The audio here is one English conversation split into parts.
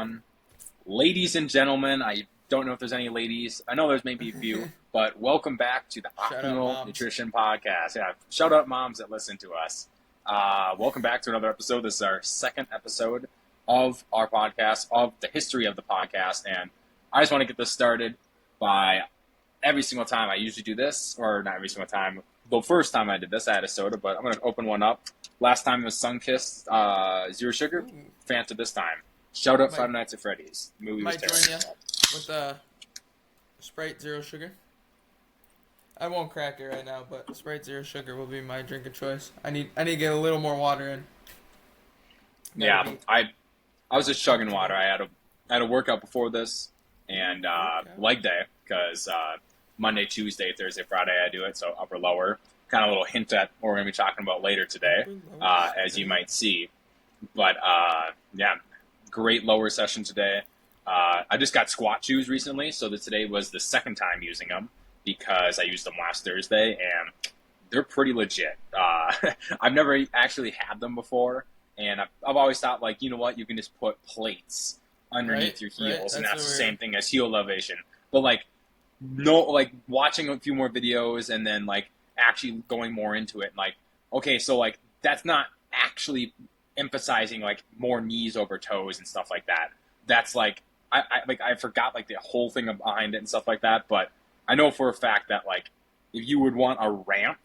everyone. Ladies and gentlemen, I don't know if there's any ladies. I know there's maybe a few, but welcome back to the Shout out, Optimal moms. Nutrition Podcast. Yeah, shout out moms that listen to us. Welcome back to another episode. This is our second episode of our podcast, of the history of the podcast, and I just want to get this started by every single time I usually do this, or not every single time. The first time I did this, I had a soda, but I'm going to open one up. Last time it was Sunkist, Zero Sugar. Fanta this time. Shout out Five Nights at Freddy's. The movie was Might join terrible. you with Sprite Zero Sugar. I won't crack it right now, but Sprite Zero Sugar will be my drink of choice. I need to get a little more water in. Yeah, I was just chugging water. I had a workout before this, and leg day, because Monday, Tuesday, Thursday, Friday I do it, so upper lower. Kind of a little hint at what we're going to be talking about later today, as you might see. But yeah, great lower session today. I just got squat shoes recently, so today was the second time using them because I used them last Thursday, and they're pretty legit. I've never actually had them before, and I've always thought, like, you know what, you can just put plates underneath your heels, and that's the same thing as heel elevation. But watching a few more videos and then actually going more into it, okay, so that's not actually emphasizing more knees over toes and stuff like that. That's I forgot the whole thing behind it and stuff like that, but I know for a fact that if you would want a ramp,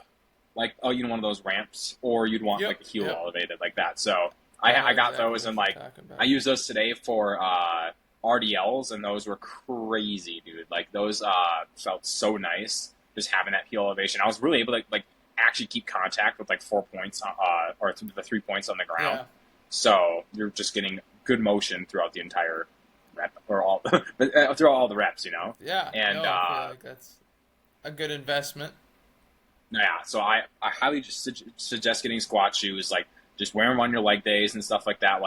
one of those ramps, or you'd want a heel elevated like that. So I got those, and I used those today for RDLs, and those were crazy, dude. Those felt so nice, just having that heel elevation. I was really able to actually keep contact with 4 points or the 3 points on the ground. So you're just getting good motion throughout the entire rep, or all throughout all the reps, you know. Yeah, and I feel that's a good investment. Yeah, so I highly just suggest getting squat shoes. Just wear them on your leg days and stuff like that.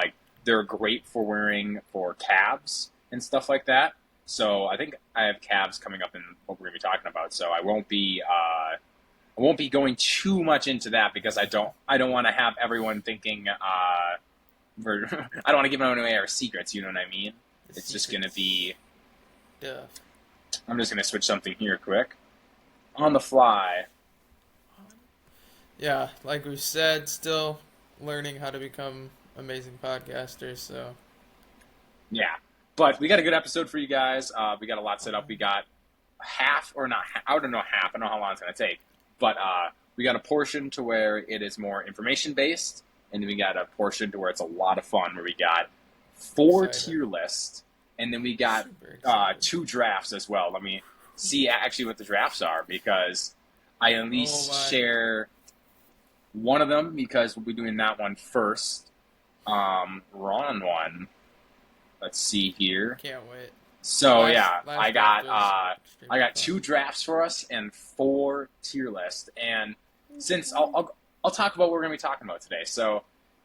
They're great for wearing for calves and stuff like that. So I think I have calves coming up in what we're going to be talking about. So I won't be going too much into that because I don't want to have everyone thinking I don't want to give away our secrets. You know what I mean? It's just going to be. Yeah. I'm just going to switch something here quick on the fly. Yeah, like we said, still learning how to become amazing podcasters, so. Yeah, but we got a good episode for you guys. We got a lot set up. We got half, or not, I don't know half, I don't know how long it's going to take, but we got a portion to where it is more information-based, and then we got a portion to where it's a lot of fun, where we got 4 tier lists, and then we got 2 drafts as well. Let me see actually what the drafts are, because I at least share one of them, because we'll be doing that one first. We're on one. Let's see here. Can't wait. So I got 2 drafts for us and 4 tier lists. And since I'll talk about what we're going to be talking about today, so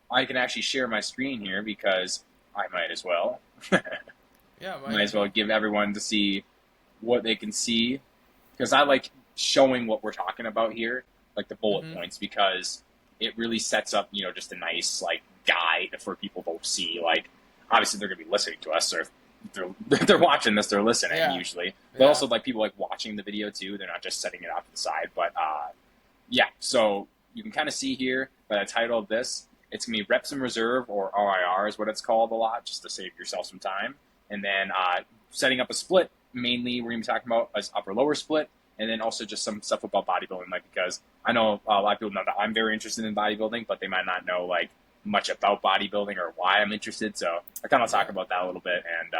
I can actually share my screen here because I might as well. Might as well give everyone to see what they can see, because I like showing what we're talking about here, the bullet points, because it really sets up, just a nice guide for people to see. Obviously they're going to be listening to us, or if they're watching this, they're listening usually. But also people watching the video too. They're not just setting it off to the side. But so you can kind of see here by the title of this, it's going to be reps in reserve, or RIR is what it's called a lot, just to save yourself some time. And then setting up a split, mainly we're going to be talking about as upper lower split. And then also just some stuff about bodybuilding, because I know a lot of people know that I'm very interested in bodybuilding, but they might not know much about bodybuilding or why I'm interested. So I kind of talk about that a little bit. And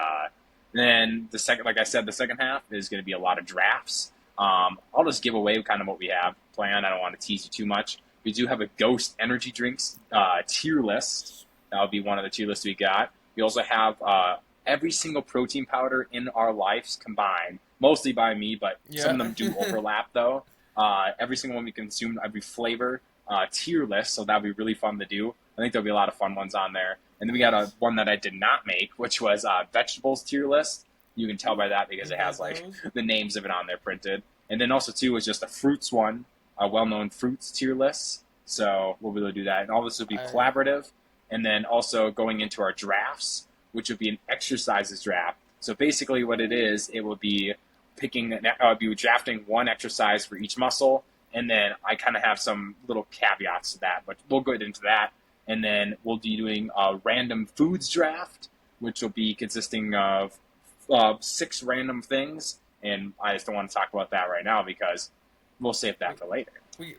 then the second, like I said, the second half is going to be a lot of drafts. I'll just give away kind of what we have planned. I don't want to tease you too much. We do have a Ghost Energy Drinks tier list. That would be one of the tier lists we got. We also have every single protein powder in our lives combined, mostly by me, but some of them do overlap though. Every single one we consume, every flavor tier list, so that would be really fun to do. I think there'll be a lot of fun ones on there. And then we got one that I did not make, which was vegetables tier list. You can tell by that because it has the names of it on there printed. And then also too is just a fruits one, a well-known fruits tier list. So we'll be able to do that. And all this will be collaborative. And then also going into our drafts, which would be an exercises draft. So basically, what it would be be drafting one exercise for each muscle, and then I kind of have some little caveats to that, but we'll go into that. And then we'll be doing a random foods draft, which will be consisting of 6 random things. And I just don't want to talk about that right now because we'll save that for later.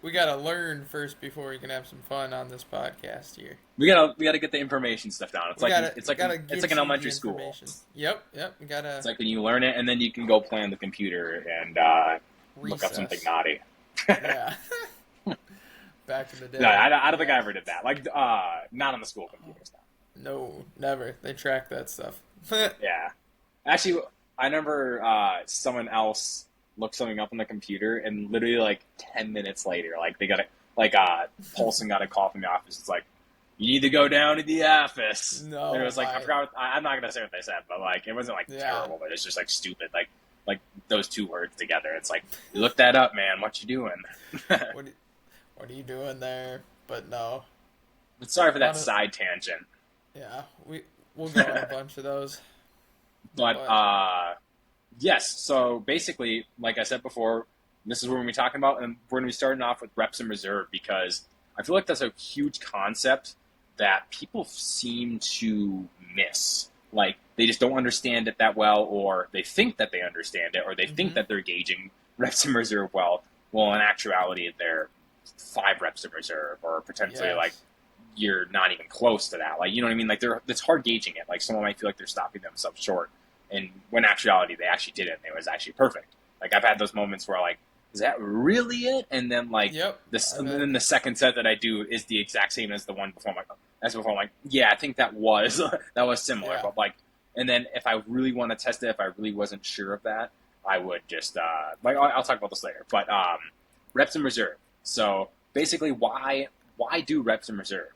We gotta learn first before we can have some fun on this podcast here. We gotta get the information stuff down. It's like an elementary school. Yep. We gotta. It's like when you learn it, and then you can go play on the computer and look up something naughty. Yeah. Back in the day. No, I don't think I ever did that. Like, not on the school computers. No, never. They track that stuff. Yeah. Actually, I remember someone else looked something up on the computer, and literally like 10 minutes later, like they got Paulson got a call from the office. It's like, you need to go down to the office. No, and it was like I forgot. I'm not gonna say what they said, but like it wasn't like terrible, but it's just like stupid. Like those 2 words together. It's like, you look that up, man. What you doing? What are you doing there? But no. But sorry for that side tangent. Yeah, we'll go on a bunch of those. But yes, so basically, like I said before, this is what we're going to be talking about, and we're going to be starting off with reps in reserve because I feel like that's a huge concept that people seem to miss. Like, they just don't understand it that well, or they think that they understand it, or they think that they're gauging reps in reserve well. Well, in actuality, they're 5 reps in reserve, or potentially like you're not even close to that. Like, you know what I mean? Like, it's hard gauging it. Like, someone might feel like they're stopping themselves short, and when in actuality they actually did it, and it was actually perfect. Like, I've had those moments where like, is that really it? And then like and then the second set that I do is the exact same as the one before. I'm like, yeah, I think that was similar. Yeah. But like, and then if I really want to test it, if I really wasn't sure of that, I would just I'll talk about this later. But reps in reserve. So basically, why do reps in reserve?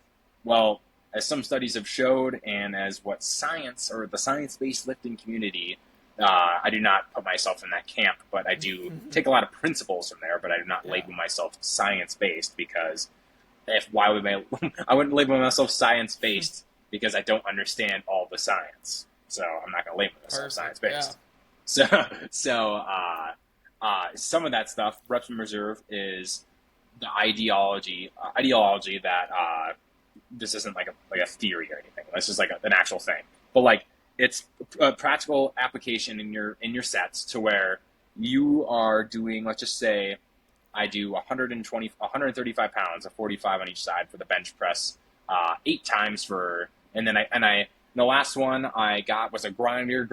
Well, as some studies have showed, and as what science or the science-based lifting community, I do not put myself in that camp, but I do take a lot of principles from there, but I do not label myself science-based because I wouldn't label myself science-based because I don't understand all the science. So I'm not going to label myself science-based. Yeah. So some of that stuff, reps in reserve, is the ideology that this isn't like a theory or anything. This is like an actual thing. But like, it's a practical application in your sets to where you are doing, let's just say, I do 135 pounds, a 45 on each side for the bench press, 8 times and the last one I got was a grinder, and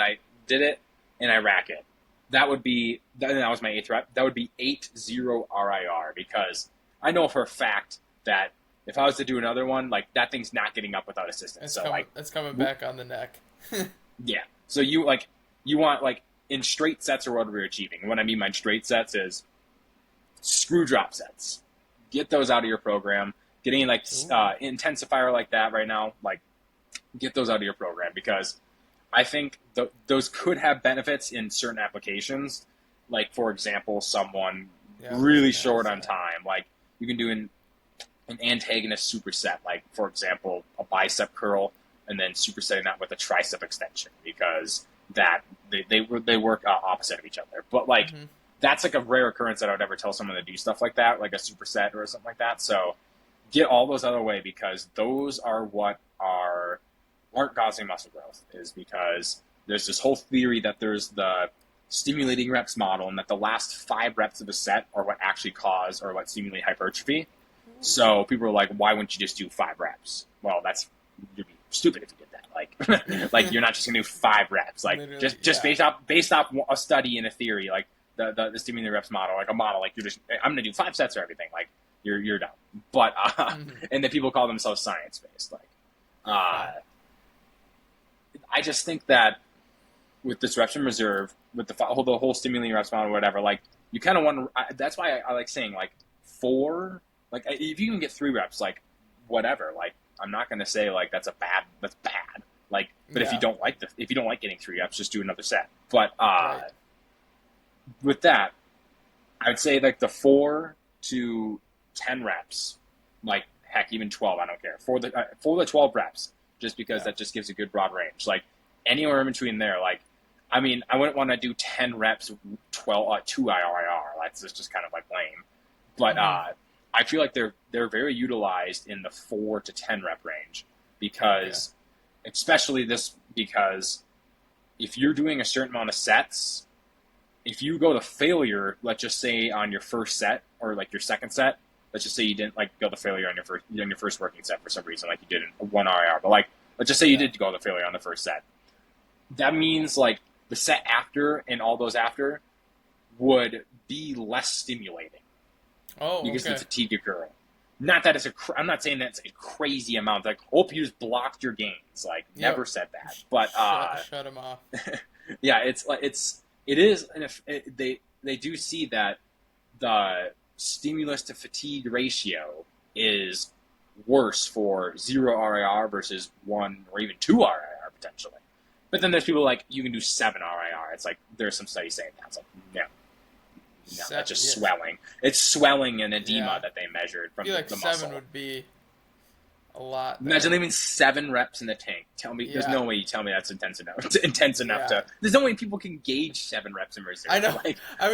I did it, and I rack it. That was my 8th rep. That would be 8-0 RIR because I know for a fact that if I was to do another one, like, that thing's not getting up without assistance. It's coming back on the neck. Yeah. So you want, like, in straight sets or whatever you're achieving. What I mean by straight sets is screw drop sets. Get those out of your program. Getting like intensifier like that right now, like, get those out of your program because I think those could have benefits in certain applications. Like, for example, someone really short on time. Like, you can do an antagonist superset, like, for example, a bicep curl, and then supersetting that with a tricep extension because that they work opposite of each other. But like, that's like a rare occurrence that I would ever tell someone to do stuff like that, like a superset or something like that. So get all those out of the way because those are what aren't causing muscle growth, is because there's this whole theory that there's the stimulating reps model and that the last 5 reps of a set are what actually cause or what stimulate hypertrophy. So people are like, why wouldn't you just do 5 reps? Well, you'd be stupid if you did that. Like, like, you're not just gonna do 5 reps. Like, literally, just based off a study and a theory, like the stimulating reps model, like a model, like I'm gonna do 5 sets or everything. Like, you're dumb. But and then people call themselves science based. Like, I just think that with this reps in reserve, with the whole stimulating reps model or whatever, like, you kind of want to. That's why I like saying like 4. Like, if you can get 3 reps, like, whatever. Like, I'm not going to say like that's bad. Like, but if you don't like getting 3 reps, just do another set. But with that, I would say like the 4 to 10 reps, like, heck, even 12, I don't care. For the 12 reps, just because that just gives a good broad range. Like anywhere in between there, like I mean, I wouldn't want to do 10 reps, 2 RIR. That's just kind of like lame. But I feel like they're very utilized in the 4 to 10 rep range because, especially this because if you're doing a certain amount of sets, if you go to failure, let's just say on your first set or like your second set, let's just say you didn't like go to failure on your first working set for some reason, like you did in 1 RIR, but like let's just say you did go to failure on the first set. That means like the set after and all those after would be less stimulating. Because the fatigue occurring. Not that I'm not saying that's a crazy amount. Like, hope you just blocked your gains. Like, never said that. But shut them off. Yeah, it is. They do see that the stimulus to fatigue ratio is worse for 0 RIR versus 1 or even 2 RIR potentially. But then there's people like you can do 7 RIR. It's like there's some studies saying that. It's like no, that's just swelling. It's swelling and edema that they measured from the muscle. 7 would be a lot. Imagine leaving 7 reps in the tank. Tell me, there's no way you tell me that's intense enough. To. There's no way people can gauge 7 reps in reserve. I know. Like, I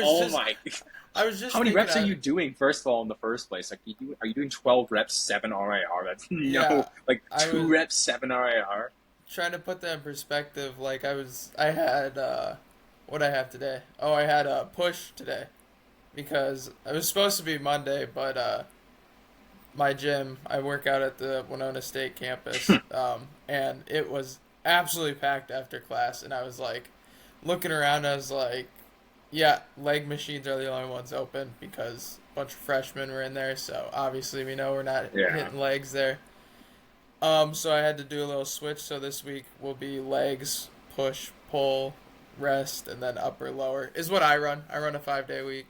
was just. How many reps are you doing? First of all, in the first place, like, are you doing 12 reps, 7 RIR? That's like 2 reps, 7 RIR. Trying to put that in perspective, like I had what I have today. Oh, I had a push today. Because it was supposed to be Monday, but my gym, I work out at the Winona State campus, and it was absolutely packed after class, and I was like, looking around, I was like, yeah, leg machines are the only ones open because a bunch of freshmen were in there, so obviously we know we're not hitting legs there. So I had to do a little switch, so this week will be legs, push, pull, rest, and then upper, lower, is what I run. I run a 5-day week.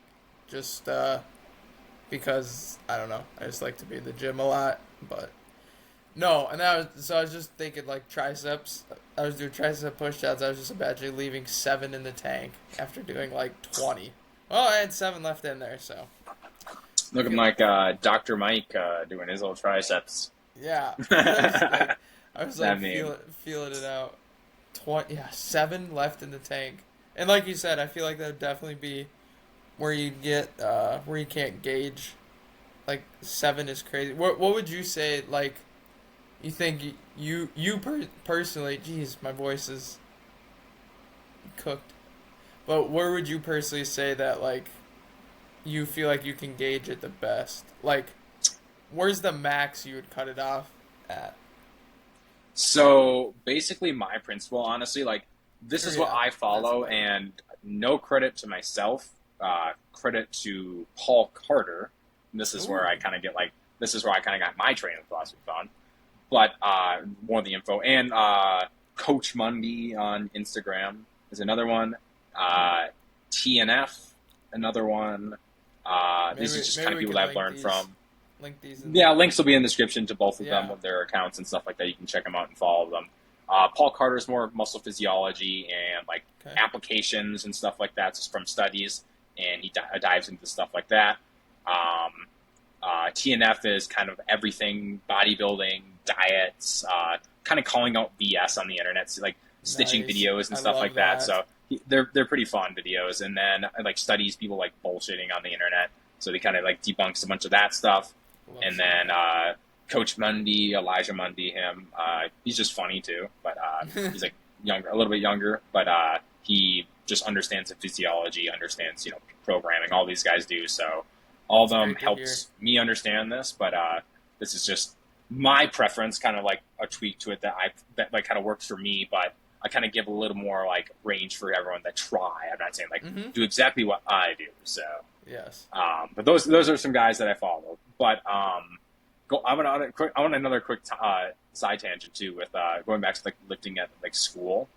Just because I don't know, I just like to be in the gym a lot, but no. And I was just thinking like triceps. I was doing tricep push-outs. I was just imagining leaving 7 in the tank after doing like 20. Well, I had 7 left in there, so looking like Dr. Mike doing his little triceps. Yeah, I was like feeling it out. 7 left in the tank, and like you said, I feel like that would definitely be where you get where you can't gauge. Like 7 is crazy. What would you say? Like, you think personally? Geez, my voice is cooked. But where would you personally say that like you feel like you can gauge it the best? Like, where's the max you would cut it off at? So basically, my principle, honestly, like this is what I follow, and no credit to myself. Credit to Paul Carter. This is where I kind of got my training philosophy from. But more of the info. And Coach Mundy on Instagram is another one. TNF, another one. These are just kind of people that I've learned from. Link these. Links will be in the description to both of them, of their accounts and stuff like that. You can check them out and follow them. Paul Carter is more of muscle physiology and like applications and stuff like that, just from studies. And he dives into stuff like that. TNF is kind of everything, bodybuilding, diets, kind of calling out BS on the internet, so like stitching videos and stuff like that. So they're pretty fun videos. And then like studies people like bullshitting on the internet, so he kind of like debunks a bunch of that stuff. And then Coach Mundy, Elijah Mundy, he's just funny too, but he's like a little bit younger, but he just understands the physiology, understands, programming. All these guys do. So all of them helps me understand this, but this is just my preference, kind of like a tweak to it that like kind of works for me, but I kind of give a little more like range for everyone that try. I'm not saying like do exactly what I do. So yes. But those are some guys that I follow. But I want another quick side tangent too with going back to like lifting at like school,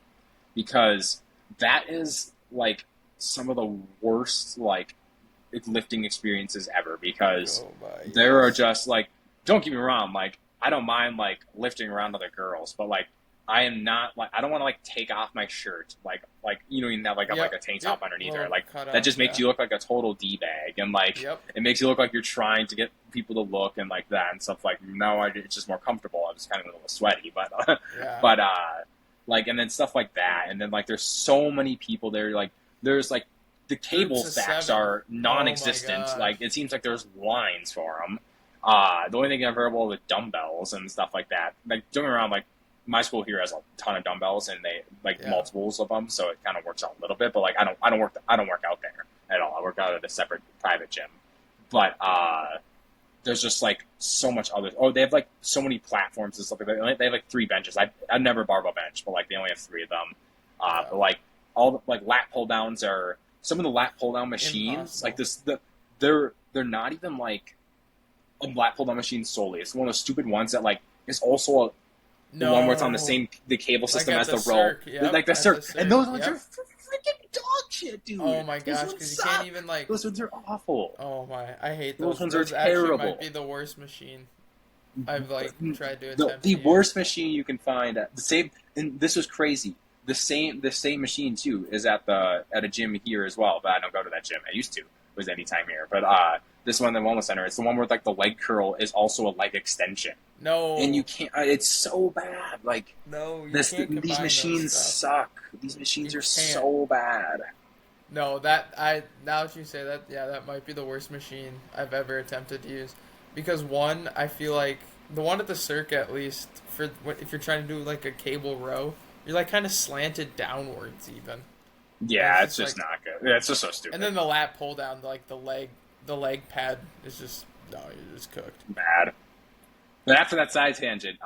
because that is like some of the worst like lifting experiences ever, because there are just like, don't get me wrong, like I don't mind like lifting around other girls, but like I am not like I don't want to like take off my shirt you know you have like Yep. a tank top Yep. underneath there Little like cut that off. just makes Yeah. you look like a total d bag and like Yep. it makes you look like you're trying to get people to look and like that and stuff like no it's just more comfortable. I'm just kind of a little sweaty Yeah. but like and then stuff like that and then like there's so many people there like there's like the cable Groups of stacks 7. are Oh my non-existent gosh. like it seems like there's lines for them. The only thing I've heard about with dumbbells and stuff like that, like don't get me wrong, like my school here has a ton of dumbbells and they like Yeah. multiples of them, so it kind of works out a little bit. But like I don't work out there at all. I work out at a separate private gym. But there's just like so much other. Oh, they have like so many platforms and stuff like that. They have like 3 benches. I've never barbell bench, but like they only have 3 of them. Yeah. But like all the, like lat pull downs are some of the lat pull down machines Impossible. like they're not even like a lat pull down machine solely. It's one of those stupid ones that like is also the No. one where it's on the cable Like system at as the row, Cirque, yep, like the at the Cirque, Cirque, and those ones yep. are freaking dog shit, dude. Oh my Those gosh, ones because you suck. can't even like. Those ones are awful. Oh my, I hate Those those. ones are Those actually terrible. might be the worst machine I've like tried to The, attempt. the to use. worst machine you can find at the same, and this was crazy. The same machine too is at a gym here as well, but I don't go to that gym. I used to. It was anytime here, but this one, the wellness center, it's the one where like the leg curl is also a leg extension, No. and you can't. It's so bad. Like No, you this, can't combine these those machines stuff. suck. These machines You are can't. so bad. No, now that you say that, yeah, that might be the worst machine I've ever attempted to use. Because one, I feel like the one at the Cirque at least for if you're trying to do like a cable row, you're like kind of slanted downwards even. Yeah, It's it's just just not good. Yeah, it's just so stupid. And then the lat pull down, like the leg pad is just no, you're just cooked. Bad. But after that side tangent,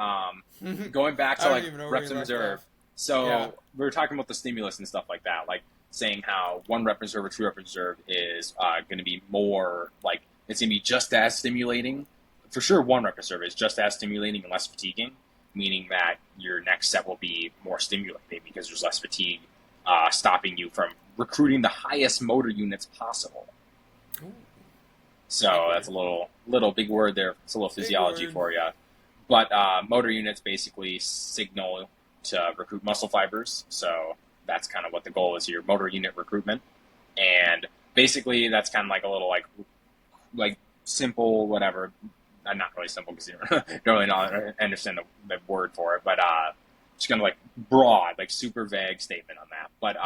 going back I to don't like even know where reps we in left reserve. off. So Yeah. we were talking about the stimulus and stuff like that, like saying how 1 rep reserve or 2 rep reserve is going to be more like it's going to be just as stimulating. For sure, 1 rep reserve is just as stimulating and less fatiguing, meaning that your next set will be more stimulating because there's less fatigue, stopping you from recruiting the highest motor units possible. Ooh, So big that's a word. little big word there. It's a little Big physiology word. for you. But motor units basically signal to recruit muscle fibers. So that's kind of what the goal is here, motor unit recruitment. And basically that's kind of like a little like simple whatever. Not really simple because you don't really understand the word for it, but just kind of like broad, like super vague statement on that. But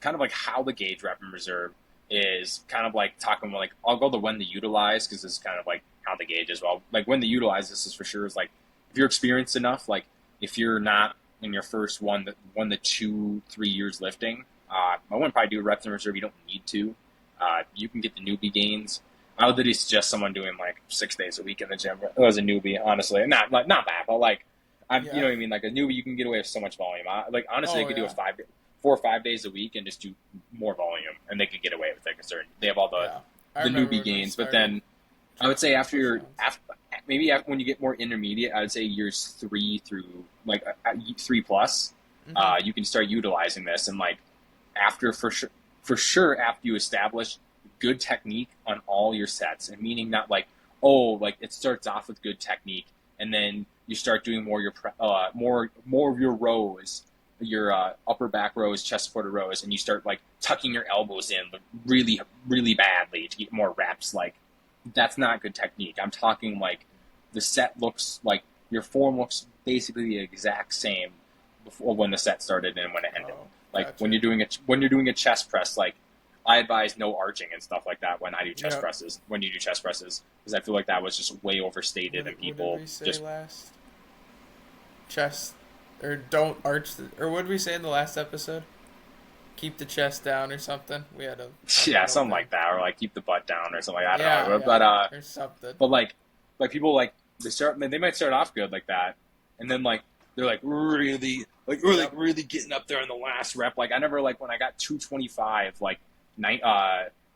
kind of like how the gauge rep and reserve is kind of like talking about like I'll go to when to utilize because it's kind of like how the gauge as well. Like when to utilize this is for sure is like if you're experienced enough, like if you're not in your first 1 to 3 years lifting, I wouldn't probably do reps in reserve. You don't need to. You can get the newbie gains. I would literally suggest someone doing like 6 days a week in the gym as a newbie, honestly. Not that, but like you know what I mean. Like a newbie, you can get away with so much volume. Like honestly, they could do a 4 or 5 days a week and just do more volume, and they could get away with it because they have all the newbie gains. But then I would say after when you get more intermediate, I would say years 3 through like 3 plus, you can start utilizing this. And like after for sure after you establish good technique on all your sets, and meaning not like like it starts off with good technique and then you start doing more of your rows, your upper back rows, chest supported rows, and you start like tucking your elbows in really really badly to get more reps. Like that's not good technique. I'm talking like the set looks like your form looks basically the exact same before when the set started and when it ended. Like gotcha. when you're doing a chest press, like I advise no arching and stuff like that when I do chest presses. When you do chest presses, because I feel like that was just way overstated and people what did we say just last? Chest or don't arch or what did we say in the last episode? Keep the chest down or something. We had a something like that, or like keep the butt down or something. I don't know, or something. but like people like they might start off good like that, and then like they're like really really getting up there in the last rep. Like I never like when I got 225 like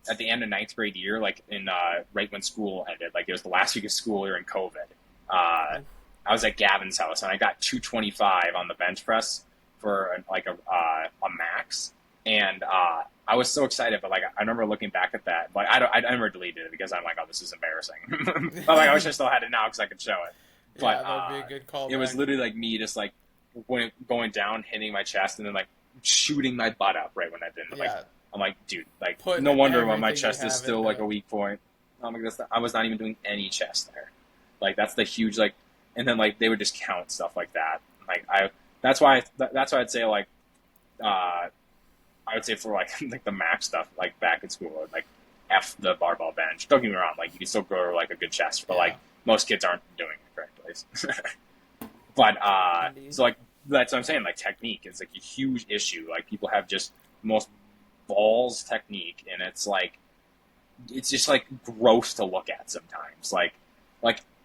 at the end of 9th grade year, like in right when school ended, like it was the last week of school during COVID. I was at Gavin's house and I got 225 on the bench press for a max, and I was so excited. But like I remember looking back at that, like I never deleted it because I'm like, oh, this is embarrassing. But like I wish I still had it now because I could show it. But that'd be a good call. it was literally like me just like when going down, hitting my chest, and then like shooting my butt up right when I didn't. Like Yeah, I'm like, dude, like putting no wonder why my everything you chest is have still into like a it. weak point. I'm like, I was not even doing any chest there. Like that's the huge like, and then like they would just count stuff like that. Like that's why I'd say like uh, I would say for like like the max stuff like back in school like f the barbell bench. Don't get me wrong, like you can still grow like a good chest, but Yeah, like most kids aren't doing it correctly. But indeed. so like that's what I'm saying. Like technique is like a huge issue. Like people have just most balls technique, and it's just like gross to look at sometimes. Like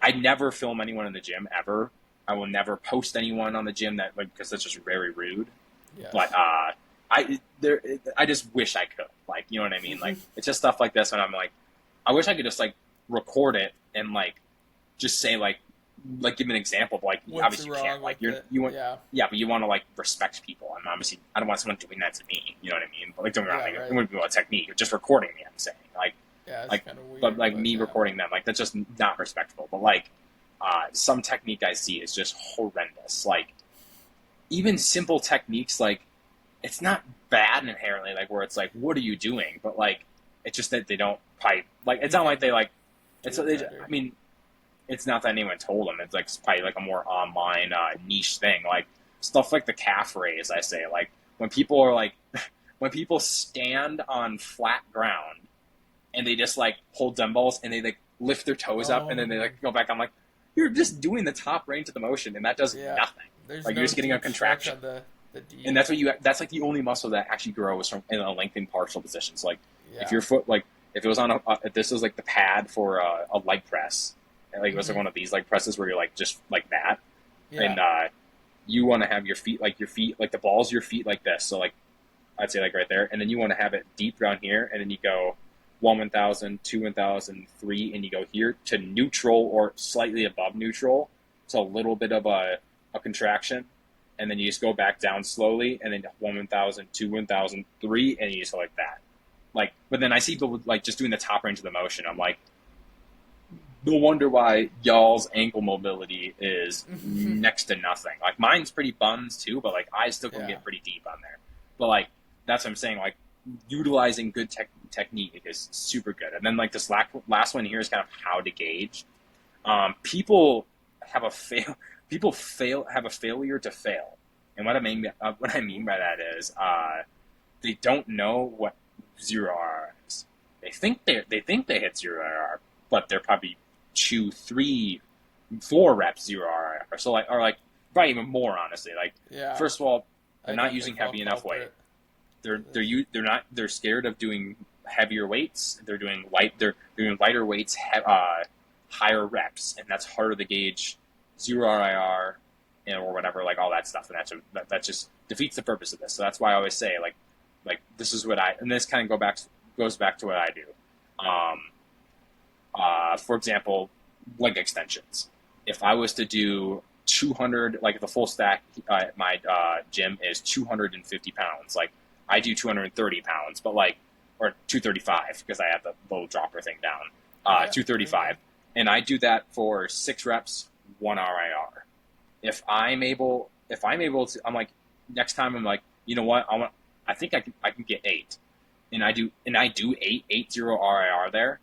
I never film anyone in the gym ever. I will never post anyone on the gym that like because that's just very rude. But Yes. I just wish I could. Like you know what I mean? Like it's just stuff like this, and I'm like, I wish I could just like record it and like just say like give an example. But, like What's obviously you wrong can't. Like with it? you want Yeah. yeah, but you want to like respect people, and obviously I don't want someone doing that to me. You know what I mean? But like don't get me wrong, Yeah. like, it Right. wouldn't be about technique. Just recording me, I'm saying Yeah. It's like kind of but weird, like but me yeah. recording them, like that's just not respectful. But like some technique I see is just horrendous. Like even simple techniques, like it's not bad inherently, like where it's like, what are you doing? But like it's just that they don't probably like it's You not like can they like do it's it they, better. I mean it's not that anyone told them. It's like it's probably like a more online niche thing, like stuff like the calf raise. I say like when people are like when people stand on flat ground and they just like hold dumbbells and they like lift their toes up and then they Oh. like go back. I'm like, you're just doing the top range of the motion and that does Yeah. nothing. There's Like you're no just getting a deep stretch contraction, on the deep. and that's like the only muscle that actually grows from in a lengthened partial position. So like if Yeah. your foot like if it was on if this was like the pad for a leg press, and like it was like Hmm. one of these leg presses where you're like just like that, Yeah. and you want to have your feet like the balls of your feet like this. So like I'd say like right there, and then you want to have it deep down here, and then you go 1,000, 2,000, 3, and you go here to neutral or slightly above neutral. So a little bit of a contraction, and then you just go back down slowly, and then 1,000, 2,000, 3, and you just go like that. Like, but then I see people like just doing the top range of the motion. I'm like, no wonder why y'all's ankle mobility is next to nothing. Like mine's pretty buns too, but like I still can Yeah. get pretty deep on there. But like that's what I'm saying. Like utilizing good technique is super good. And then like this last one here is kind of how to gauge. People have a fail. People have a failure to fail. And what I mean by that is they don't know what zero RR is. They think they hit zero RR, but they're probably 2, 3, 4 reps zero RR. So like or like probably even more honestly. Like Yeah. first of all, I they're not definitely using fall heavy enough weight. culprit for this. They're scared of doing heavier weights. They're doing lighter weights, higher reps, and that's harder to gauge zero RIR or whatever, like all that stuff, and that just defeats the purpose of this. So that's why I always say like this is what and this kind of goes back to what I do. For example, leg extensions. If I was to do 200, like the full stack at my gym is 250 pounds. Like I do 230 pounds, but like, or 235 because I have the little dropper thing down. Yeah. 235, and I do that for 6 reps, 1 RIR. If I'm able to, I'm like, next time I'm like, you know what, I think I can get 8, and I do 8 RIR there.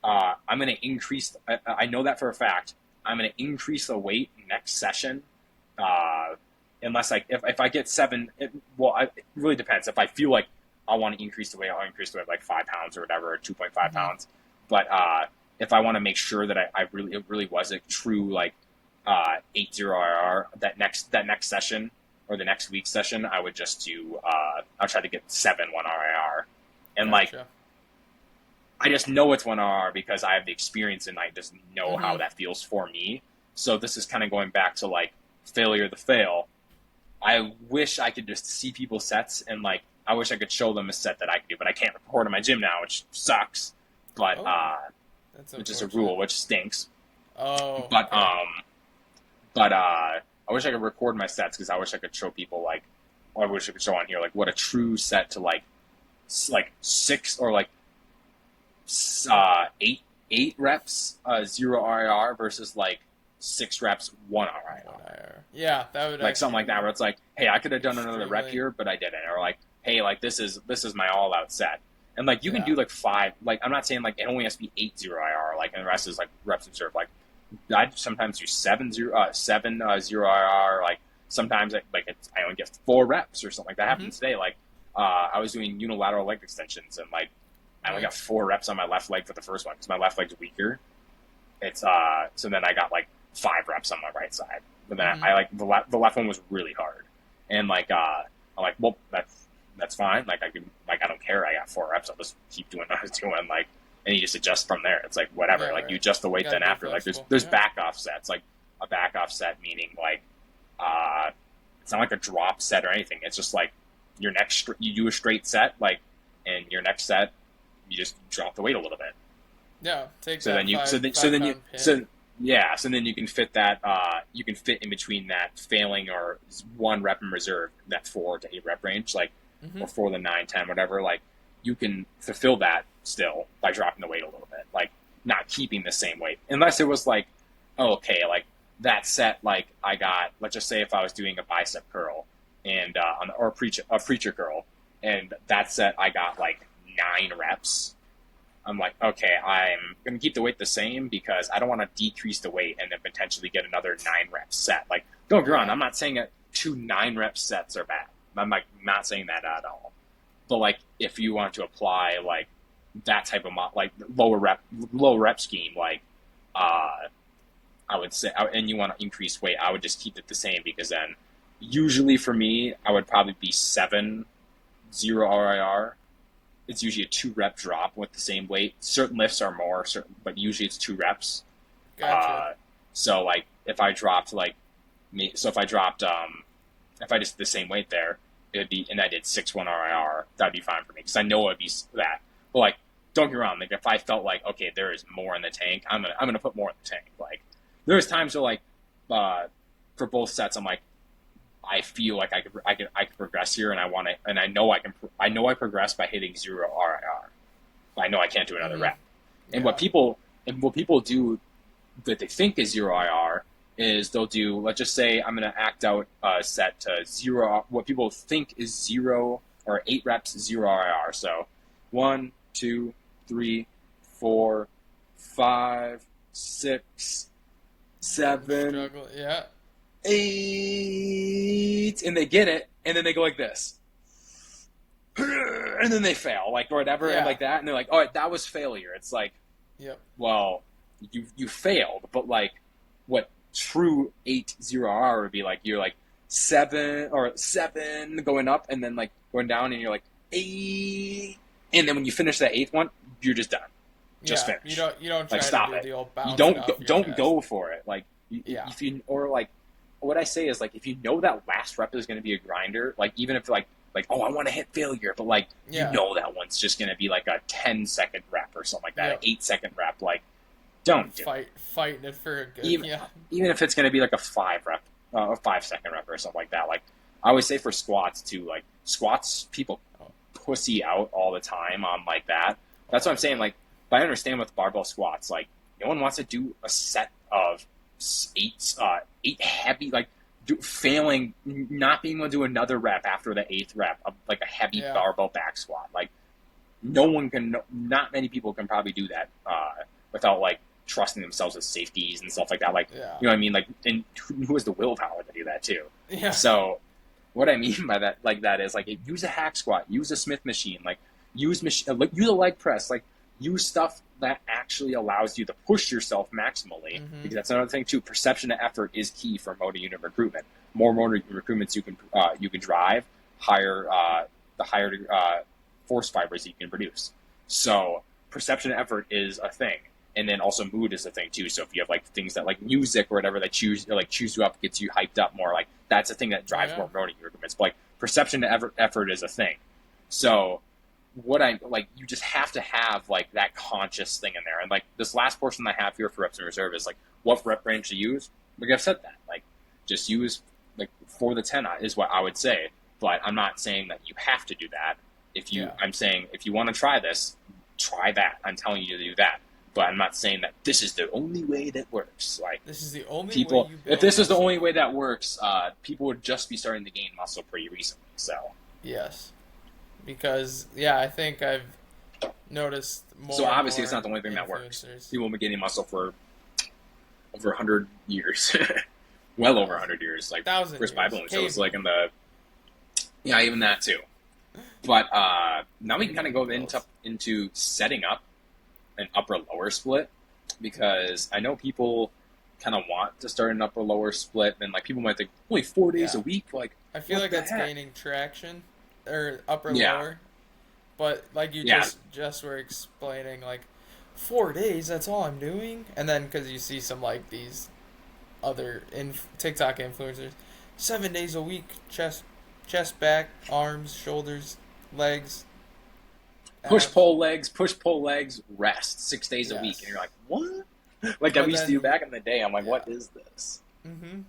I'm going to increase. I know that for a fact. I'm going to increase the weight next session. Unless if I get 7, it really depends. If I feel like I want to increase the weight, I'll increase the weight like 5 pounds or whatever, or 2.5 Hmm. pounds. But if I want to make sure that it really was a true like 8-0 RR that next session or the next week session, I would just do I'll try to get 7 1 RIR, and like Gotcha. I just know it's 1 RR because I have the experience and I just know how Hmm. that feels for me. So this is kind of going back to like failure to fail. I wish I could just see people's sets and like I wish I could show them a set that I could do, but I can't record in my gym now, which sucks. But Oh, that's which is a unfortunate. rule, which stinks. Oh, But okay. I wish I could record my sets because I wish I could show people like, or I wish I could show on here like what a true set to like 6 or like 8 reps 0 RIR versus like 6 reps, 1 One RIR. IR. Yeah, that would Like something actually like that, be where it's like, hey, I could have done another rep extremely. here, but I didn't. Or like, hey, like this is my all out set. And like you can Yeah. do like 5. Like I'm not saying like it only has to be 8 0 IR. Like and the rest is like reps and serve. Like I sometimes do 7 0 IR. Like sometimes I only get 4 reps or something like that. Mm-hmm. Happened today. Like I was doing unilateral leg extensions and like I only got Nice. 4 reps on my left leg for the first one because my left leg's weaker. It's so then I got like 5 reps on my right side, but then Mm-hmm. I like the left one was really hard, and like I'm like, well, that's fine. Like I can like I don't care. I got 4 reps. I'll just keep doing what I was doing. Like and you just adjust from there. It's like whatever. Yeah, Like you right. adjust the You weight gotta then be after. Like there's flexible. there's Yeah. back off sets. Like a back off set meaning like uh it's not like a drop set or anything. It's just like your next you do a straight set like and your next set you just drop the weight a little bit. Yeah. Take So then that you so five then so five then you pound pin. so yeah so then you can fit that you can fit in between that failing or 1 rep in reserve that 4 to 8 rep range like Mm-hmm. or 4 to 9 10 whatever like you can fulfill that still by dropping the weight a little bit like not keeping the same weight unless it was like oh, okay like that set like I got let's just say if I was doing a bicep curl and or a preacher curl and that set I got like 9 reps. I'm like, okay, I'm going to keep the weight the same because I don't want to decrease the weight and then potentially get another 9 rep set. Like, don't get me wrong, Yeah. I'm not saying that 2 9 rep sets are bad. I'm like not saying that at all. But like, if you want to apply like that type of like low rep scheme, like I would say, and you want to increase weight, I would just keep it the same because then usually for me, I would probably be 7 0 RIR. It's usually a 2 rep drop with the same weight. Certain lifts are more, but usually it's 2 reps. Gotcha. Uh, so like if I dropped if I just did the same weight there, it'd be and I did 6 1 RIR, that'd be fine for me because I know it'd be that. But like, don't get me wrong, like if I felt like okay, there is more in the tank, I'm gonna put more in the tank. Like there's times where like for both sets, I'm like I feel like I could progress here, and I want to, and I know I can. I know I progress by hitting 0 RIR. But I know I can't do another Mm-hmm. rep. And Yeah. what people do that they think is 0 IR is they'll do. Let's just say I'm going to act out a set to 0. What people think is 0 or 8 reps 0 IR. So 1, 2, 3, 4, 5, 6, 7, Struggle. Yeah. 8, and they get it, and then they go like this, and then they fail, like or whatever, and Yeah. like that, and they're like, "Oh, that was failure." It's like, Yep. well, you failed, but like, what true 8 0 R would be like? You're like 7 going up, and then like going down, and you're like 8, and then when you finish that 8th one, you're just done, just Yeah. finish. You don't try Like to stop do it. the old You bouncing off your don't chest. go for it. Like Yeah. if you or like what I say is like if you know that last rep is going to be a grinder, like even if like oh I want to hit failure, but like Yeah. you know that one's just going to be like a 10-second rep or something like that, Yep. an 8-second rep, like don't do it. Fighting it for a good. Even Yeah. even if it's going to be like a 5 rep, a 5-second rep or something like that. Like I always say for squats too, like squats people pussy out all the time on like that. That's what I'm saying. Like, but I understand with barbell squats, like no one wants to do a set of 8 heavy, like failing, not being able to do another rep after the 8th rep of like a heavy Yeah. barbell back squat. Like, no one can, not many people can probably do that without like trusting themselves with safeties and stuff like that. Like, Yeah. you know what I mean? Like, and who has the willpower to do that too? Yeah. So, what I mean by that, like that, is like use a hack squat, use a Smith machine, like use use a leg press, like use stuff that actually allows you to push yourself maximally. Mhm. Because that's another thing too. Perception of effort is key for motor unit recruitment. More motor recruitments you can drive, the higher force fibers you can produce. So perception of effort is a thing. And then also mood is a thing too. So if you have like things that like music or whatever that chews you up, gets you hyped up more, like that's a thing that drives more motor recruitments. But like perception of effort is a thing. So what I like, you just have to have like that conscious thing in there. And like this last portion I have here for reps in reserve is like what rep range to use. Like I've said that, like just use like 4 to 10 is what I would say. But I'm not saying that you have to do that. I'm saying if you want to try this, try that. I'm telling you to do that. But I'm not saying that this is the only way that works. Like This is the only way people, you if build this is the muscle. only way that works, people would just be starting to gain muscle pretty recently. So, Yes, because yeah, I think I've noticed so more and obviously it's not more the only thing that works. influencers. People have been gaining muscle for over 100 years, well over 100 years. Like Thousand first years. Bible, so it's Caveman. like in the even that too. But now we can kind of go Builds. into setting up an upper lower split because I know people kind of want to start an upper lower split, and like people might think only 4 days a Yeah. week. Like I feel what like the that's heck? gaining traction, or upper Yeah, lower. But like you yeah. just were explaining, like 4 days, that's all I'm doing, and then because you see some like these other TikTok influencers, 7 days a week, chest, back, arms, shoulders, legs, abs. Push pull legs, rest 6 days a week, and Yes, you're like, what? Like I but used to do then back in the day. I'm like, yeah, what is this? mm-hmm,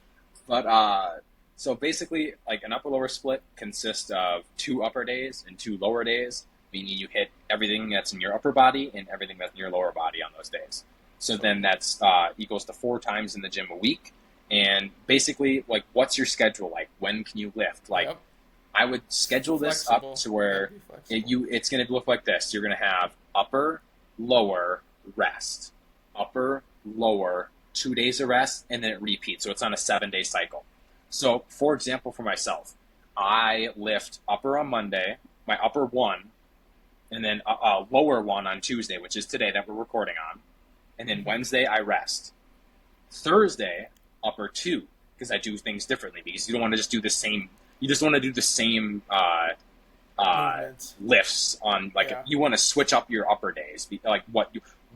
But so basically, like an upper lower split consists of 2 upper days and 2 lower days, meaning you hit everything that's in your upper body and everything that's in your lower body on those days. So then okay, that's equals to 4 times in the gym a week. And basically, like, what's your schedule like? When can you lift? Like, yep, I would schedule this up flexible. to You gotta where be flexible. it's going to look like this. You're going to have upper, lower, rest, upper, lower, 2 days of rest, and then it repeats. So it's on a 7 day cycle. So, for example, for myself, I lift upper on Monday, my upper one, and then a lower one on Tuesday, which is today that we're recording on. And then Mm-hmm. Wednesday, I rest. Thursday, upper two, because I do things differently because you don't want to just do the same. You just want to do the same Movements. lifts on like Yeah. you want to switch up your upper days, like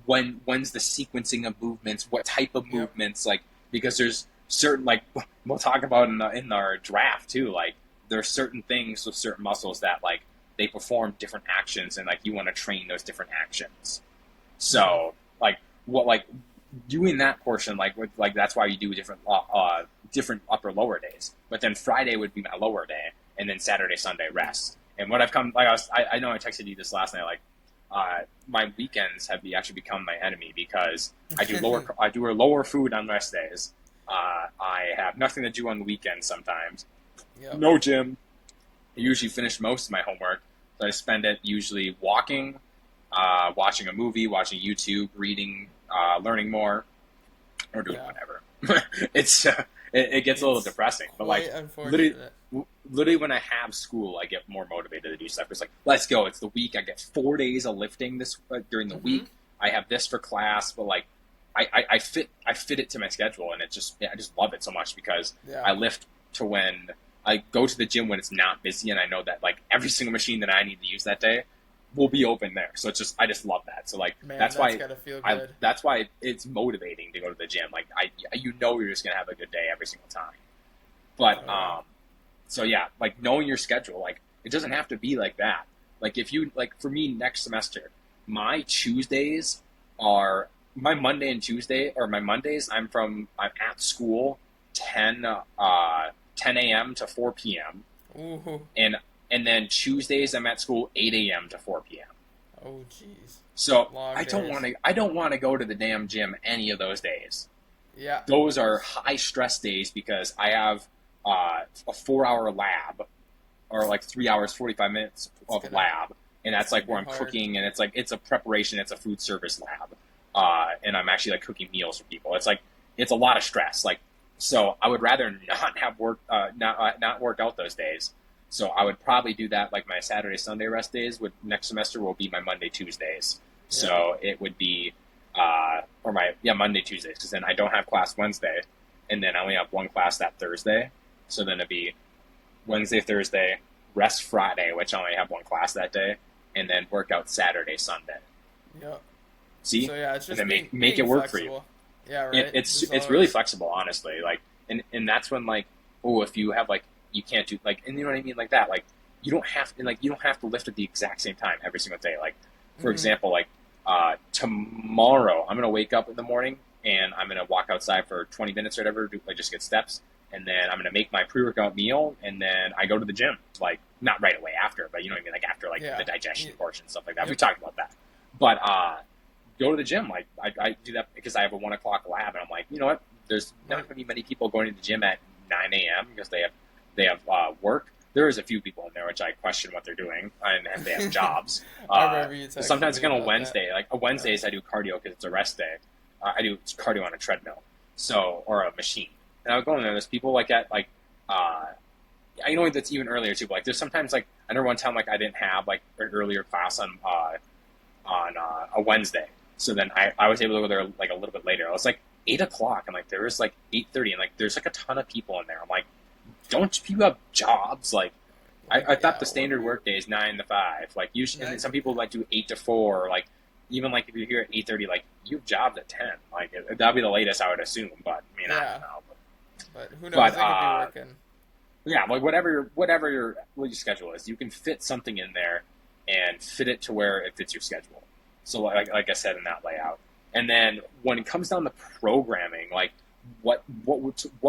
when's the sequencing of movements, what type of Yep. movements, like because there's certain like we'll talk about in our draft too, like there's certain things with certain muscles that like they perform different actions and like you want to train those different actions. Mm-hmm. So like what like doing that portion like with like that's why you do different upper lower days. But then Friday would be my lower day, and then Saturday Sunday rest. And what I've come like I know I texted you this last night like my weekends have actually become my enemy because I do a lower food on rest days. I have nothing to do on the weekends sometimes. Yep. No gym. I usually finish most of my homework, so I spend it usually walking, watching a movie, watching YouTube, reading, learning more, or doing Yeah. whatever. It gets a little It's depressing, but like quite literally, unfortunate. literally when I have school, I get more motivated to do stuff. It's like let's go. It's the week. I get 4 days of lifting this during the Mm-hmm. week. I have this for class, but like I fit it to my schedule, and I just love it so much because Yeah. I lift to when I go to the gym when it's not busy, and I know that like every single machine that I need to use that day will be open there. So it's just I just love that. So like Man, that's that's why gotta feel good. that's why it's motivating to go to the gym. Like you know you're just gonna have a good day every single time. But Oh yeah. so yeah, like knowing your schedule, like it doesn't have to be like that. Like if you like for me next semester, my Tuesdays are my Monday and Tuesday or my Mondays. I'm at school 10 a.m. to 4 p.m. Ooh. and then Tuesdays I'm at school 8 a.m. to 4 p.m. Oh jeez. So Long days. I don't want to go to the damn gym any of those days. Yeah. Those are high stress days because I have a 4 hour lab or like 3 hours 45 minutes It's of gonna lab, and that's it's like gonna where be I'm hard. cooking, and it's like it's a preparation, it's a food service lab, and I'm actually like cooking meals for people. It's like it's a lot of stress. Like so, I would rather not have work not work out those days. So I would probably do that like my Saturday Sunday rest days. Would next semester will be my Monday Tuesdays. Yeah. So it would be or my Monday Tuesdays because then I don't have class Wednesday, and then I only have one class that Thursday. So then it'd be Wednesday Thursday rest Friday, which I only have one class that day, and then work out Saturday Sunday. Yep. See, So yeah, it's and just then being make being it work for you. flexible. Yeah. It, Right. it's Just it's really always. flexible, honestly. Like, and that's when like, oh, if you have like you can't do like, and you know what I mean, like that. Like, you don't have to lift at the exact same time every single day. Like, for Mm-hmm. example, like tomorrow I'm gonna wake up in the morning and I'm gonna walk outside for 20 minutes or whatever, like just get steps, and then I'm gonna make my pre-workout meal, and then I go to the gym. Like, not right away after, but you know what I mean, like after like Yeah. the digestion Y- portion, stuff like that. We Yep. talked about that, but go to the gym. Like I do that because I have a 1 o'clock lab, and I'm like, you know what? There's not going to be many people going to the gym at 9 a.m. because they have work. There is a few people in there which I question what they're doing, and if they have jobs. I remember you texted Sometimes me like on a about that. Wednesday, like on Wednesdays, I do cardio because it's a rest day. I do cardio on a treadmill, so or a machine. And I would go in there. There's people like at like I know that's even earlier too. But like there's sometimes like I remember one time like I didn't have like an earlier class on a Wednesday, so then I was able to go there like a little bit later. I was like 8 o'clock, and like there was like 8:30, and like there's like a ton of people in there. I'm like, don't people have jobs? Like I thought the standard work day is 9 to 5. Like usually, and then some people like do 8 to 4. Or, like even like if you're here at 8:30, like you have jobs at 10. Like that'd be the latest I would assume. But I mean, I Yeah, don't know. but who knows? But They could be working. yeah, like what your schedule is, you can fit something in there and fit it to where it fits your schedule. So like I said in that layout, and then when it comes down to programming, like what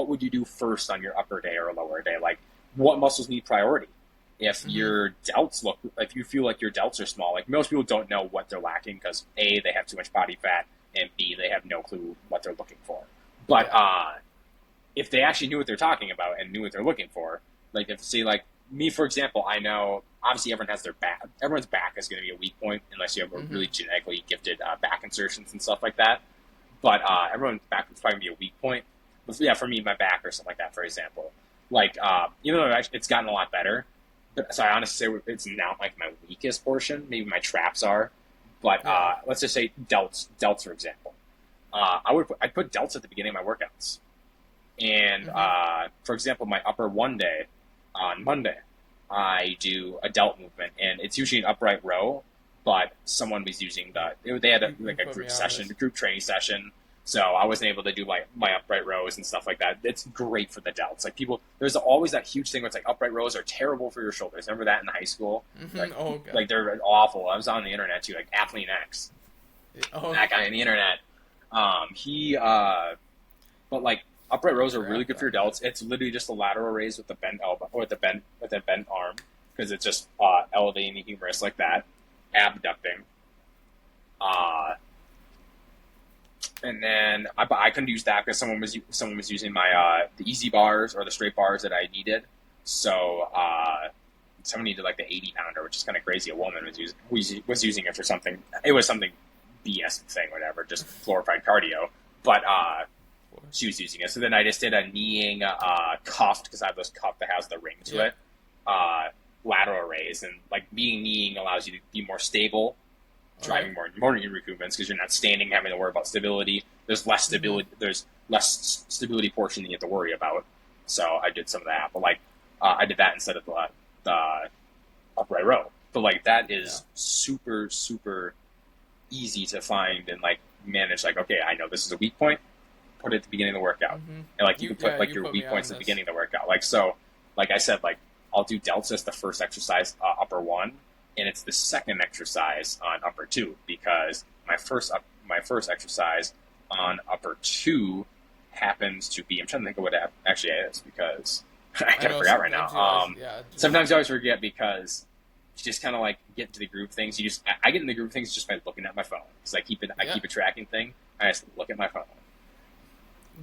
would you do first on your upper day or lower day? Like what muscles need priority? If Hmm. your delts look, if you feel like your delts are small, like most people don't know what they're lacking because A, they have too much body fat, and B, they have no clue what they're looking for. But Yeah. if they actually knew what they're talking about and knew what they're looking for, like if say like me for example, I know obviously everyone has their back. Everyone's back is going to be a weak point unless you have a Hmm. really genetically gifted back insertions and stuff like that. But everyone's back is probably going to be a weak point. But yeah, for me, my back or something like that, for example, like even though it's gotten a lot better, but so I honestly say it's not like my weakest portion. Maybe my traps are, but Yeah. let's just say delts for example. I'd put delts at the beginning of my workouts. And Hmm. for example, my upper one day on Monday, I do a delt movement, and it's usually an upright row. But someone was using they had You like a put me group on session, this. a group training session. So I wasn't able to do my upright rows and stuff like that. It's great for the delts. Like people, there's always that huge thing where it's like upright rows are terrible for your shoulders. Remember that in high school? Hmm. Like Oh god. like they're awful. I was on the internet too, like Athlete X, Oh. that guy on the internet. He but like upright rows are really Cracked good for your on that. delts. It's literally just a lateral raise with the bent elbow or with the bent arm because it's just elevating the humerus like that, abducting. Uh, and then I couldn't use that because someone was using my the easy bars or the straight bars that I needed. So someone needed like the 80 pounder, which is kind of crazy. A woman was using it for something. It was something BS thing, whatever, just glorified cardio. But she was using it. So then I just did a kneeing cuffed because I have this cuff that has the ring to Yeah. it. Uh, Lateral raise, and like being kneeing allows you to be more stable, Okay. driving more knee recoupments because you're not standing having to worry about stability. There's less Hmm. stability. There's less stability portion that you have to worry about. So I did some of that, but like I did that instead of the upright row. But like that Yeah. is super super easy to find and like manage. Like okay, I know this is a weak point, put it at the beginning of the workout. Hmm. And like you can put Yeah, like you your put me weak points on at the this. beginning of the workout. Like so, like I said, like I'll do delts as the first exercise, upper one, and it's the second exercise on upper two because my first exercise on upper two happens to be. I'm trying to think of what it actually is because I I kind of know forgot right sometimes you always, now. yeah, just Sometimes you always forget because you just kind of like get into the groove of things. You just I get in the groove of things just by looking at my phone because I yeah, keep a tracking thing. I just look at my phone.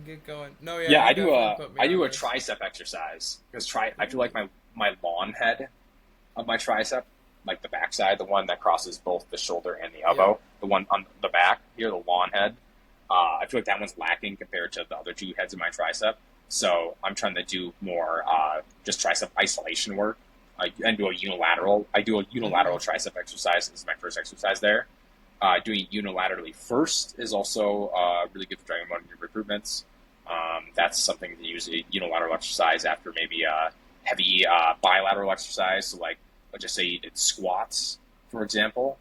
get going. No, yeah, Yeah, you definitely put me I on do a this. tricep exercise because I feel Ooh. like my lawn head of my tricep, like the backside, the one that crosses both the shoulder and the Yeah. elbow, the one on the back here, the lawn head. I feel like that one's lacking compared to the other two heads of my tricep. So I'm trying to do more just tricep isolation work and do a unilateral. I do a Hmm. unilateral tricep exercise. This is my first exercise there. Doing it unilaterally first is also really good for driving motor recruitments. That's something to use a unilateral exercise after maybe a heavy bilateral exercise. So, like, let's just say you did squats, for example.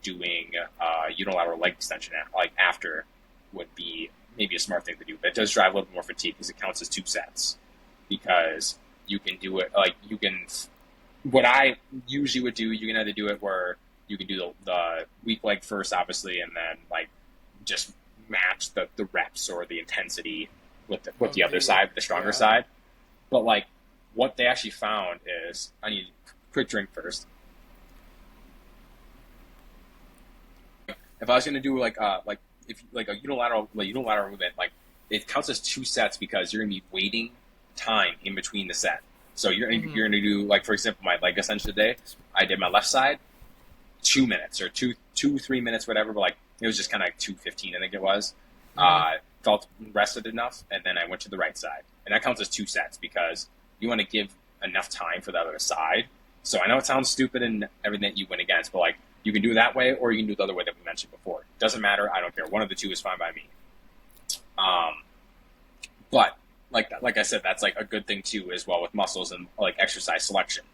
Doing unilateral leg extension, like after, would be maybe a smart thing to do. But it does drive a little bit more fatigue because it counts as two sets. Because you can do it like you can. What I usually would do, you can either do it where you can do the weak leg first, obviously, and then like just match the reps or the intensity with Of the other the side, the stronger yeah. side. But like what they actually found is I need a quick drink first. if I was gonna do like if like a unilateral movement, like it counts as two sets because you're gonna be waiting time in between the set. So Mm-hmm. you're gonna do like for example my leg extension today. I did my left side 2 minutes or 3 minutes whatever, but like it was just kind of like 2:15 I think it was. Mm-hmm. Felt rested enough, and then I went to the right side, and that counts as two sets because you want to give enough time for the other side. So I know it sounds stupid and everything that you went against, but like you can do it that way or you can do it the other way that we mentioned before. Doesn't matter. I don't care. One of the two is fine by me. Um, but like I said, that's like a good thing too as well with muscles and like exercise selection.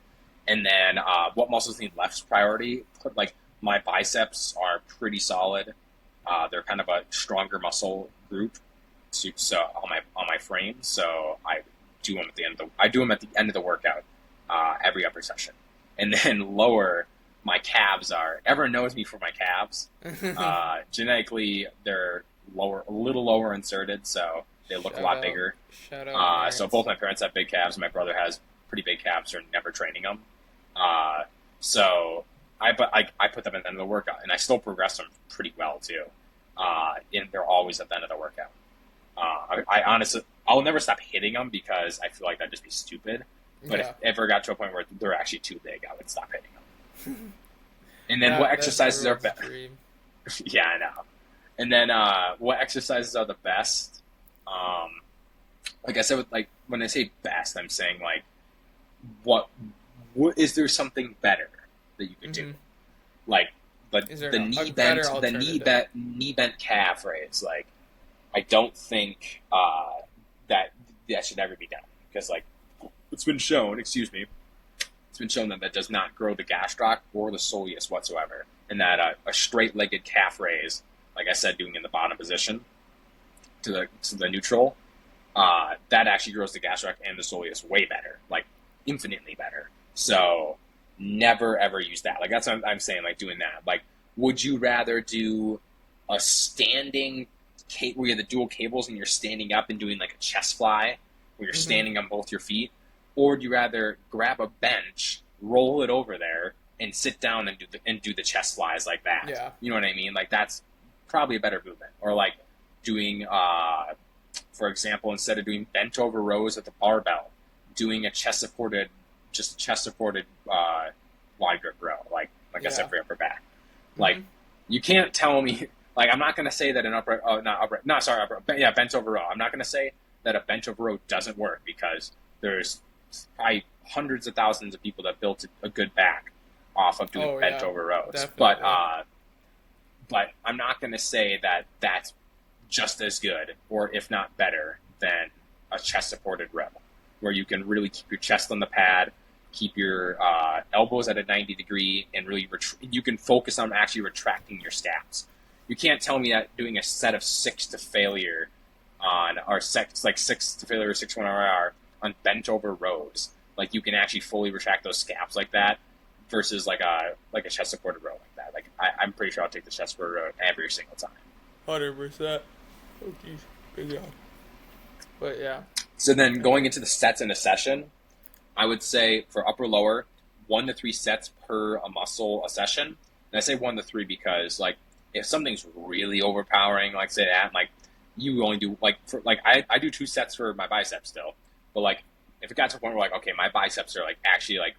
And then what muscles need less priority? Like my biceps are pretty solid. They're kind of a stronger muscle group, so on my frame. So I do them at the end of the workout every upper session. And then lower, my calves are. Everyone knows me for my calves. Genetically, they're a little lower inserted, so they look a Shout lot out. bigger. Shout out So parents. both my parents have big calves. My brother has pretty big calves. They're never training them. So I put them at the end of the workout, and I still progress them pretty well too. And they're always at the end of the workout. I honestly, I'll never stop hitting them because I feel like that'd just be stupid. But if Yeah. it ever got to a point where they're actually too big, I would stop hitting them. And then what That's exercises are everyone's best? dream. Yeah, I know. And then what exercises are the best? Like I said, like when I say best, I'm saying like what is there something better that you could do? Mm-hmm. Like Is there the a better alternative? knee bent calf raise. Like I don't think that that should ever be done because like it's been shown. Excuse me. It's been shown that that does not grow the gastroc or the soleus whatsoever, and that a straight-legged calf raise, like I said, doing in the bottom position to the neutral, that actually grows the gastroc and the soleus way better, like infinitely better. So never ever use that. Like that's what I'm saying. Like doing that. Like, would you rather do a standing where you have the dual cables and you're standing up and doing like a chest fly, where you're Mm-hmm. standing on both your feet, or do you rather grab a bench, roll it over there, and sit down and do the chest flies like that? Yeah. You know what I mean? Like that's probably a better movement. Or like doing, for example, instead of doing bent over rows at the barbell, doing a chest supported wide grip row, like I said Yeah. for upper back. Like Mm-hmm. you can't tell me. Like I'm not going to say that an upright, not upright, no, sorry, upright, yeah, bent over row. I'm not going to say that a bench over row doesn't work because there's probably hundreds of thousands of people that built a good back off of doing Oh bent yeah. over rows. Definitely. But I'm not going to say that that's just as good or if not better than a chest supported row, where you can really keep your chest on the pad, keep your elbows at a 90 degree, and really you can focus on actually retracting your scaps. You can't tell me that doing a set of six to failure or six to failure or 6-1 RIR on bent over rows, like you can actually fully retract those scaps like that versus like a chest supported row like that. Like I'm pretty sure I'll take the chest supported row every single time. 100%. Oh jeez. Big yawn. But yeah. So then going into the sets in a session, I would say for upper lower, 1 to 3 sets per a muscle a session. And I say 1 to 3 because like if something's really overpowering, like say that, like you only do like I do 2 sets for my biceps still, but like if it got to a point where like okay my biceps are like actually like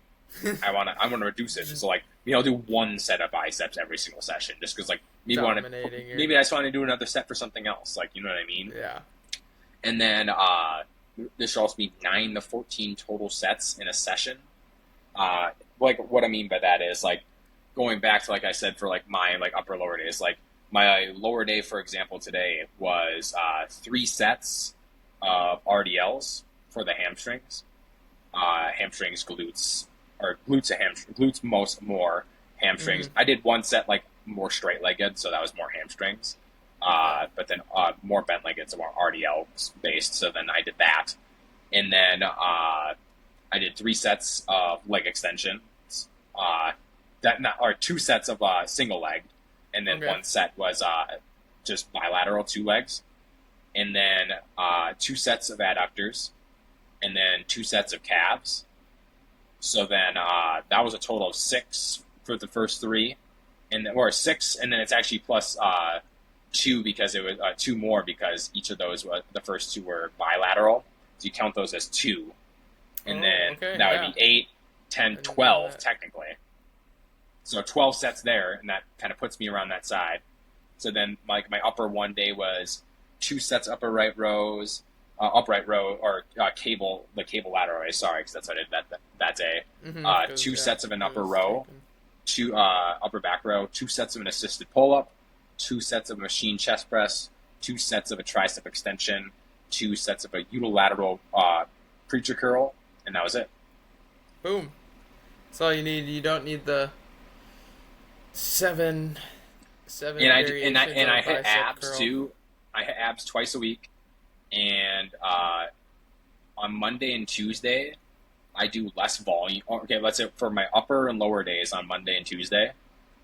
I want to reduce it, so like maybe I'll do 1 set of biceps every single session just because like Dominating it. maybe I just want to do another set for something else, like you know what I mean. Yeah. And then this should also be 9 to 14 total sets in a session. Like what I mean by that is like going back to like I said for like my like upper lower days. Like my lower day, for example, today was 3 sets of RDLs for the hamstrings, hamstrings, glutes, or glutes to glutes more hamstrings. Mm-hmm. I did 1 set like more straight legged, so that was more hamstrings. But then more bent legged, so more RDL based. So then I did that, and then I did 3 sets of leg extensions. That not or 2 sets of single leg, and then Okay. 1 set was just bilateral 2 legs, and then 2 sets of adductors, and then 2 sets of calves. So then that was a total of 6 for the first 3, and or 6, and then it's actually plus 2 because it was 2 more because each of those the first 2 were bilateral, so you count those as 2, and then okay, that yeah. would be 8, 10, I didn't know 12 that. technically. So 12 sets there, and that kind of puts me around that side. So then, like my upper one day was 2 sets upper right rows, upright row or the cable lateral raise. Sorry, because that's what I did that day. Because 2 sets of an it upper was row, taken. 2 upper back row, 2 sets of an assisted pull up, 2 sets of a machine chest press, 2 sets of a tricep extension, 2 sets of a unilateral preacher curl, and that was it. Boom. That's all you need. You don't need the seven And variations of I a hit bicep abs curl. too. I hit abs twice a week, and on Monday and Tuesday, I do less volume. Okay, let's say for my upper and lower days on Monday and Tuesday,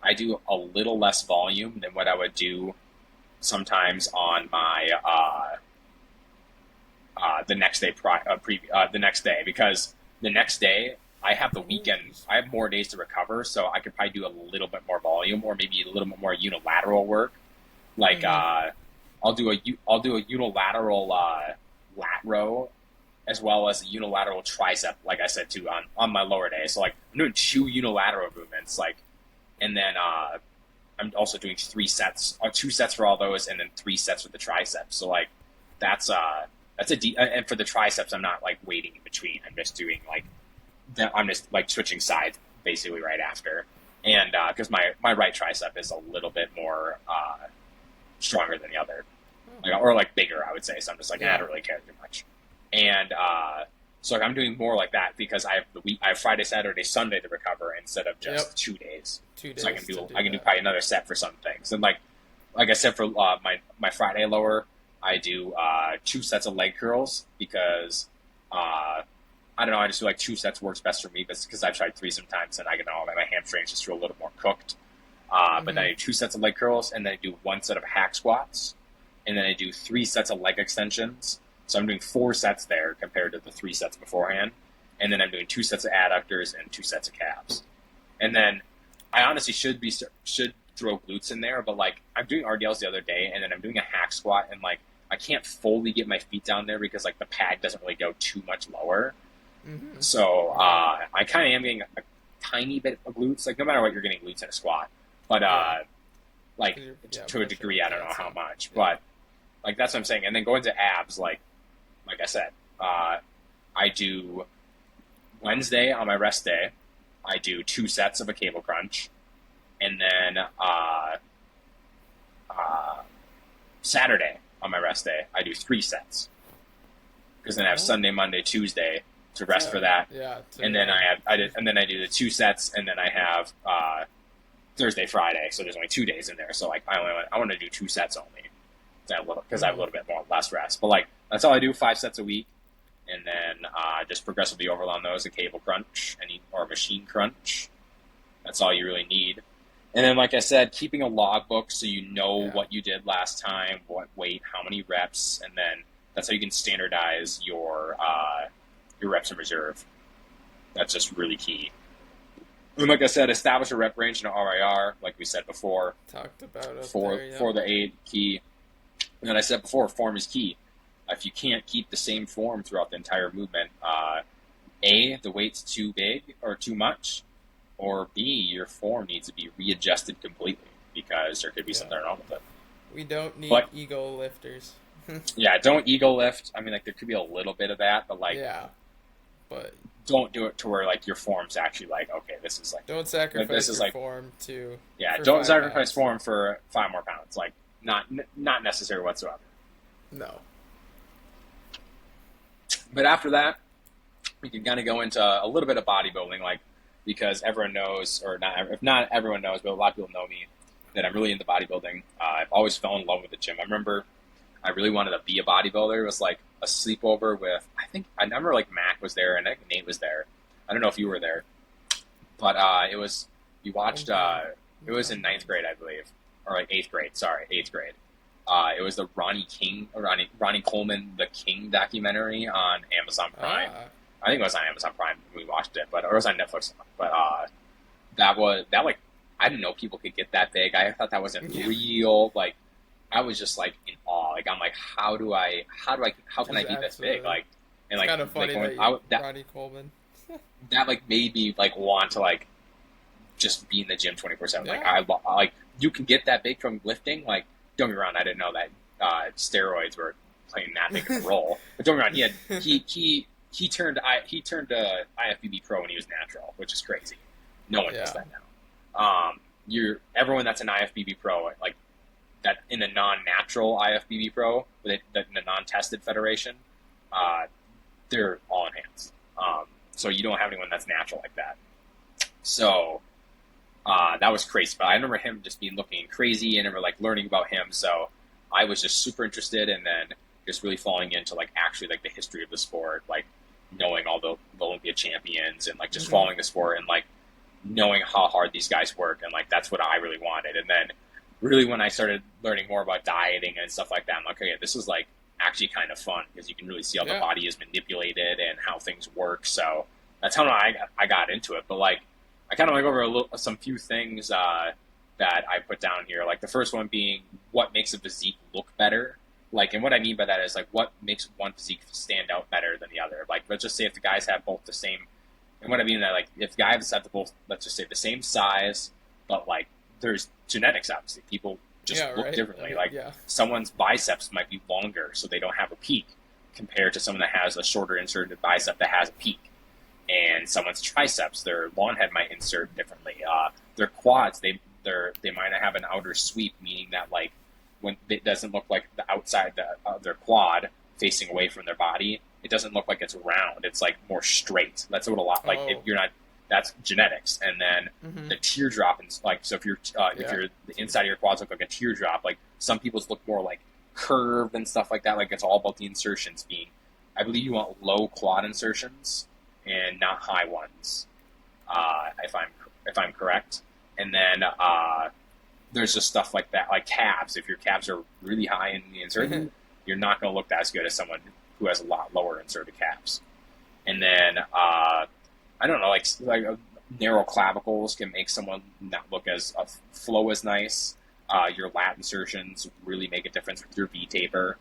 I do a little less volume than what I would do sometimes on my the next day the next day, because the next day I have the weekend. I have more days to recover, so I could probably do a little bit more volume or maybe a little bit more unilateral work. Like Mm-hmm. I'll do a unilateral lat row as well as a unilateral tricep, like I said too, on my lower day. So like I'm doing 2 unilateral movements, like, and then I'm also doing 3 sets, or 2 sets for all those, and then 3 sets for the triceps. So like that's and for the triceps, I'm not like waiting in between. I'm just doing like I'm just like switching sides basically right after, and because my right tricep is a little bit more stronger than the other, like, or like bigger, I would say. So I'm just like, I Yeah. don't really care too much. And so like, I'm doing more like that because I have Friday, Saturday, Sunday to recover instead of just Yep. 2 days. 2 So days to do I can do that. probably another set for some things. And like I said for my Friday lower, I do 2 sets of leg curls because I don't know, I just feel like 2 sets works best for me, but because I've tried 3 sometimes and I can know that my hamstrings just feel a little more cooked. But then Mm-hmm. I do 2 sets of leg curls, and then I do 1 set of hack squats, and then I do 3 sets of leg extensions. So I'm doing 4 sets there compared to the 3 sets beforehand. And then I'm doing 2 sets of adductors and 2 sets of calves. And then I honestly should throw glutes in there, but like I'm doing RDLs the other day, and then I'm doing a hack squat, and like I can't fully get my feet down there because like the pad doesn't really go too much lower. Mm-hmm. So Yeah. I kind of am getting a tiny bit of glutes, like no matter what, you're getting glutes in a squat, but Yeah. like 'Cause you're, yeah, to a pushing degree, the I don't know cats how up. much, Yeah. but like that's what I'm saying. And then going to abs, like I said, I do Wednesday on my rest day, I do 2 sets of a cable crunch, and then uh, Saturday on my rest day, I do 3 sets because then I have Oh. Sunday, Monday, Tuesday to rest for that, Yeah. and then I do the 2 sets, and then I have Thursday, Friday. So there's only 2 days in there. So like I want to do 2 sets only because I have a little bit more less rest. But like that's all I do, 5 sets a week, and then just progressively overload those, a cable crunch, or a machine crunch. That's all you really need. And then, like I said, keeping a logbook so you know Yeah. what you did last time, what weight, how many reps, and then that's how you can standardize your reps in reserve. That's just really key. And like I said, establish a rep range in an RIR, like we said before, Talked about up for there. Yep. for the aid key. And then I said before, form is key. If you can't keep the same form throughout the entire movement, the weight's too big or too much, or B, your form needs to be readjusted completely because there could be Yeah. something wrong with it. We don't need But ego lifters. yeah, don't ego lift. I mean, like there could be a little bit of that, but like Yeah. But don't do it to where like your form's actually like, okay, this is like don't this sacrifice is your like form to yeah, for don't 5 sacrifice pounds. form for 5 more pounds. Like not necessary whatsoever. No. But after that, we can kind of go into a little bit of bodybuilding, like because everyone knows, or not, if not everyone knows, but a lot of people know me that I'm really into bodybuilding. I've always fell in love with the gym. I remember I really wanted to be a bodybuilder. It was like a sleepover with I remember like Mac was there and I think Nate was there. I don't know if you were there, but it was we watched. It was in ninth grade, I believe, or like eighth grade. Sorry, eighth grade. It was the Ronnie Coleman, the King documentary on Amazon Prime. I think it was on Amazon Prime when we watched it, but or it was on Netflix. But that like I didn't know people could get that big. I thought that wasn't real. Like, I was just like in awe. Like, I'm like, how can I Just be this big? absolutely. Like, and It's like, kind of funny when that Ronnie Coleman. that like made me like want to like just be in the gym 24/7. Like, Yeah. like you can get that big from lifting. Like, don't get me wrong, I didn't know that steroids were playing that big of a role. But don't get me wrong, he turned IFBB pro when he was natural, which is crazy. No one does Yeah. that now. Everyone that's an IFBB pro, like that in the non-natural IFBB pro, the non-tested federation, uh, they're all enhanced. So you don't have anyone that's natural like that. So that was crazy. But I remember him just being looking crazy. I remember like learning about him. So I was just super interested, and then just really falling into like actually like the history of the sport, like knowing all the Olympia champions, and like just following the sport, and like knowing how hard these guys work, and like that's what I really wanted. And then really when I started learning more about dieting and stuff like that, I'm like, okay, this is like actually kind of fun because you can really see how the body is manipulated and how things work. So that's how I got into it. But like I kind of went over some few things that I put down here. Like the first one being what makes a physique look better. Like, and what I mean by that is like what makes one physique stand out better than the other. Like, let's just say if the guys have both the same, and what I mean that like if guys have the both, let's just say the same size, but like there's genetics obviously. People just look differently. Like someone's biceps might be longer, so they don't have a peak, compared to someone that has a shorter inserted bicep that has a peak. And someone's triceps, their long head might insert differently. Their quads, they might not have an outer sweep, meaning that like when it doesn't look like the outside of their quad facing away from their body, it doesn't look like it's round. It's like more straight. That's what a lot like if you're not. That's genetics. And then the teardrop, and like so if you're the inside of your quads look like a teardrop, like some people's look more like curved and stuff like that. Like it's all about the insertions being. I believe you want low quad insertions and not high ones, if I'm correct. And then there's just stuff like that, like calves. If your calves are really high in the insertion, you're not going to look as good as someone who has a lot lower inserted calves. And then I don't know, like narrow clavicles can make someone not look as flow as nice. Your lat insertions really make a difference with your V taper.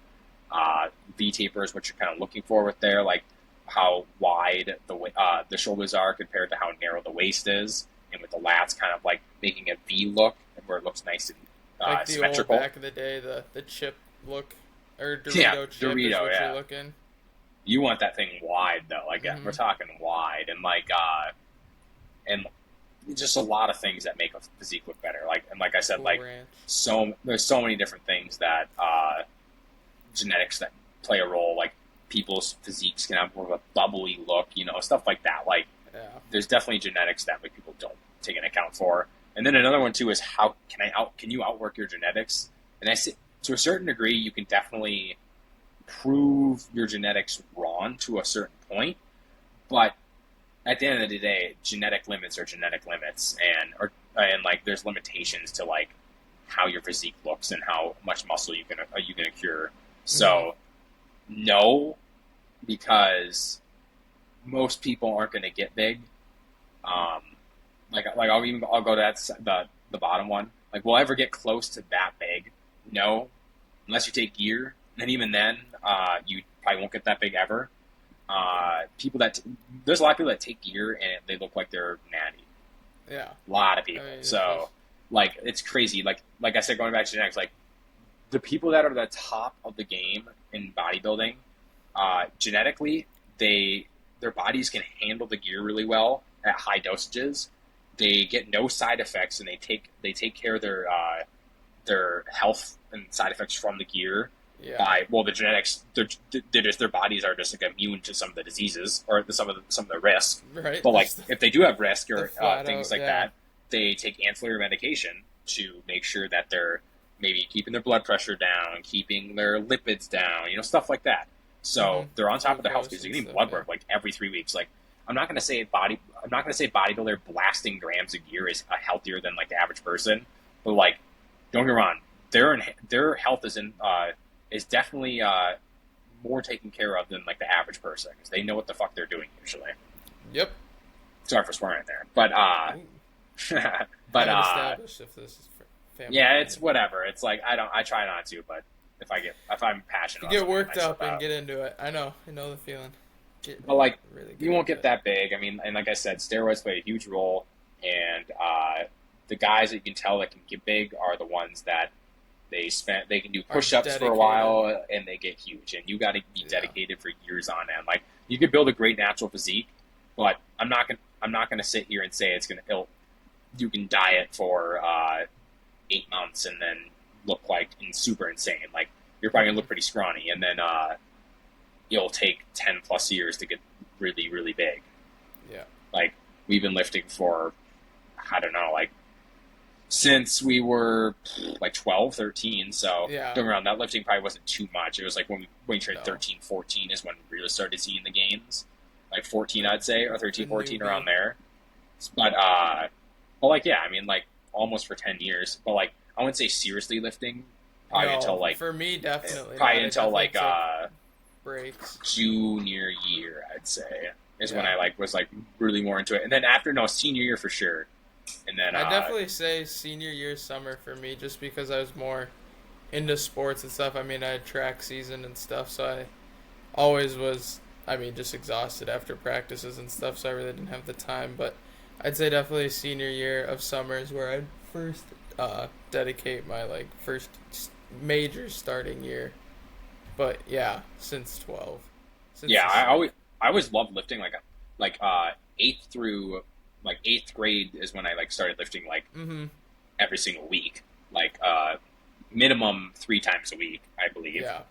V taper is what you're kind of looking for with there, like how wide the shoulders are compared to how narrow the waist is, and with the lats kind of like making a V look where it looks nice and like the symmetrical. Old back in the day, the chip look or Dorito chip is what you're looking. You want that thing wide though, like we're talking wide, and like and just a lot of things that make a physique look better. Like and like I said, like there's so many different things that genetics that play a role. Like people's physiques can have more of a bubbly look, stuff like that. Like there's definitely genetics that like people don't take into account for. And then another one too is how can you outwork your genetics? And I say to a certain degree you can definitely prove your genetics wrong to a certain point, but at the end of the day, genetic limits are genetic limits, and like there's limitations to like how your physique looks and how much muscle you can accrue. So no, because most people aren't going to get big. Like I'll go to the bottom one. Like, will I ever get close to that big? No, unless you take gear, and even then, you probably won't get that big ever. There's a lot of people that take gear and they look like they're natty. Yeah, a lot of people. Like it's crazy. Like I said, going back to genetics, like the people that are the top of the game in bodybuilding, genetically, their bodies can handle the gear really well at high dosages. They get no side effects, and they take care of their health and side effects from the gear. By the genetics, their bodies are just like immune to some of the diseases or some of the risk. Right. But like if they do have risk or things like that, they take ancillary medication to make sure that they're maybe keeping their blood pressure down, keeping their lipids down, stuff like that. So they're on top of their health because they're getting blood work like every 3 weeks. Like I'm not going to say bodybuilder blasting grams of gear is healthier than like the average person, but like don't get me wrong, their health is definitely more taken care of than like the average person because they know what the fuck they're doing usually. Yep. Sorry for swearing there, but But Haven't established if this is family yeah, friendly. it's whatever. It's like I try not to, but if I'm passionate You about get something, I worked slip up and out. get into it. I know the feeling. Get But like, really you get won't into get it. that big. I mean, and like I said, steroids play a huge role, and the guys that you can tell that can get big are the ones that they can do Are push-ups for a dedicated. while and they get huge, and you got to be Yeah. dedicated for years on end. Like, you could build a great natural physique, but I'm not gonna sit here and say it's gonna you can diet for 8 months and then look like super insane. Like, you're probably gonna Hmm. look pretty scrawny, and then it'll take 10 plus years to get really really big. Yeah. Like, we've been lifting for, I don't know, like, since we were like 12, 13. So Yeah. going around, that lifting probably wasn't too much. It was like when we turned No. 13, 14 is when we really started seeing the gains. Like 14, I'd say, or The 13, 14, newbie. around there. But like, yeah, I mean, like, almost for 10 years. But like, I wouldn't say seriously lifting probably No, until like for me, definitely probably not. It until definitely like took breaks. junior year, I'd say, is when Yeah. I like was like really more into it. And then after, no, senior year for sure. And then I definitely say senior year summer for me, just because I was more into sports and stuff. I mean, I had track season and stuff, so I always was, I mean, just exhausted after practices and stuff, so I really didn't have the time. But I'd say definitely senior year of summer is where I'd first dedicate my like first major starting year. But yeah, since 12, since yeah, the summer. I always loved lifting. Like eighth through like eighth grade is when I like started lifting like Mm-hmm. every single week, like minimum 3 times a week, I believe. Yeah.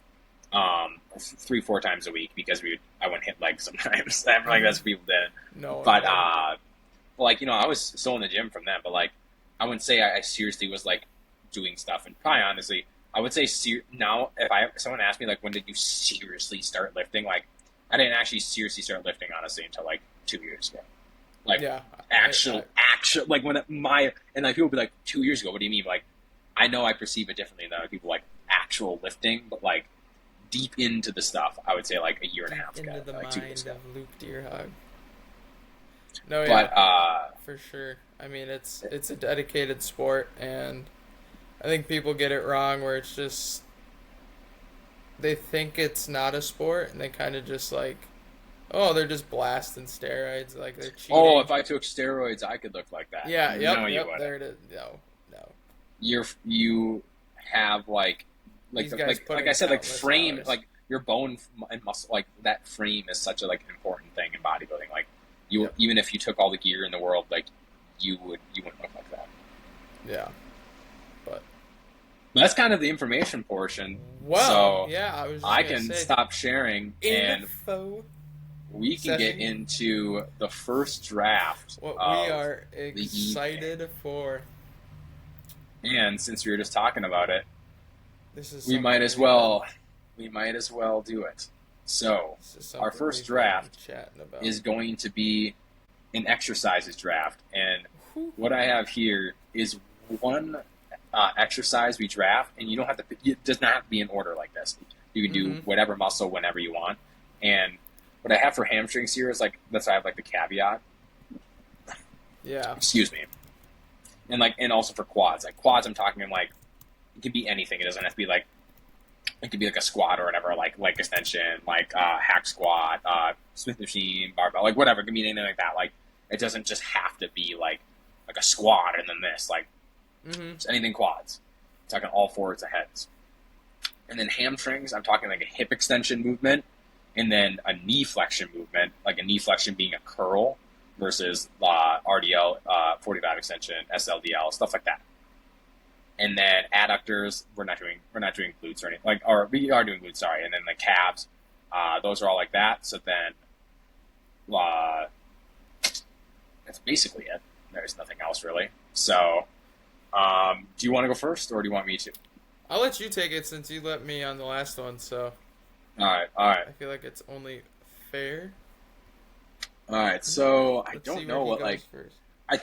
3 4 times a week, because I went hit legs sometimes. I feel like Mm-hmm. that's what people did. No one But would. like, I was still in the gym from then. But like, I wouldn't say I seriously was like doing stuff. And probably honestly, I would say now if someone asked me like when did you seriously start lifting, like, I didn't actually seriously start lifting honestly until like 2 years ago. Like, Yeah. actual like when my and like people would be like 2 years ago. What do you mean? Like, I know I perceive it differently than other people. Like, actual lifting, but like deep into the stuff, I would say like a year and a half ago, Into the like 2 years mind ago. of Luke Deerhog. No, yeah, But for sure. I mean, it's a dedicated sport, and I think people get it wrong where it's just they think it's not a sport, and they kind of just like, oh, they're just blasting steroids, like they're oh, cheating. if I took steroids, I could look like that. Yeah, No, you yep, wouldn't. there it is. No, no. You have These guys put like in I said, like countless frame, hours. like your bone and muscle, like that frame is such a like important thing in bodybuilding. Like, Yep. even if you took all the gear in the world, like, you wouldn't look like that. Yeah, but But that's kind of the information portion. well, So yeah, I was just I gonna can say stop sharing, and info we can get session. into the first draft What we of are the evening. excited for. And since we were just talking about it, This is we something might as we've well do it. So This is our something first we've been draft chatting about. is going to be an exercises draft, and Whew. what I have here is one exercise we draft, and you don't have to. It does not have to be in order like this. You can do Mhm. whatever muscle whenever you want. And what I have for hamstrings here is like, that's why I have like the caveat. Yeah. Excuse me. And also for quads. Like quads, I'm talking like, it could be anything. It doesn't have to be like, it could be like a squat or whatever, like leg extension, like hack squat, Smith machine, barbell, like whatever. It can be anything like that. Like, it doesn't just have to be like a squat and then this. Like, Mhm. just anything quads. I'm talking all fours and heads. And then hamstrings, I'm talking like a hip extension movement, and then a knee flexion movement, like a knee flexion being a curl versus RDL, 45 extension, SLDL, stuff like that. And then adductors, we're not doing glutes or anything, like, or we are doing glutes, sorry. And then the calves, those are all like that. So then, that's basically it. There's nothing else really. So, do you want to go first, or do you want me to? I'll let you take it since you let me on the last one, so All right. I feel like it's only fair. All right, so I Let's don't see know where he what, goes like, first. I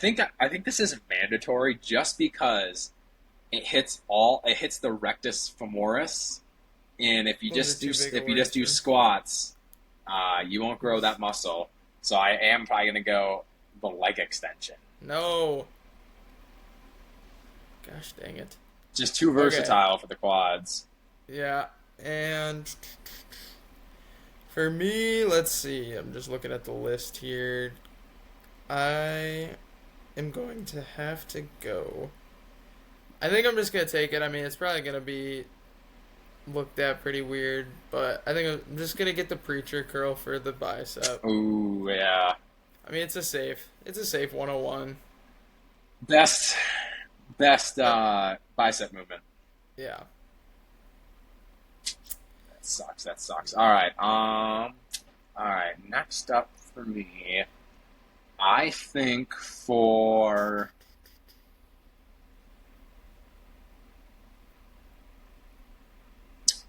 think this isn't mandatory just because it hits the rectus femoris, and if you Those just are do too big if of you just words do for me. squats, you won't grow that muscle. So I am probably gonna go the leg extension. No. Gosh dang it. Just too Okay. versatile for the quads. Yeah. And for me, let's see. I'm just looking at the list here. I am going to have to go. I think I'm just gonna take it. I mean, it's probably gonna be looked at pretty weird, but I think I'm just gonna get the preacher curl for the bicep. Ooh, yeah. I mean, it's a safe 101. Best, best Uh, bicep movement. yeah. That sucks. That sucks. All right. All right. Next up for me, I think for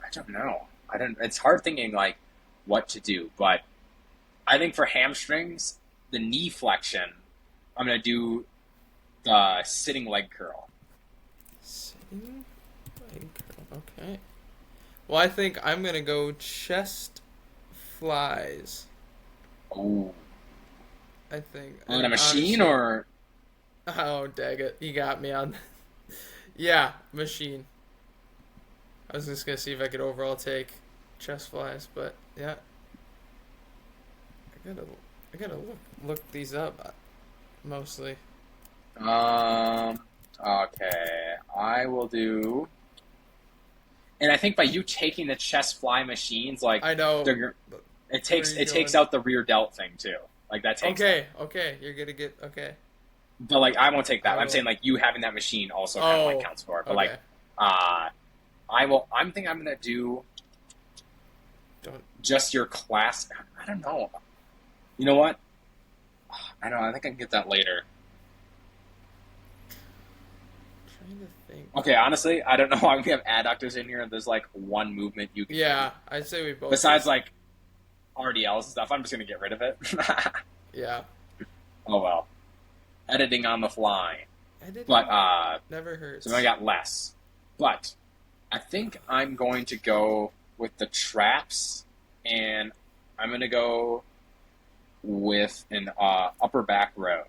I don't know. I don't. It's hard thinking like what to do, but I think for hamstrings, the knee flexion, I'm gonna do the sitting leg curl. Sitting leg curl. Okay. Well, I think I'm gonna go chest flies. Oh, I think, on a and machine honestly, or oh dag it, you got me on. Yeah, machine. I was just gonna see if I could overall take chest flies, but yeah, I gotta, I gotta look these up mostly. um. Okay, I will do. And I think by you taking the chest fly machines, like I know. they're, Where are you it takes going? out the rear delt thing too. Like that takes that. Okay, okay, you're gonna get okay. But like I won't take I that. I'm saying will. like you having that machine also kind of like Oh, counts for it. But like okay. uh I will I'm thinking I'm gonna do Don't just your class I don't know. You know what? I don't know, I think I can get that later. trying to think. Okay, honestly, I don't know why we have adductors in here and there's like one movement you can do. Yeah, I'd say we both Besides just like RDLs and stuff, I'm just gonna get rid of it. yeah. Oh well. Editing on the fly. But Editing never so I hurts. got less. But I think I'm going to go with the traps, and I'm going to go with an upper back row,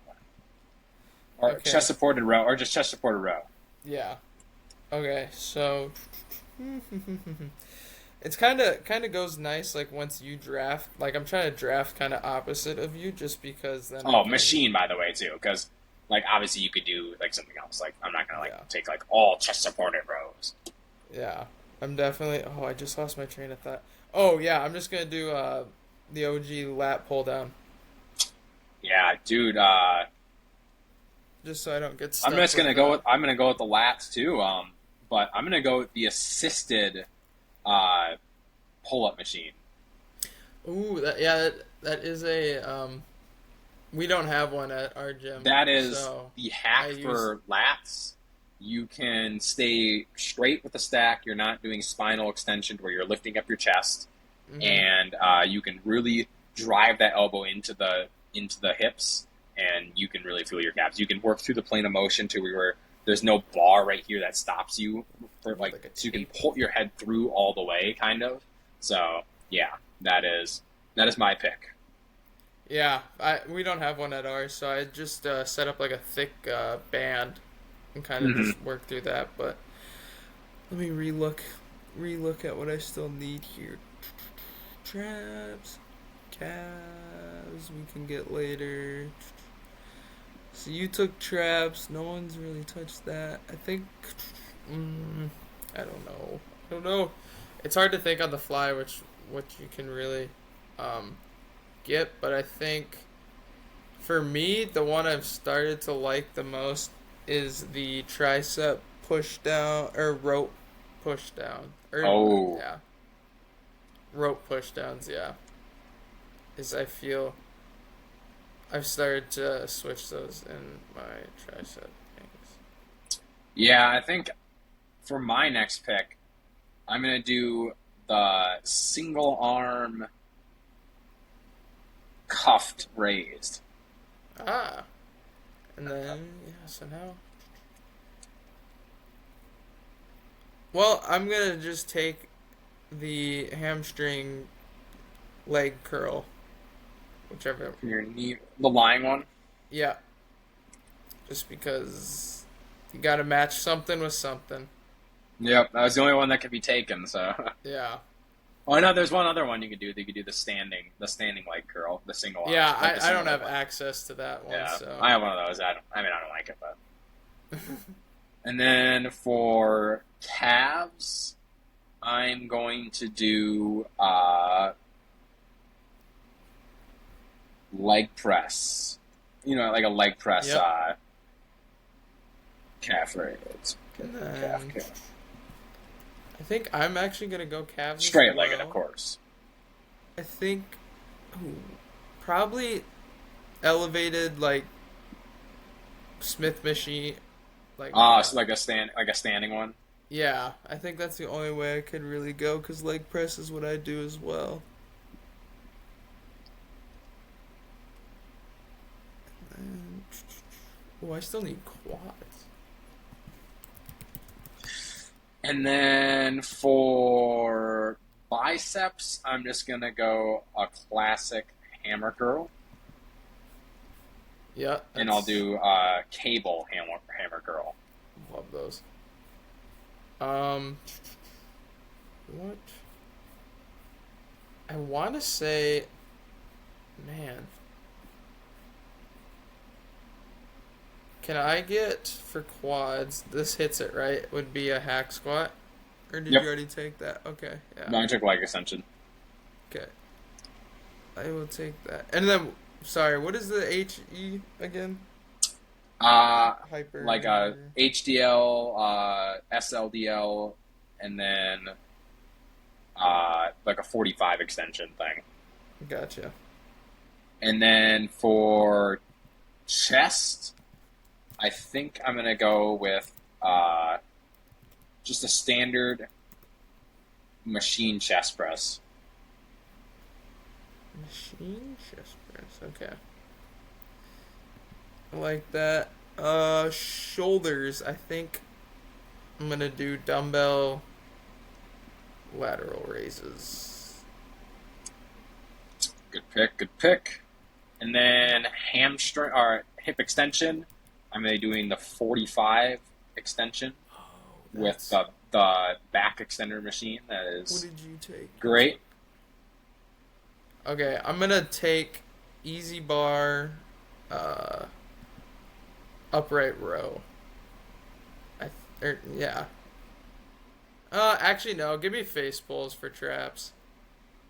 or Okay. chest supported row, or just chest supported row. Yeah. Okay. So it's kind of goes nice like once you draft. Like I'm trying to draft kind of opposite of you just because then I Oh, can machine, by the way, too, because like obviously you could do like something else. Like I'm not gonna like yeah. take like all chest supported rows. Yeah. I'm definitely oh, I just lost my train of thought. Oh, yeah, I'm just going to do the OG lat pull down Yeah, dude. just so I don't get I'm stuck just with gonna go with I'm gonna go with the lats too. But I'm gonna go with the assisted uh pull up machine. Ooh, that is a we don't have one at our gym. That is So, the I hack use for lats. You can stay straight with the stack. You're not doing spinal extension where you're lifting up your chest, mhm. and you can really drive that elbow into the hips, and you can really feel your calves. You can work through the plane of motion to where there's no bar right here that stops you for Need like like a so you can tape. pull your head through all the way, kind of. So yeah, that is my pick. Yeah, I we don't have one at ours, so I just set up like a thick band and kind of Hmm. just work through that. But let me relook at what I still need here. Traps, calves, we can get later. So you took traps. No one's really touched that. I think. Mm, I don't know. I don't know. It's hard to think on the fly which you can really um, get, but I think for me the one I've started to like the most is the tricep push down or rope push down or Oh, yeah rope push downs yeah is I feel I've started to switch those in my tricep things. yeah. I think for my next pick, I'm gonna do the single arm cuffed raised. Ah, and then yeah. So now, well, I'm gonna just take the hamstring leg curl, whichever. Your knee, the lying one. Yeah, just because. You gotta match something with something. Yep, that was the only one that could be taken. So, Yeah. oh no, there's one other one you could do. You could do the standing leg curl, the single arm, Yeah, like the I single don't leg have one. access to that one, Yeah, so. I have one of those. I don't like it, but. And then for calves, I'm going to do leg press. You know, like a leg press Yep. calf raise. And Calf, then calf. I think I'm actually gonna go calves as Straight legged, of well. course. I think ooh, probably elevated like Smith machine like So like a standing one. yeah, I think that's the only way I could really go because leg press is what I do as well. And, oh, I still need quads. And then for biceps, I'm just gonna go a classic hammer curl, Yeah, and I'll that's do cable hammer curl. love those. Um, what? I want to say, man, can I get for quads? This hits it right. Would be a hack squat, or did you Yep. already take that? Okay, yeah. No, I took leg extension. Okay, I will take that. And then, sorry, what is the HE again? Uh, like a Hyper. HDL, SLDL, and then like a 45 extension thing. Gotcha. And then for chest, I think I'm gonna go with just a standard machine chest press. Machine chest press. Okay. I like that. Shoulders. I think I'm gonna do dumbbell lateral raises. Good pick, good pick. And then hamstring or hip extension, I'm gonna be doing the 45 extension Oh, with that's. the back extender machine. That What is did you take? great. Okay, I'm gonna take easy bar, uh, upright row. Yeah. Actually no. Give me face pulls for traps.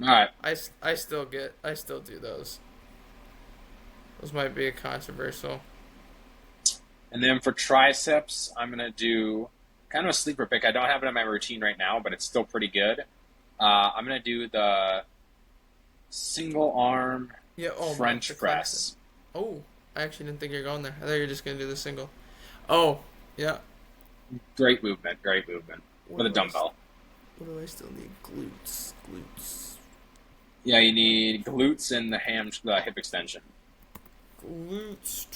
All right. I still do those. Those might be a controversial. And then for triceps, I'm gonna do kind of a sleeper pick. I don't have it in my routine right now, but it's still pretty good. I'm gonna do the single arm Yeah. Oh my, the French classic. press. Oh, I actually didn't think you were going there. I thought you were just gonna do the single. Oh, yeah. Great movement, great movement What with a do I? dumbbell. What do I still need? Glutes. Glutes. Yeah, you need glutes and the hip extension, Glutes.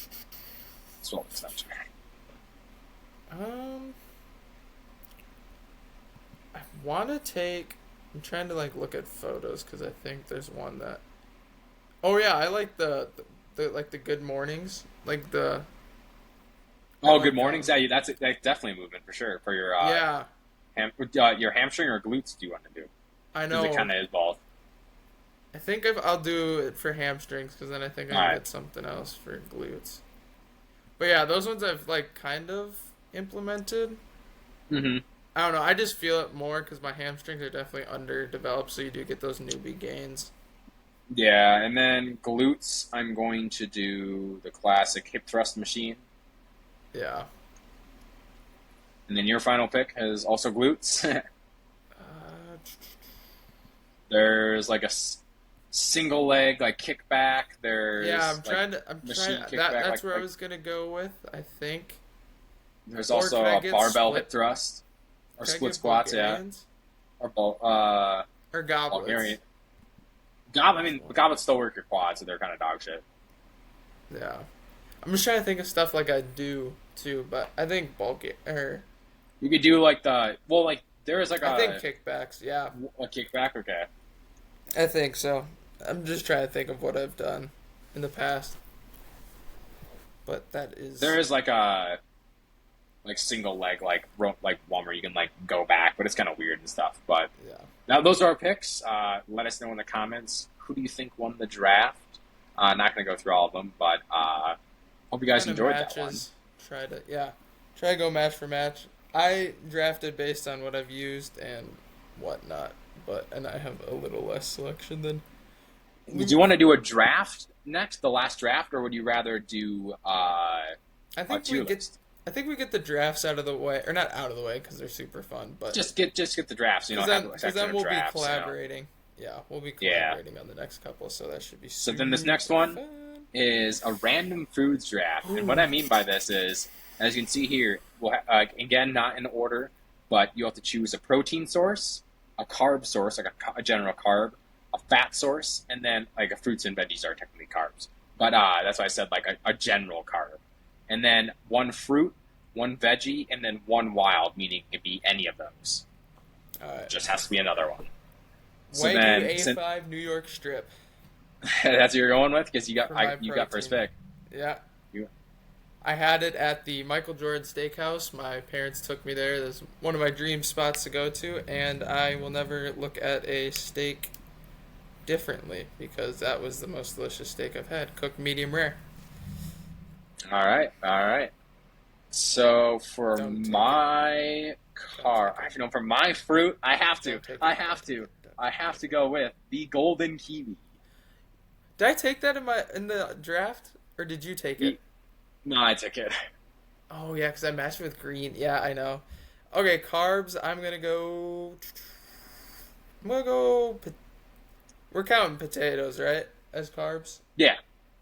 swell extension. Um, I want to take. I'm trying to like look at photos because I think there's one that. Oh yeah, I like the like the good mornings, like the Oh, good like mornings. Yeah, that's definitely a movement for sure for yeah. your hamstring or glutes. Do you want to do? I Because it know. kind of is both. I think I'll do it for hamstrings because then I think I All can right. get something else for glutes. But yeah, those ones I've like kind of implemented. Mm-hmm. I don't know. I just feel it more because my hamstrings are definitely underdeveloped, so you do get those newbie gains. Yeah, and then glutes. I'm going to do the classic hip thrust machine. Yeah. And then your final pick is also glutes. Uh, There's like a single leg like kickback. yeah, There's like I'm trying machine that kickback. that's where I was gonna go with, I think. There's Or also can I a get barbell hip split? thrust or Can I split get squats. Yeah, Bulgarians or or goblets? Bulgarian. I mean, goblets still work your quads, so they're kind of dog shit. Yeah, I'm just trying to think of stuff like I do too, but I think bulky or You could do like like there is like I think kickbacks. Yeah, a kickback. Okay, I think so. I'm just trying to think of what I've done in the past, but that is there is like like single leg like one where you can like go back, but it's kind of weird and stuff. But Yeah. now those are our picks. Let us know in the comments who do you think won the draft. Not gonna go through all of them, but hope you guys Kind of enjoyed that one. matches. Try to go match for match. I drafted based on what I've used and whatnot, and I have a little less selection than Did you want to do a draft next, the last draft, or would you rather do I a think we tier get. list? I think we get the drafts out of the way, or not out of the way because they're super fun, but Just get the drafts. You know, have like because section then of we'll be drafts. You know? collaborating. Yeah, we'll be Yeah. collaborating on the next couple, so that should be So super then this next one fun. is a random foods draft, and what I mean by this is, as you can see here, we'll again not in order, but you have to choose a protein source, a carb source, like a general carb, a fat source, and then like a fruits and veggies are technically carbs. But that's why I said like a general carb, and then one fruit, one veggie, and then one wild, meaning it could be any of those. All right. Just has to be another one. So Wagyu then, A5 New York strip. that's what you're going with because you got For my you got first protein. pick. Yeah. You, I had it at the Michael Jordan Steakhouse. My parents took me there. That's one of my dream spots to go to, and I will never look at a steak differently because that was the most delicious steak I've had. Cooked medium rare. all right, all right. So for Don't take my car, Don't take it. actually no, for my fruit, I have to, Don't take it. I have Don't to, take it. I have to go with the golden kiwi. Did I take that in the draft, or did you take it? No, I took it. Oh yeah, because I matched it with green. Yeah, I know. Okay, carbs. I'm gonna go. We're counting potatoes, right, as carbs, Yeah,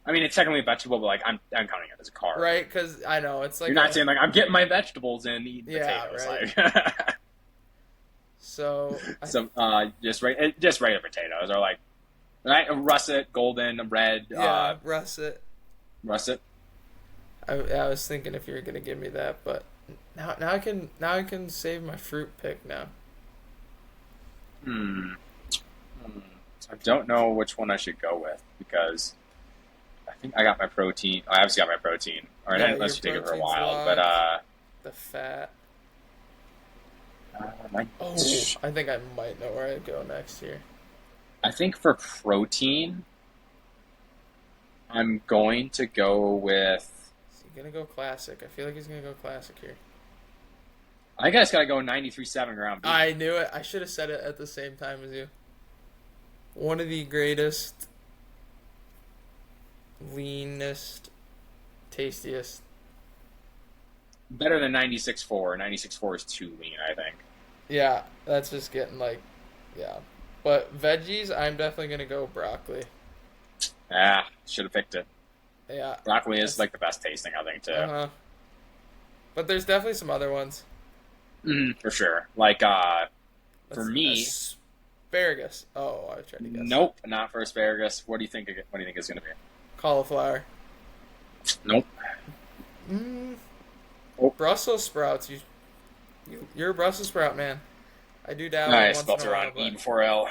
I mean it's technically a vegetable, but like I'm counting it as a carb. right? Because I know it's like You're not saying like I'm getting my vegetables and eating Yeah, potatoes, right. like. So So just regular potatoes are like right, russet, golden, red, yeah, russet. russet. I was thinking if you were gonna give me that, but now I can save my fruit pick now. Hmm. Hmm. I don't know which one I should go with because I think I got my protein. I obviously got my protein. All right, Yeah, unless you your take it for a protein's while. But locked. The fat. my, Oh, I think I might know where I'd go next here. I think for protein, I'm going to go with. Is he gonna go classic? I feel like he's gonna go classic here. I think I just gotta go 93.7 ground beef. I knew it. I should have said it at the same time as you. One of the greatest, leanest, tastiest. Better than 96.4. 96.4 is too lean, I think. Yeah, that's just getting like, yeah. But veggies, I'm definitely gonna go broccoli. Ah, should have picked it. Yeah. Broccoli is That's- like the best tasting, I think, too. Uh-huh. But there's definitely some other ones. For sure. Like, for Let's- me, asparagus. Oh, I tried to guess. nope, not for asparagus. What do you think? What do you think it's gonna be? Cauliflower. Nope. Mm. Oh. Brussels sprouts. You're a Brussels sprout man. I do dabble I once spelled in it a while, wrong. E but before L.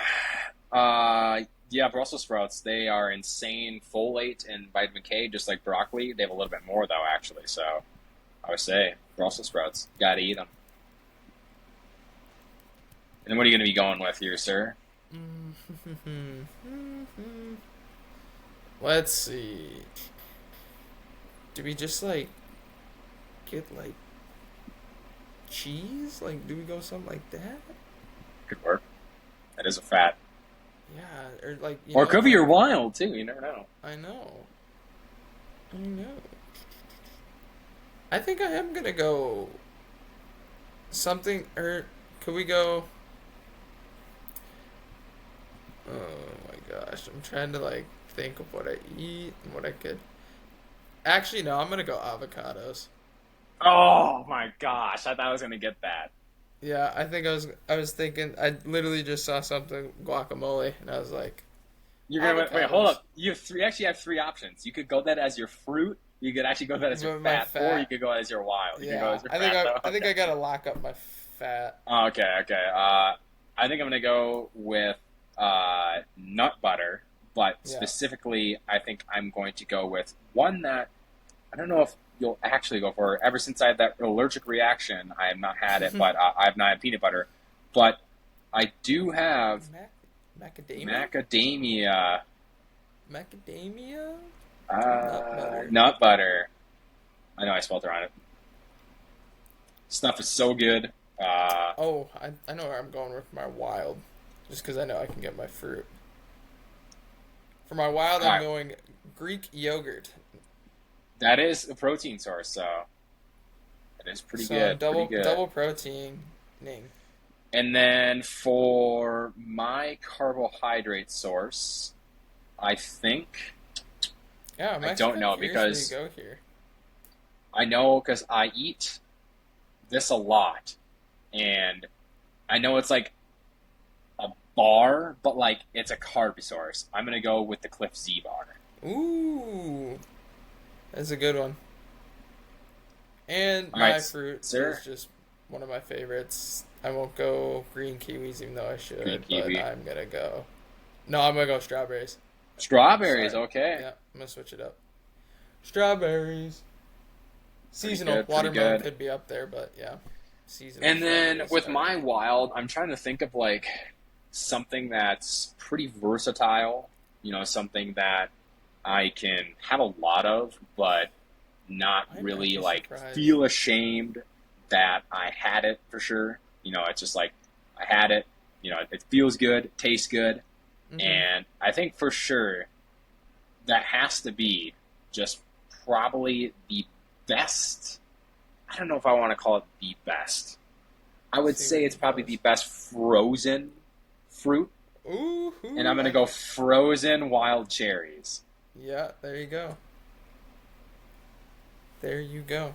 Yeah, Brussels sprouts. They are insane folate and vitamin K, just like broccoli. They have a little bit more though, actually. So I would say Brussels sprouts. Gotta eat them. And what are you gonna be going with here, sir? Let's see. Do we just like get like cheese? Like, do we go something like that? Could work. That is a fat. Yeah, or like. Or it could be your wild too. You never know. I know. I know. I think I am gonna go something. Or could we go? Oh my gosh, I'm trying to like think of what I eat and what I could. Actually, no, I'm gonna go avocados. Oh my gosh! I thought I was gonna get that. Yeah, I think I was thinking. I literally just saw something guacamole, and I was like, You're gonna wait. Avocados. Hold up. You have three. Actually, have three options. You could go that as your fruit. You could actually go that as your My fat, fat. or you could go as your wild. You could go yeah. as your I think fat, though. I think I gotta lock up my fat. Oh, okay, okay. I think I'm gonna go with nut butter, but Yeah. specifically, I think I'm going to go with one that I don't know if you'll actually go for it. Ever since I had that allergic reaction, I have not had it, but I have not had peanut butter. But I do have Mac macadamia? macadamia Macadamia? Nut butter. nut butter. I know I spelled it wrong. Stuff is so good. Oh, I know where I'm going with my wild. Just because I know I can get my fruit. For my wild, All I'm right, going Greek yogurt. that is a protein source, so it is pretty So good. Pretty good. double protein. Ning. And then for my carbohydrate source, I think Yeah, I'm I actually don't kind of know curious where you because go here. I know because I eat this a lot, and I know it's like a bar, but like it's a carb source. I'm gonna go with the Cliff Z bar. Ooh, that's a good one. And All right, my fruit sir. is just one of my favorites. I won't go green kiwis even though I Green should, but kiwi, I'm gonna go. No, I'm gonna go strawberries. strawberries. Sorry. Okay, Yeah, I'm gonna switch it up. Strawberries. pretty Seasonal. good. Pretty Watermelon good. could be up there, but yeah. Seasonal And then strawberries with are my good. wild, I'm trying to think of like something that's pretty versatile. Something that I can have a lot of, but not I'm really actually like surprised. feel ashamed that I had it for sure. It's just like I had it. It feels good, tastes good, Mm-hmm. and I think for sure that has to be just probably the best. I don't know if I want to call it the best. I would See what say you it's probably call the us. best frozen fruit, and I'm Ooh, gonna go frozen wild cherries. yeah, there you go. There you go.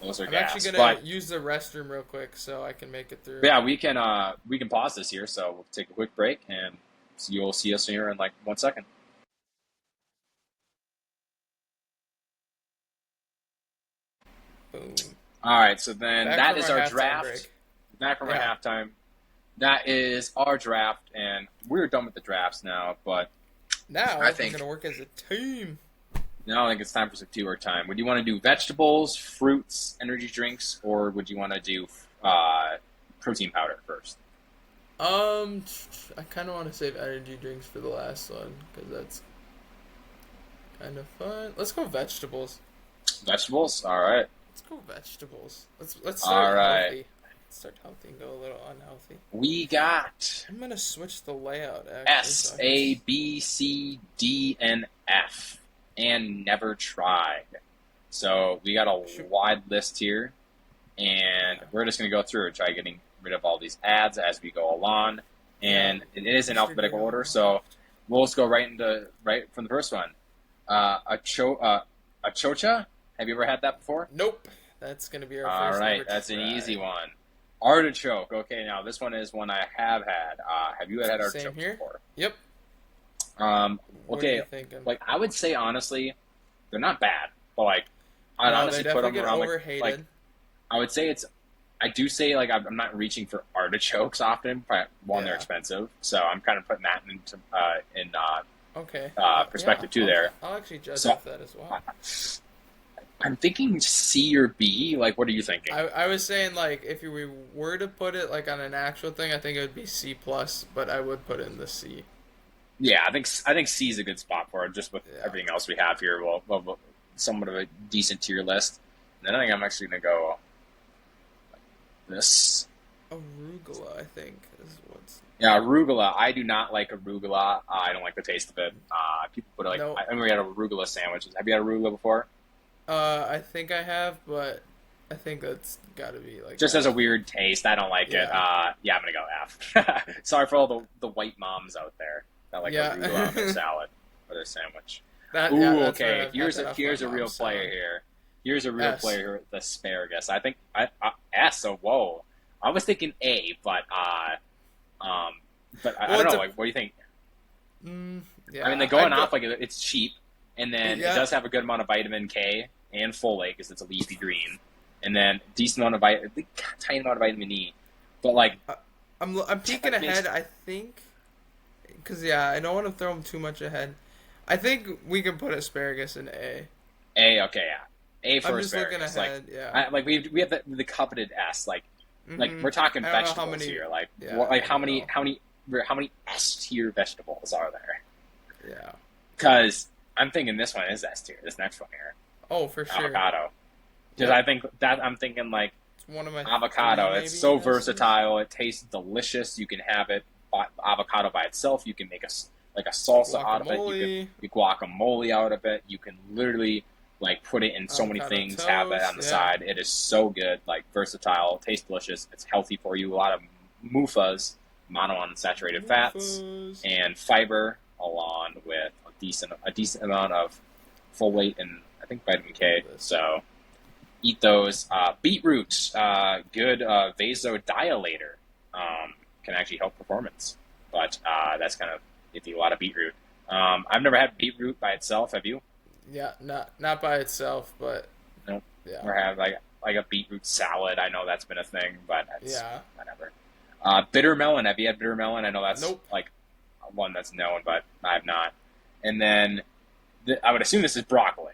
Those are I'm actually gas, gonna but use the restroom real quick so I can make it through. yeah, we can pause this here, so we'll take a quick break, and you'll see us here in like 1 second. Boom. All right, so then Back that from is our our halftime draft. break. Back from our Yeah. halftime. That is our draft, and we're done with the drafts now. But I Now we're think gonna work as a team. now I think it's time for some teamwork time. Would you want to do vegetables, fruits, energy drinks, or would you want to do protein powder first? I kind of want to save energy drinks for the last one because that's kind of fun. Let's go vegetables. Vegetables. All right. Let's go vegetables. Let's start All right. healthy. Let's start healthy and go a little unhealthy. We got I'm gonna switch the layout actually, so S, I can. A, B, C, D, and F, and never tried. So we got a Shoot. wide list here, and Yeah. we're just going to go through and try getting rid of all these ads as we go along. Yeah. And it is in Mr. alphabetical Data order, on so left. we'll just go right from the first one. A chocha. Have you ever had that before? Nope. That's gonna be our All first right, never that's an easy try. one. Artichoke. Okay, now this one is one I have had. Have you had Same artichokes here. before? Yep. Um, What are okay, you thinking? like I would say honestly, they're not bad, but like I'd No, they honestly put definitely them get around like overhated. I would say it's. I do say like I'm not reaching for artichokes often, but one they're Yeah. expensive, so I'm kind of putting that into in Okay. Yeah. perspective too there. I'll actually judge So off that as well. I, I'm thinking C or B. Like, what are you thinking? I was saying like if we were to put it like on an actual thing, I think it would be C plus, but I would put it in the C. Yeah, I think C is a good spot for it. Just with Yeah. everything else we have here, well somewhat of a decent tier list. And then I think I'm actually gonna go this. Arugula, I think, is what's. Yeah, arugula. I do not like arugula. I don't like the taste of it. People put like No. I remember we had arugula sandwiches. Have you had arugula before? I think I have, but I think that's got to be like Just as F. a weird taste. I don't like it. Yeah. Yeah, I'm gonna go F. Sorry for all the white moms out there that like Yeah. arugula on their salad or their sandwich. Yeah, Ooh, that's where okay. I've had that off my Here's a real mom's player salad. here. Here's a real S. player here with asparagus. I think S. So whoa. I was thinking A, um, but I Well, don't it's know. a. Like, what do you think? I mean, they're Yeah, going I'd off go. like it's cheap, and then it Yeah, does have a good amount of vitamin K and folate because it's a leafy green, and then decent amount of tiny amount of vitamin E. But like, I'm peeking it makes ahead. I think, cause yeah, I don't want to throw them too much ahead. I think we can put asparagus in A. A, okay, yeah. A I'm for just looking asparagus. Like, ahead. Yeah. like we have the coveted S. Like Mhm. we're talking I don't know how vegetables many. here. Like, Yeah, like I don't know. how many S tier vegetables are there? Yeah. Because I'm thinking this one is S tier. This next one here, Oh, for sure. avocado. Because Yep. I think that I'm thinking like It's one of my three avocado. It's maybe so S's. versatile. It tastes delicious. You can have it avocado by itself. You can make like a salsa out of it. You can Guacamole, make guacamole out of it. You can literally like put it in so many avocado things. Have it toast. on the Yeah. side. It is so good. Like versatile. Tastes delicious. It's healthy for you. A lot of MUFAs, monounsaturated fats, Loofahs. and fiber, along with a decent amount of folate and I think vitamin K. So eat those. Beetroot, good vasodilator, can actually help performance. But that's kind of if you eat a lot of beetroot. I've never had beetroot by itself. Have you? Yeah, not by itself, but No. yeah. Or have like a beetroot salad? I know that's been a thing, but that's Yeah. whatever. Bitter melon. Have you had bitter melon? I know that's Nope. like one that's known, but I've not. And then I would assume this is broccoli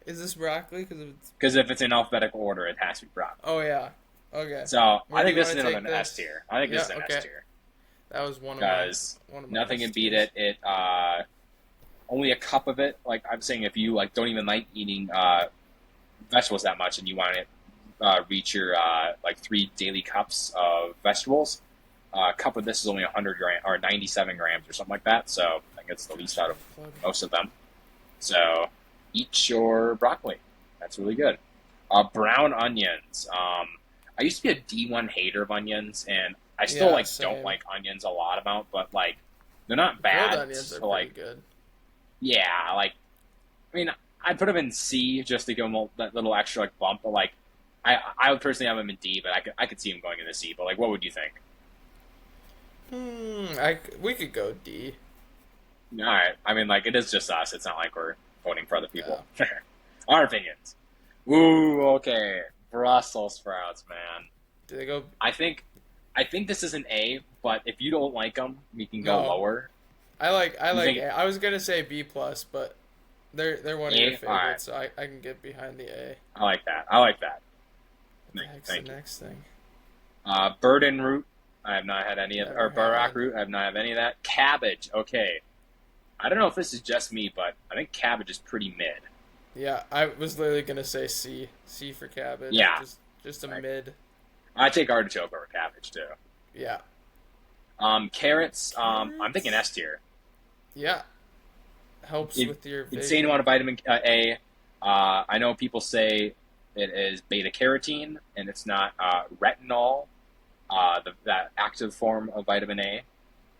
Is this broccoli? Because it's. because if it's in alphabetical order, it has to be broccoli. Oh yeah. Okay. So Where I do think you this want is to take another S this? tier. I think this is Yeah. an Okay. S tier That was one of my because one of my nothing can S beat tiers. it. It only a cup of it. Like I'm saying, if you like don't even like eating vegetables that much and you want to reach your like 3 daily cups of vegetables, a cup of this is only 100 grams or 97 grams or something like that. So I think it's the least out of most of them. So eat your broccoli. That's really good. Brown onions. I used to be a D1 hater of onions, and I still Yeah, like don't same. like onions a lot amount, but like they're not Grilled bad. onions are So pretty like good. yeah, like I mean I'd put them in C just to give them that little extra like bump, but like I would personally have them in D, but I could see them going into C. But like, what would you think? We could go D. All right, I mean like it is just us. It's not like we're voting for other Yeah. people. Our opinions. Ooh, okay. Brussels sprouts, man. Do they go? I think this is an A, but if you don't like them, we can go No. lower. I You like think A. I was gonna say B plus, but they're one of your A? All right. favorites, so I can get behind the A. I like that. I like that. What the heck's the Thank you. next thing? Burden root. I have not had any of, Never or burdock had. root. I have not had any of that. Cabbage. Okay. I don't know if this is just me, but I think cabbage is pretty mid. Yeah, I was literally gonna say C. C for cabbage. Yeah. Just a Like, mid. I take artichoke over cabbage too. Yeah. Carrots. I'm thinking Carrots? S tier. Yeah. Helps In- with your Insane vision. amount of vitamin A. I know people say it is beta carotene, and it's not retinol, that active form of vitamin A.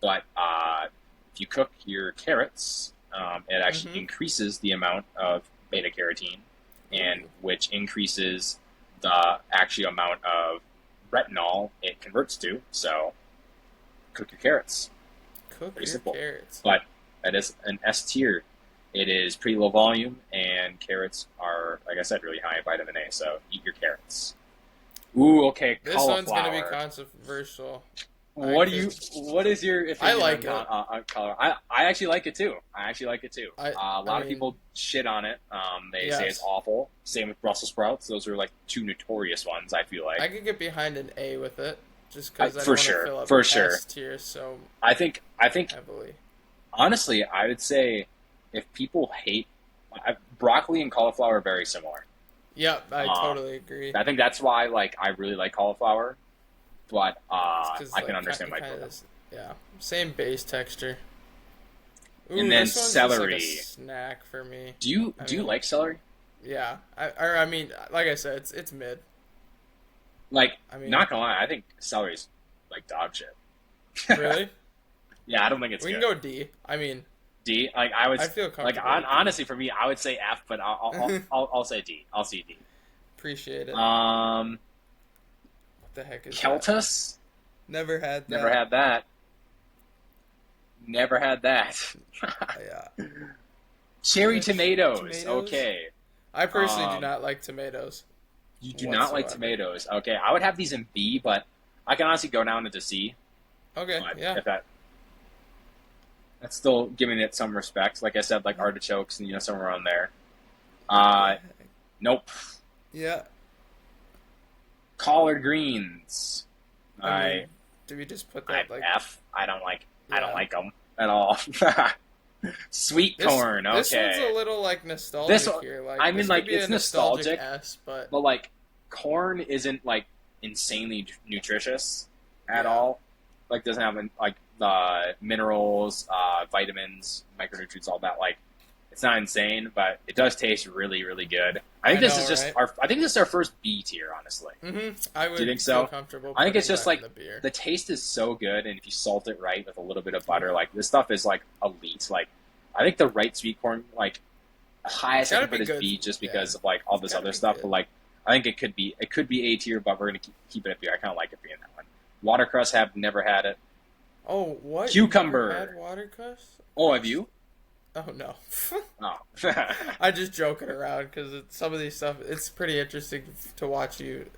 But if you cook your carrots, it actually Mm-hmm. increases the amount of beta carotene, and which increases the actual amount of retinol it converts to. So cook your carrots. Cook Pretty your simple. carrots. But that is an S tier. It is pretty low volume, and carrots are, like I said, really high in vitamin A. So eat your carrots. Ooh, okay, This cauliflower. one's gonna be controversial. What do you? What is your opinion like on, it. on cauliflower? I actually like it too. I actually like it too. A lot of mean, people shit on it. They say it's yes. awful. Same with Brussels sprouts. Those are like two notorious ones. I feel like. I could get behind an A with it, just because I don't For want to sure, fill up for an sure. S tier so I think heavily. honestly, I would say if people hate broccoli and cauliflower are very similar. Yep, I totally agree. I think that's why like I really like cauliflower, but It's 'cause, I can like, understand why kinda people. yeah, same base texture. Ooh, And then this one's celery. just like a snack for me. Do you I do you mean- like celery? Yeah, I mean, like I said, it's mid. Like, I mean, not gonna lie, I think celery's like dog shit. really? Yeah, I don't think it's We good. can go D. I mean, D. Like I would I feel like comfortable with D. honestly for me, I would say F, but I'll say D. I'll see D. appreciate it. Um, What the heck is that? Keltus. Never had that. Never had that. Never had that. Yeah. Cherry tomatoes. Tomatoes? Okay. I personally do Um, not like tomatoes. You do not like Whatsoever. tomatoes. Okay, I would have these in B, but I can honestly go down into C. Okay, But yeah. if that's still giving it some respect. Like I said, like artichokes and somewhere around there. Uh, The- nope. Yeah. Collard greens. I I mean, do we just put I that like? F. I don't Yeah. like them at all. Sweet This corn. this one's a Okay. little like This nostalgic one. here. Like I mean, this could like be a it's nostalgic nostalgic, S, but but like corn isn't like insanely nutritious at yeah. all. Like doesn't have like the minerals, vitamins, micronutrients, all that. Like it's not insane, but it does taste really, really good. I I think this know, is just right? our. I think this is our first B tier, honestly. I Do you would think feel so? comfortable I think it's putting just that in like the beer. the taste is so good, and if you salt it right with a little bit of butter, like this stuff is like elite. Like I think the right sweet corn, like It's highest I gotta can be put is good. B, just Yeah, because of like all it's this gotta other be stuff. But good. like I think it could be A tier, but we're gonna keep it at B. I kind of like it being that one. Watercress, have never had it. Oh, what? You never had Cucumber. watercress? Oh, have you? Oh no. Oh. I'm just joking around because some of these stuff. It's pretty interesting to watch you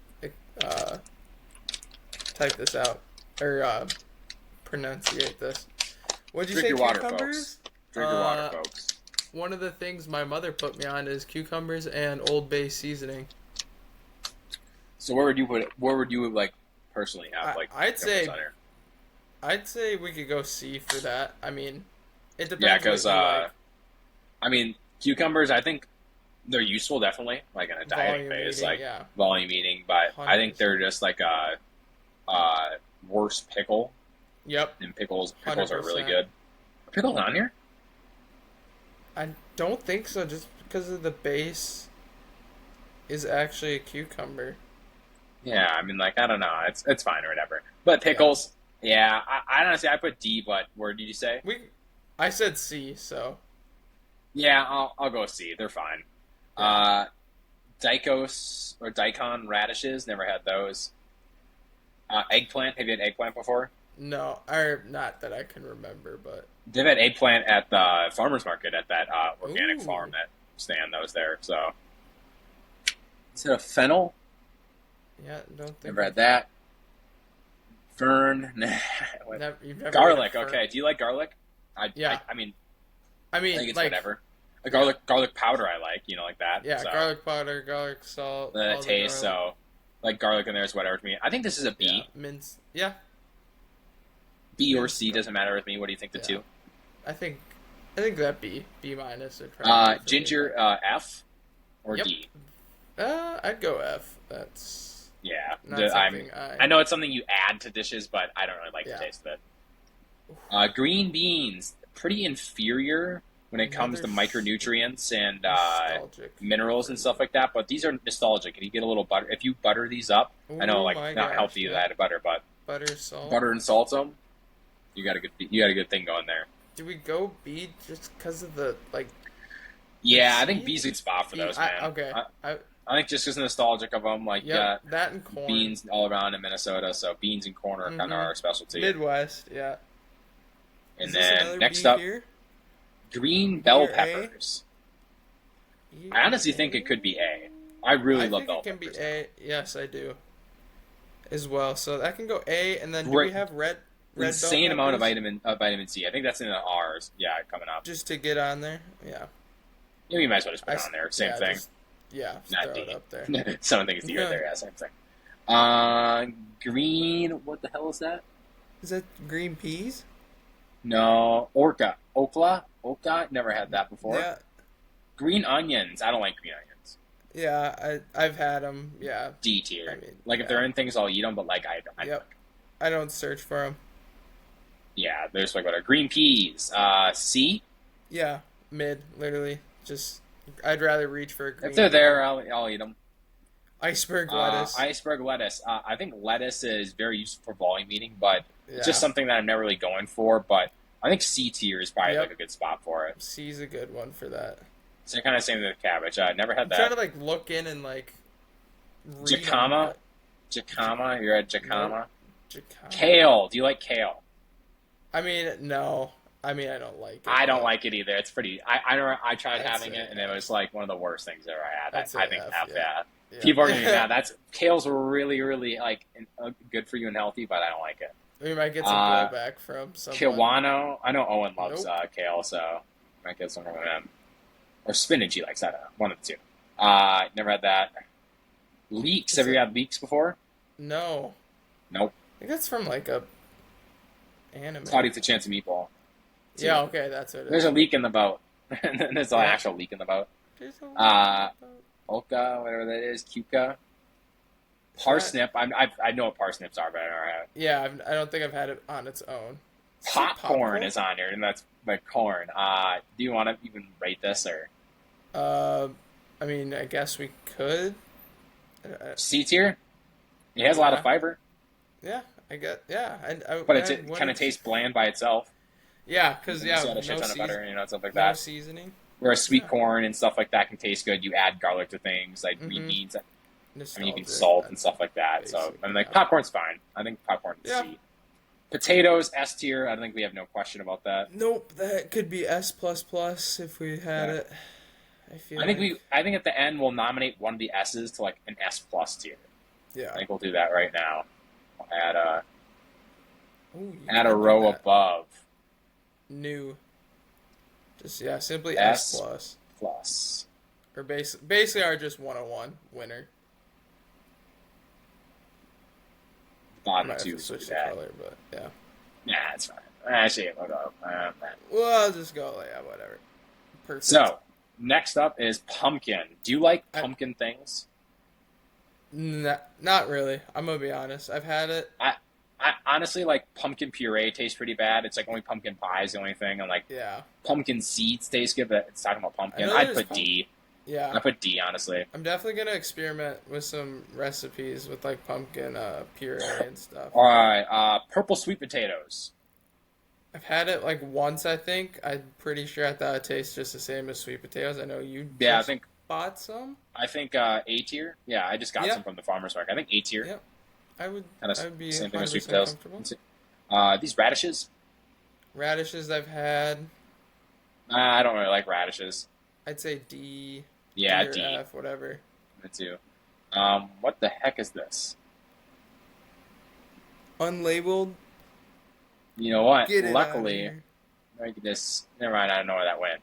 uh, type this out or pronunciate this. What'd you Drink say? your water, Cucumbers? folks. Drink your water, Uh, folks. One of the things my mother put me on is cucumbers and Old Bay seasoning. So where would you put it? Where would you like personally have like I'd say on here? we could go C for that. I mean, it Yeah, depends because what you like. I mean cucumbers. I think they're useful, definitely, like in a dieting Volume phase, eating, like yeah, volume eating. But I think 100%. they're just like a worse pickle. Yep, And pickles are really 100%. good. Are pickles on here? I don't think so, just because of the base is actually a cucumber. Yeah, I mean, like I don't know, it's fine or whatever. But Yeah. pickles, yeah, I honestly I put D, but where did you say? I said C, so Yeah, I'll go C. They're fine. yeah. Uh, Dicos or daikon radishes, never had those. Eggplant, have you had eggplant before? No, or not that I can remember, but They've had eggplant at the farmers market at that organic ooh, farm that stand that was there. So, is it a fennel? yeah, don't think Never had that. Fern. you've never Garlic. had a fern. Okay. Do you like garlic? Yeah, I mean, I I mean, think it's like, whatever. A garlic powder. I like. Like that. yeah, So garlic powder, garlic salt, the all the taste. garlic. So like garlic in there is whatever to me. I think this is a Yeah, B. mince. Yeah, B or mince. C doesn't matter with me. What do you think the Yeah, two? I think that B minus would probably be for me, Ginger F or Yep. D? I'd go F. That's Yeah. not I'm. something I know it's something you add to dishes, but I don't really like Yeah. the taste of it. Green beans, pretty inferior when it comes to Another micronutrients and nostalgic. minerals and stuff like that. But these are nostalgic. If you get a little butter, if you butter these up, I know Oh like my not gosh, healthy to yeah. add butter, but Butter, salt. butter and salt them, you got a good thing going there. Do we go B just because of the like? Yeah, I think See? B's a good spot for B, those, man. okay. I think just as nostalgic of them, like Yep, that and corn. beans all around in Minnesota, so beans and corn are kind of Mhm. our specialty. Midwest, yeah. And Is this then another next B up, here? green bell or A? peppers. I honestly think it could be A. I really love think bell it can peppers. be A. Yes, I do. As well, so that can go A, and then do Great. we have red Insane bell amount of peppers vitamin C. I think that's in the R's. Yeah, coming up. just to get on there? Yeah. Yeah, you might as well just put it on there. Same yeah, thing. just Not throw D. it up there. Some things D right there. Yeah, same thing. Green. What the hell is that? Is that green peas? No, Okla. Never had that before. Yeah, Green onions. I don't like green onions. yeah. I've had them. Yeah. D tier. I mean, like if they're in things, I'll eat them. But like I Yep. I don't search for them. yeah, there's like what green peas. C. Yeah, mid. Literally, just I'd rather reach for a green. If they're there, I'll eat them. Iceberg lettuce. Iceberg lettuce. I think lettuce is very useful for volume eating, but Yeah. it's just something that I'm never really going for. But I think C tier is probably Yep. like a good spot for it. C's a good one for that. So kind of same with cabbage. I never had I'm trying that. to like look in and like. read Jacama. them, Jacama. You're at Jacama. but- Jacama. Kale. Do you like kale? I mean, no. I mean, I don't like it. I don't but like it either. It's pretty. I tried I'd having say it, and it was like one of the worst things ever I had. I'd say I think F, F. yeah. Yeah. yeah. People are gonna be mad. That's kale's really, really like good for you and healthy, but I don't like it. We might get some blowback from someone. Kiwano. I know Owen loves Nope. kale, so might get some from him. or spinach he likes. I don't know, one of the two. Never had that. Leeks. Is Have you it? had leeks before? No. Nope. I think that's from like a It's How anime. to Eat the Chance of Meatball Yeah, too. okay, that's what it There's is. a leak in the boat. And then there's an Yeah. actual leak in the boat. There's a leak in the Uh, boat. Oka, whatever that is, Cuca, Is that? parsnip. I know what parsnips are, but I don't know. Yeah, I don't think I've had it on its own. Is it Popcorn popcorn? is on here, and that's like corn. Do you want to even rate this or Uh, I mean, I guess we could. C tier? It has a lot of Yeah, fiber, yeah, I get. Yeah, but I it kind of wouldn't. tastes bland by itself. Yeah, And cause then you yeah, still add a shit no ton of butter, season, stuff like no that. seasoning. Whereas sweet Yeah. corn and stuff like that can taste good. You add garlic to things like green Mm-hmm. beans. I mean, you can Nostalgic. salt and That's stuff like that. So basic. I mean, like Yeah. popcorn's fine. I think popcorn is Yeah. C. Potatoes S tier. I think we have no question about that. Nope, that could be S plus plus if we had Yeah. it. I feel I think like. I think at the end we'll nominate one of the S's to like an S plus tier. I Yeah. think we'll do that right now. We'll Ooh, you add a can do row that. above New. Just yeah, simply S S plus. plus. Or basically our just 101 winner. I Bottom might have two to would switch do the that. color, but yeah. Nah, it's fine. Actually, we'll go. Well, I'll just go, yeah, whatever. Perfect. So next up is pumpkin. Do you like I, pumpkin things? not really. I'm gonna be honest. I've had it. I honestly like pumpkin puree tastes pretty bad. It's like only pumpkin pie is the only thing, and like Yeah. pumpkin seeds taste good, but it's talking about I pumpkin. know I'd there's put D. Yeah. I put D honestly. I'm definitely gonna experiment with some recipes with like pumpkin puree and stuff. All right, purple sweet potatoes. I've had it like once, I think. I'm pretty sure I thought it tastes just the same as sweet potatoes. I know you Yeah, just bought some. I think A tier. Yeah, I just got Yep. some from the farmers market. I think A tier. Yep. I would. Kind of I would be same thing with sweet 100% potatoes. comfortable. These radishes. Radishes I've had. I don't really like radishes. I'd say D, Yeah, D or D. F, whatever. Me too. What the heck is this? Unlabeled. You know what? Get it out of Luckily, here. like this. Never mind. I don't know where that went.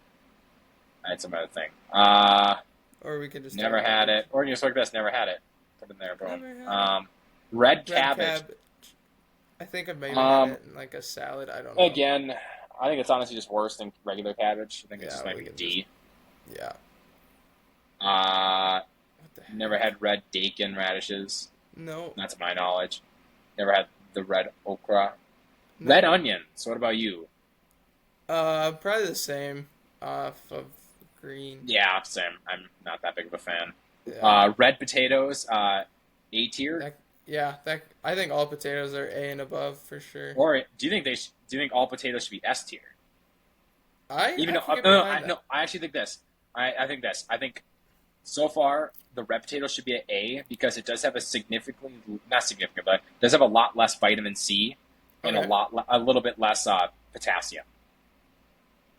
I had some other thing. Or we could just Never had it. Or just like this. Never had it. Put it in there. Boom. Never had Red Red cabbage. I think I've maybe Um, had it in like a salad. I don't know. Again, I think it's honestly just worse than regular cabbage. I think it Yeah, just might we be can D. Yeah. Uh, What the heck? never had red dakin radishes. No. Not to my knowledge. Never had the red okra. No. Red onions. What about you? Probably the same. Off of green. Yeah, same. I'm not that big of a fan. Yeah. Red potatoes. A tier. That I think all potatoes are A and above for sure. Or do you think do you think all potatoes should be S tier? I Even though can get no, behind that. no, I actually think this. I think this. I think so far the red potato should be an A because it does have a significantly not significant, but it does have a lot less vitamin C and Okay. a little bit less potassium.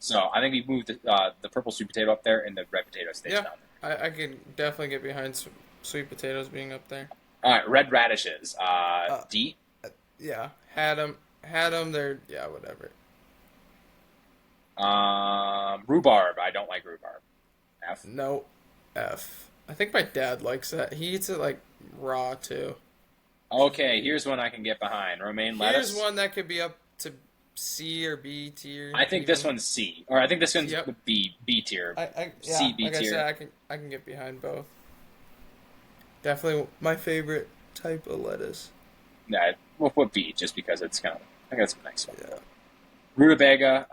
So I think we moved the purple sweet potato up there and the red potato stays Yeah. down there. I can definitely get behind sweet potatoes being up there. All right, red radishes. D. Yeah. Had them. They're whatever. Rhubarb. I don't like rhubarb. F. No. F. I think my dad likes that. He eats it like raw too. Okay, here's one I can get behind. Romaine lettuce. Here's one that could be up to C or B tier. I think this even. one's C, or I think this one's Yep. B tier. Yeah, C, B like I tier. said, I can get behind both. Definitely my favorite type of lettuce. Yeah, we'll put B just because it's kind of I think that's a nice one. Yeah. Rutabaga.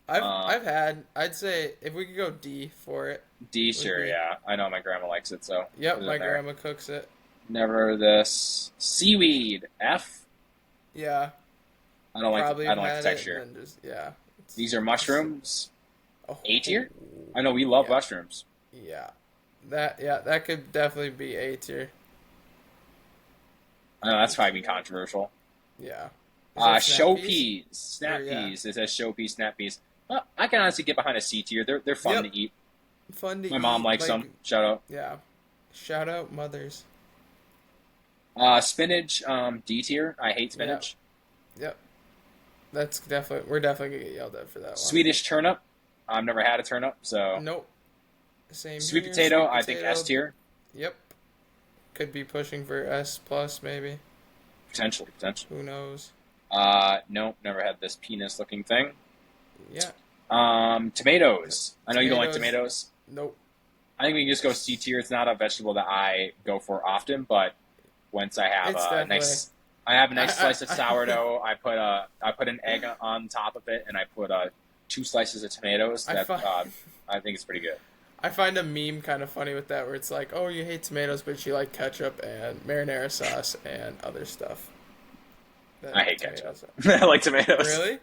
I'd say if we could go D for it. D sure. be- Yeah, I know my grandma likes it, so Yep, put it my in there. grandma cooks it. Never this seaweed. F. Yeah, I don't like. probably I don't like had the it texture. and then just it's- These are mushrooms. Oh, A tier? I know we love Yeah. mushrooms. Yeah, that could definitely be A tier. I know that's probably controversial. Yeah. Is it Show snap peas, snap Or, yeah. peas. It says show peas, snap peas. I can honestly get behind a C tier. They're fun Yep. to eat. Fun to My eat. mom likes like, them. Shout out. Yeah. Shout out mothers. Spinach, D tier. I hate spinach. Yep. We're definitely gonna get yelled at for that one. Swedish turnip. I've never had a turnip, so Nope. Same sweet here. potato, Sweet I think S potato. tier, Yep. Could be pushing for S plus maybe. potentially, potentially. Who knows? Nope, never had this penis looking thing. Yeah. Tomatoes. I know you don't like Tomatoes. tomatoes. Nope. I think we can just go C tier. It's not a vegetable that I go for often, but once I have It's a definitely. nice, I have a nice I, slice of I, sourdough. I put an egg on top of it, and I put two slices of tomatoes. I find I think it's pretty good. I find a meme kind of funny with that, where it's like, oh, you hate tomatoes, but you like ketchup and marinara sauce and other stuff. I hate ketchup. Tomatoes. I like tomatoes. Really?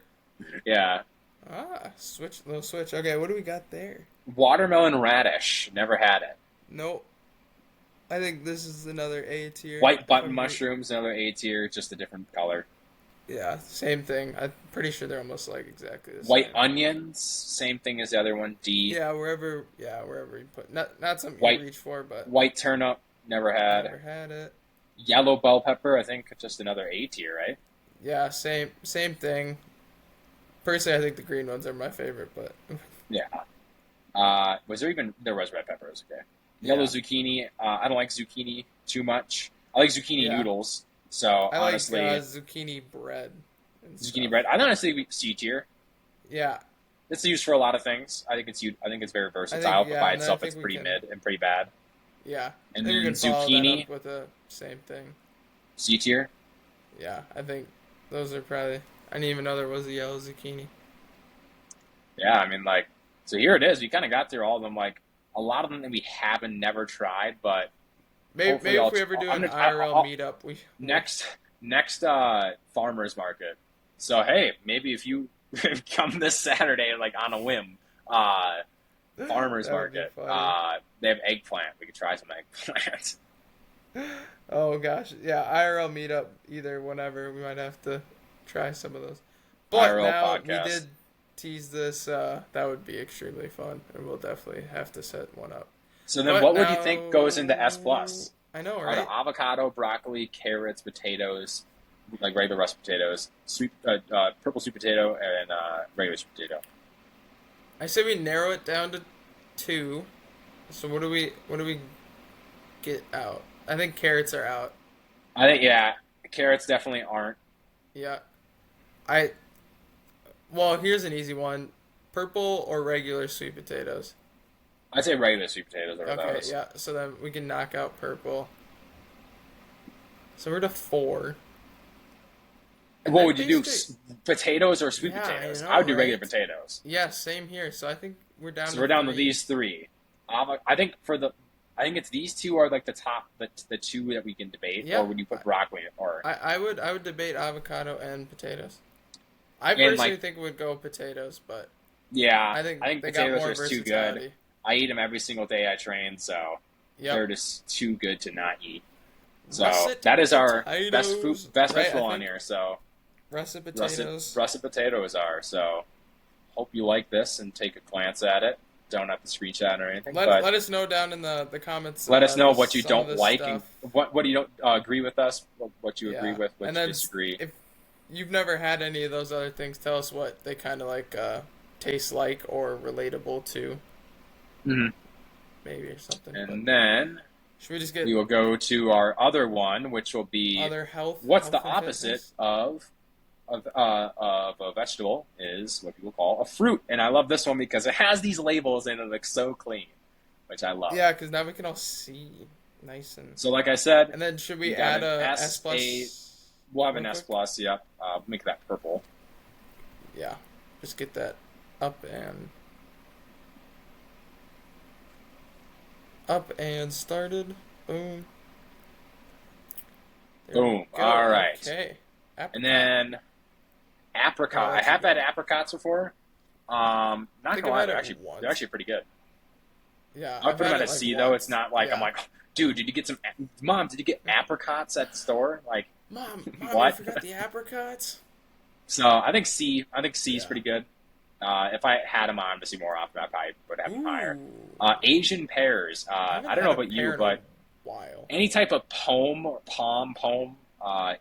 Yeah. Little switch. Okay, what do we got there? Watermelon radish. Never had it. Nope. I think this is another A tier. White button mushrooms. Another A tier, just a different color. Yeah, same thing. I'm pretty sure they're almost like exactly the same. White onions. Same thing as the other one. D. Yeah, wherever you put. Not something White- you reach for, but White turnip. Never had. never had it. Yellow bell pepper. I think just another A tier, right? Yeah, same thing. Personally, I think the green ones are my favorite, but Yeah. There was red peppers, okay. Yellow yeah. zucchini. I don't like zucchini too much. I like zucchini Yeah. noodles. So I honestly, like zucchini bread. And zucchini stuff. bread. I honestly C tier. Yeah, It's used for a lot of things. I think it's very versatile, but by and I itself think it's we pretty can- mid and pretty bad. yeah. And I think we then can follow that zucchini, up with the same thing. C tier. Yeah, I think those are probably. I didn't even know there was a yellow zucchini. Yeah, I mean like so here it is. We kind of got through all of them. Like a lot of them that we haven't never tried, but Maybe hopefully if we ever do an IRL meetup, we next farmers market. So hey, maybe if you come this Saturday like on a whim, farmers That would be market. funny. They have eggplant. We could try some eggplant. Oh gosh, yeah, IRL meetup either whenever we might have to try some of those. But IRL now podcast. we did tease this. That would be extremely fun, and we'll definitely have to set one up. So then, But what would you now- think goes into S plus? I know, Are right? the avocado, broccoli, carrots, potatoes, like regular russet potatoes, purple sweet potato, and regular sweet potato? I say we narrow it down to 2. So what do we get out? I think carrots are out. I think carrots definitely aren't. Yeah. Well, here's an easy one. Purple or regular sweet potatoes? I'd say regular sweet potatoes are Okay, those. yeah. So then we can knock out purple. So we're to 4. And What then would you do? basically- Potatoes or sweet Yeah, potatoes? I know, I would do right? regular potatoes. Yeah, same here. So I think we're down So to we're down to 3. these 3. I think it's these 2 are like the top, the 2 that we can debate. Yeah. Or would you put broccoli or? I would debate avocado and potatoes. I And, personally like- think we'd go potatoes, but Yeah, I think they got potatoes more are just too good. versatility. I eat them every single day I train, so they're Yep. just too good to not eat. So Russet that is our potatoes, best right, vegetable I on think here. So russet potatoes. russet potatoes are. So hope you like this and take a glance at it. Don't have to screenshot or anything, but Let us know down in the comments. let us know what you some of don't this like stuff. and what you don't agree with us, what you agree Yeah. with, what And you then disagree. if you've never had any of those other things, tell us what they kind of like taste like or relatable to, Mhm. maybe or something. And But then should we just get we will go to our other one, which will be other health? what's health the and opposite fitness? of a vegetable is what people call a fruit, and I love this one because it has these labels and it looks so clean, which I love. Yeah, because now we can all see nice and. So, like I said, And then should we we got add an a S, S plus? we'll have an real S quick? plus. Yep, make that purple. Yeah, just get that up and started. Boom. There we Boom. go. All right. Okay. And Apricot. then apricot. Oh, I that's have good. had apricots before. Not think gonna I've lie, had they're it once. actually pretty good. Yeah, I'll I've put them had at a it, like, C though. once. It's not like I'm Yeah. like, dude, did you get some? Mom, did you get apricots at the store? Like, Mom, What? you forgot the apricots. so I think C. I think C is Yeah. pretty good. If I had them on to see more often, I probably would have them higher. Ooh. Asian pears. haven't I don't had know a about pear you, in but a while. any type of pome or pom,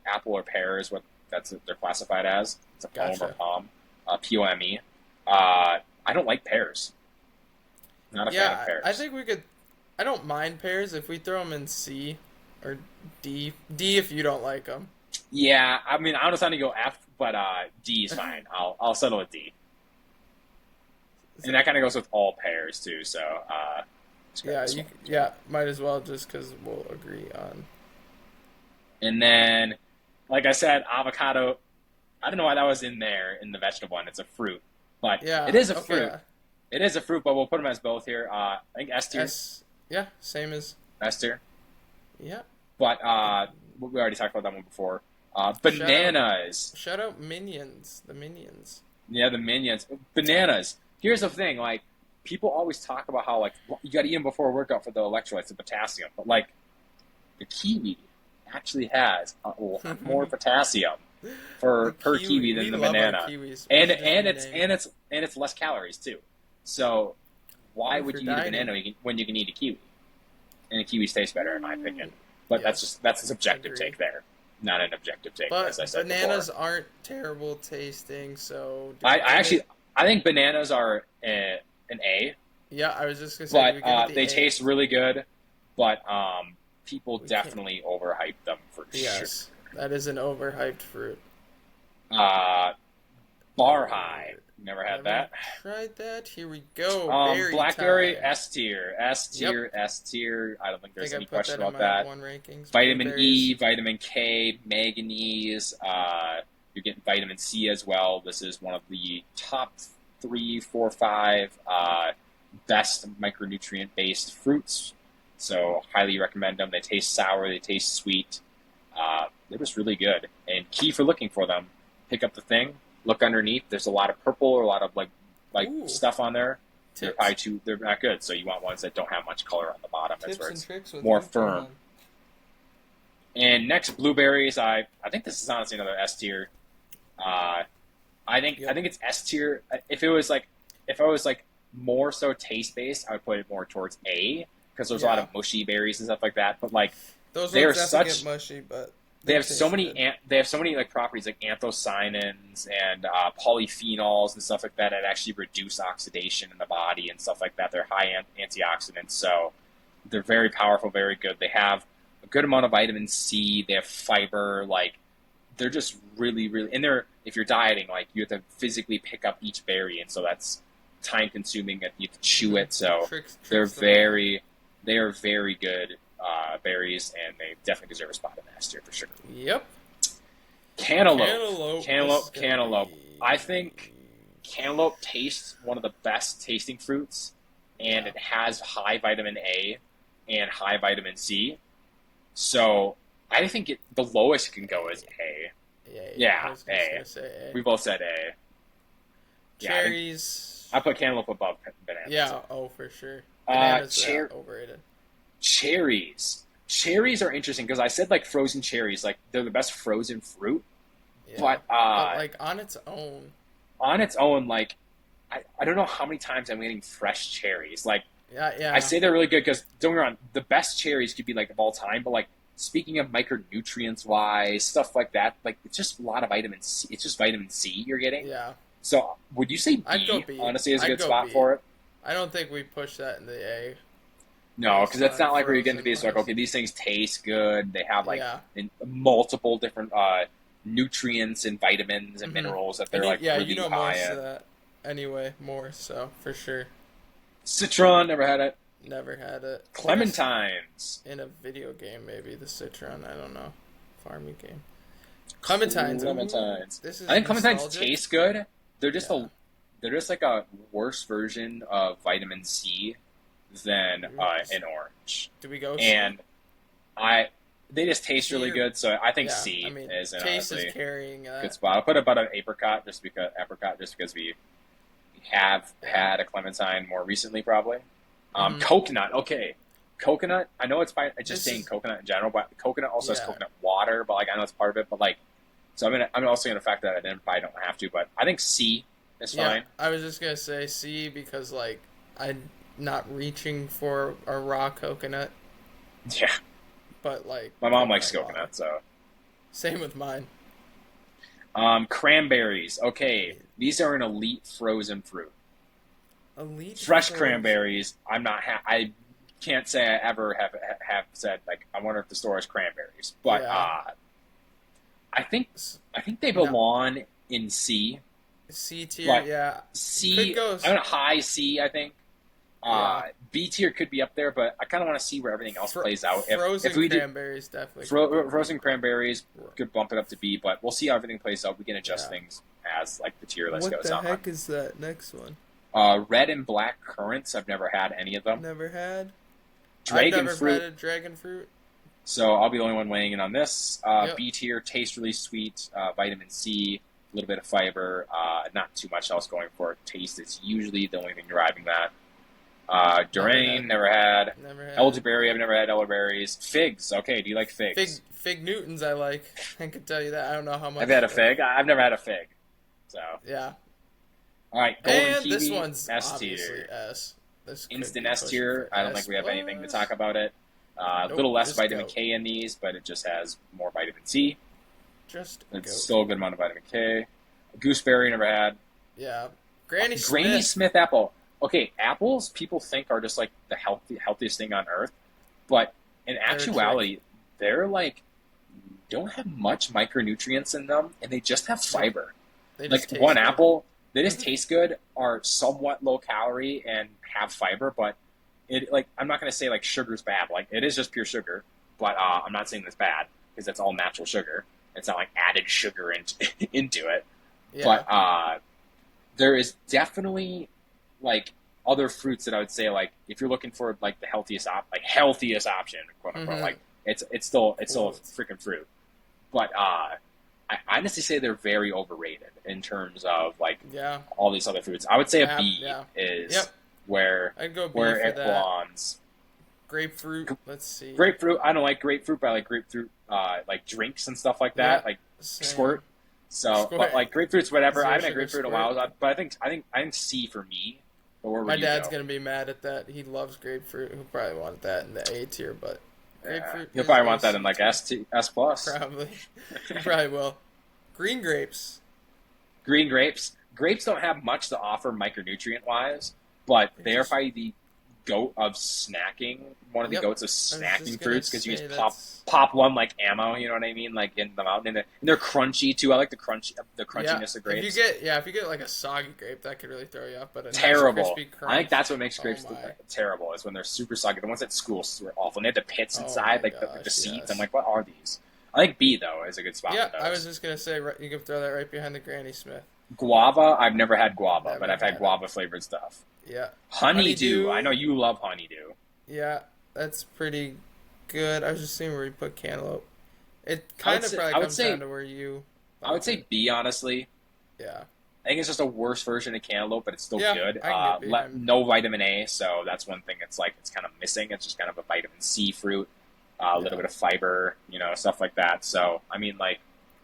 apple or pear is what they're classified as. It's a pome Gotcha. or pom, POME. I don't like pears. Not a fan of Yeah, I pears. think we could. I don't mind pears if we throw them in C or D. D if you don't like them. Yeah, I mean, I was trying to go F, but D is fine. I'll settle with D, and that kind of goes with all pears too. So let's grab Yeah, this one. yeah, might as well just because we'll agree on. And then, like I said, avocado. I don't know why that was in there in the vegetable one. It's a fruit, but it Yeah, is a fruit. okay. It is a fruit, but we'll put them as both here. I think S tier, S. Yeah, same as. S tier. Yeah. But we already talked about that one before. Shout out, Bananas. shout out Minions. The Minions. Yeah, the minions. Bananas. Here's the thing, like people always talk about how like you got to eat them before a workout for the electrolytes, the potassium, but like the kiwi actually has a lot more potassium The per kiwi. kiwi We than the love our banana, kiwis. We and should just and it's rename. and it's and it's less calories too. So why Ooh, would for you eat a dieting. banana when you can eat a kiwi? And the kiwis taste better, in my opinion. But Yes, that's a subjective agree. take there, not an objective take, as But I said before. bananas aren't terrible tasting, so do I, we I give actually it? I think bananas are an A, Yeah, I was just gonna say, do but we give it the they A? taste really good. But people We can't. definitely overhype them for sure. Yes, that is an overhyped fruit. Uh, Bar High, Never, never had never that. tried that. Here we go. Berry Blackberry time. S tier, S Yep, tier, S tier. I don't think I there's think I any put question that in about my that. one rankings. Vitamin Blueberries. E, vitamin K, manganese. You're getting vitamin C as well. This is one of the top three, four, five best micronutrient based fruits. So highly recommend them. They taste sour. They taste sweet. They're just really good. And key for looking for them: pick up the thing, look underneath. There's a lot of purple or a lot of like Ooh, stuff on there. They're tips, probably too. They're not good. So you want ones that don't have much color on the bottom. That's tips where and it's tricks with more firm. Ultraman. And next, blueberries. I think this is honestly another S tier. Uh, I Yep. think it's S tier. If I was like more so taste based, I would put it more towards A because there's a lot Yeah, of mushy berries and stuff like that. But like those they are ones definitely get such mushy, but they they have so taste many good. they have so many like properties like anthocyanins and polyphenols and stuff like that that actually reduce oxidation in the body and stuff like that. They're high antioxidants, so they're very powerful, very good. They have a good amount of vitamin C. They have fiber. Like they're just really, really, and they're if you're dieting, like you have to physically pick up each berry, and so that's time consuming. You have to chew Hmm it, so they're Tricks the mind. they are very good berries, and they definitely deserve a spot in the S tier for sure. Yep. Cantaloupe, Cantaloupe. This is gonna cantaloupe. I think be. cantaloupe tastes one of the best tasting fruits, and Yeah. it has high vitamin A and high vitamin C. So I think the lowest it can go is A. Yeah, I Yeah, was just A. gonna say We both said A. Yeah, I think cherries. I put cantaloupe above bananas. Yeah, oh for sure. Uh, Bananas, yeah, cher- overrated. cherries. Cherries are interesting because I said like frozen cherries, like they're the best frozen fruit. Yeah, But but like on its own, on its own, like I don't know how many times I'm getting fresh cherries. Like yeah, I yeah. say they're really good because don't get me wrong, the best cherries could be like of all time, but like speaking of micronutrients wise, stuff like that, like it's just a lot of vitamin C. It's just vitamin C you're getting. Yeah, So would you say I'd go B B. honestly is a I'd good go spot B. for it? I don't think we push that in the A No, because based it's on not like where you get into frozen these like wise. okay, these things taste good. They have like Yeah. multiple different nutrients and vitamins and Hmm minerals that And they're like yeah, you really know high most of in. that anyway, more so for sure. Citron, never had it. Never had it. I think Clementines. in a video game, maybe the Citron. I don't know, farming game. Clementines. Ooh, Clementines. this I is think clementines nostalgic. taste good. They're just Yeah. a they're just like a worse version of vitamin C than an orange. Do we go C? And I they just taste C really or good, so I think yeah? I C mean, is an taste is honestly carrying good that. spot. I'll put about an apricot just because we have Yeah. had a clementine more recently probably. Hmm Coconut, okay. Coconut, I know it's fine just This saying is coconut in general, but coconut also has yeah. coconut water, but like I know it's part of it, but like so I'm also gonna factor that in if I don't have to, but I think C is Yeah, fine. I was just gonna say C because like I'm not reaching for a raw coconut, Yeah. but like My mom likes water. coconut, so Same with mine. cranberries. Okay. These are an elite frozen fruit. Elite Fresh frozen. cranberries. I can't say I ever have said like I wonder if the store has cranberries, but Yeah. I think S- I think they No. belong in C, C tier. but Yeah. Could C go. I'm a high C. I think Yeah. B tier could be up there, but I kind of want to see where everything else plays out. If Frozen we do cranberries definitely could go B, frozen but cranberries, could bump it up to B, but we'll see how everything plays out. We can adjust yeah. things as like the tier list What goes the on. heck is that next one? Red and black currants. I've never had any of them. Never had. I've Dragon never had fruit. a dragon fruit. So I'll be the only one weighing in on this. Yep. B tier, tastes really sweet. Vitamin C, a little bit of fiber. Not too much else going for it. Taste is usually the only thing driving that. Durian, never had. Never had. Elderberry, I've never had elderberries. Figs, okay. Do you like figs? Fig Newtons I like. I can tell you that. I don't know how much. Have you had a fig? I've never had a fig. So, Yeah. all right. Golden And kiwi, this one's S obviously tier. S. This could Instant be S pushing tier. for I don't S think we have anything to plus. talk about it. A Nope, little less just vitamin goat. K in these, but it just has more vitamin C. Just It's goat. still a good amount of vitamin K. Gooseberry, never had. Yeah. Granny Granny Smith. Smith apple. Okay, apples people think are just like the healthiest thing on earth, but in They're a actuality, they're like don't have much micronutrients in them, and they just have fiber. They Like just taste one good. apple, they just taste good, are somewhat low calorie and have fiber, but it like I'm not gonna say like sugar's bad. Like it is just pure sugar, but I'm not saying that's bad because that's all natural sugar. It's not like added sugar into it. Yeah. But there is definitely like other fruits that I would say like if you're looking for like the healthiest option, quote unquote, Mhm. like it's still a Quote. freaking fruit. But I honestly say they're very overrated in terms of like Yeah. all these other fruits. I would say a B Yeah. is Yep. where I'd go B where for it that. belongs. Grapefruit. Let's see. Grapefruit, I don't like grapefruit, but I like grapefruit like drinks and stuff like that, Yeah, like same. squirt. So, Squirt. but like grapefruit's whatever. I Zero haven't had sugar grapefruit in a squirt. while, but I think C for me. But where My would you dad's go? gonna be mad at that. He loves grapefruit. He'll probably want that in the A tier, but grapefruit. You'll is probably a want that in C like tier. S plus. Probably. He probably will. Green grapes. Green grapes. Grapes don't have much to offer micronutrient wise, but They're they are just- probably the goat of snacking. One of the Yep. goats of I was just snacking gonna fruits because you say just that's- pop one like ammo. You know what I mean? Like in the mountain, and they're crunchy too. I like the crunchiness of grapes. If you get like a soggy grape, that could really throw you off. But a Terrible. nice crispy crunch. I think that's what makes Oh grapes my. terrible is when they're super soggy. The ones at school were awful. And they had the pits Oh inside, my like the gosh, seeds. yes. I'm like, what are these? I think B though is a good spot. Yeah, for those. I was just gonna say you can throw that right behind the Granny Smith. Guava. I've never had guava, Never but I've had had guava flavored stuff. Yeah, Honeydew. Honeydew. I know you love honeydew. yeah, that's pretty good. I was just seeing where you put cantaloupe. It kind of probably I would comes say- down to where you. I would say B honestly. Yeah. I think it's just a worse version of cantaloupe, but it's still Yeah, good. I can get behind. No vitamin A, so that's one thing. It's like it's kind of missing. It's just kind of a vitamin C fruit, a little Yeah. bit of fiber, stuff like that. So I mean, like,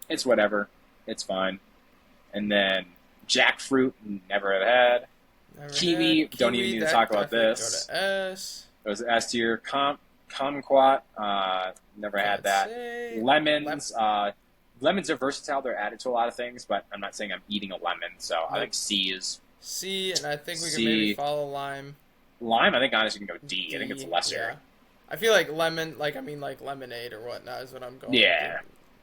it's whatever. It's fine. And then jackfruit, never have had. Never Kiwi, had. don't even need to that talk about definitely this. Go to S. It was S tier. Kumquat, never had Can't that. say. Lemons, lemons are versatile. They're added to a lot of things, but I'm not saying I'm eating a lemon. So I Nope. think C is C, and I think we can C. maybe follow lime. lime. I think honestly can go D. I think it's D, lesser. yeah. I feel like lemon, like lemonade or whatnot is what I'm going. Yeah.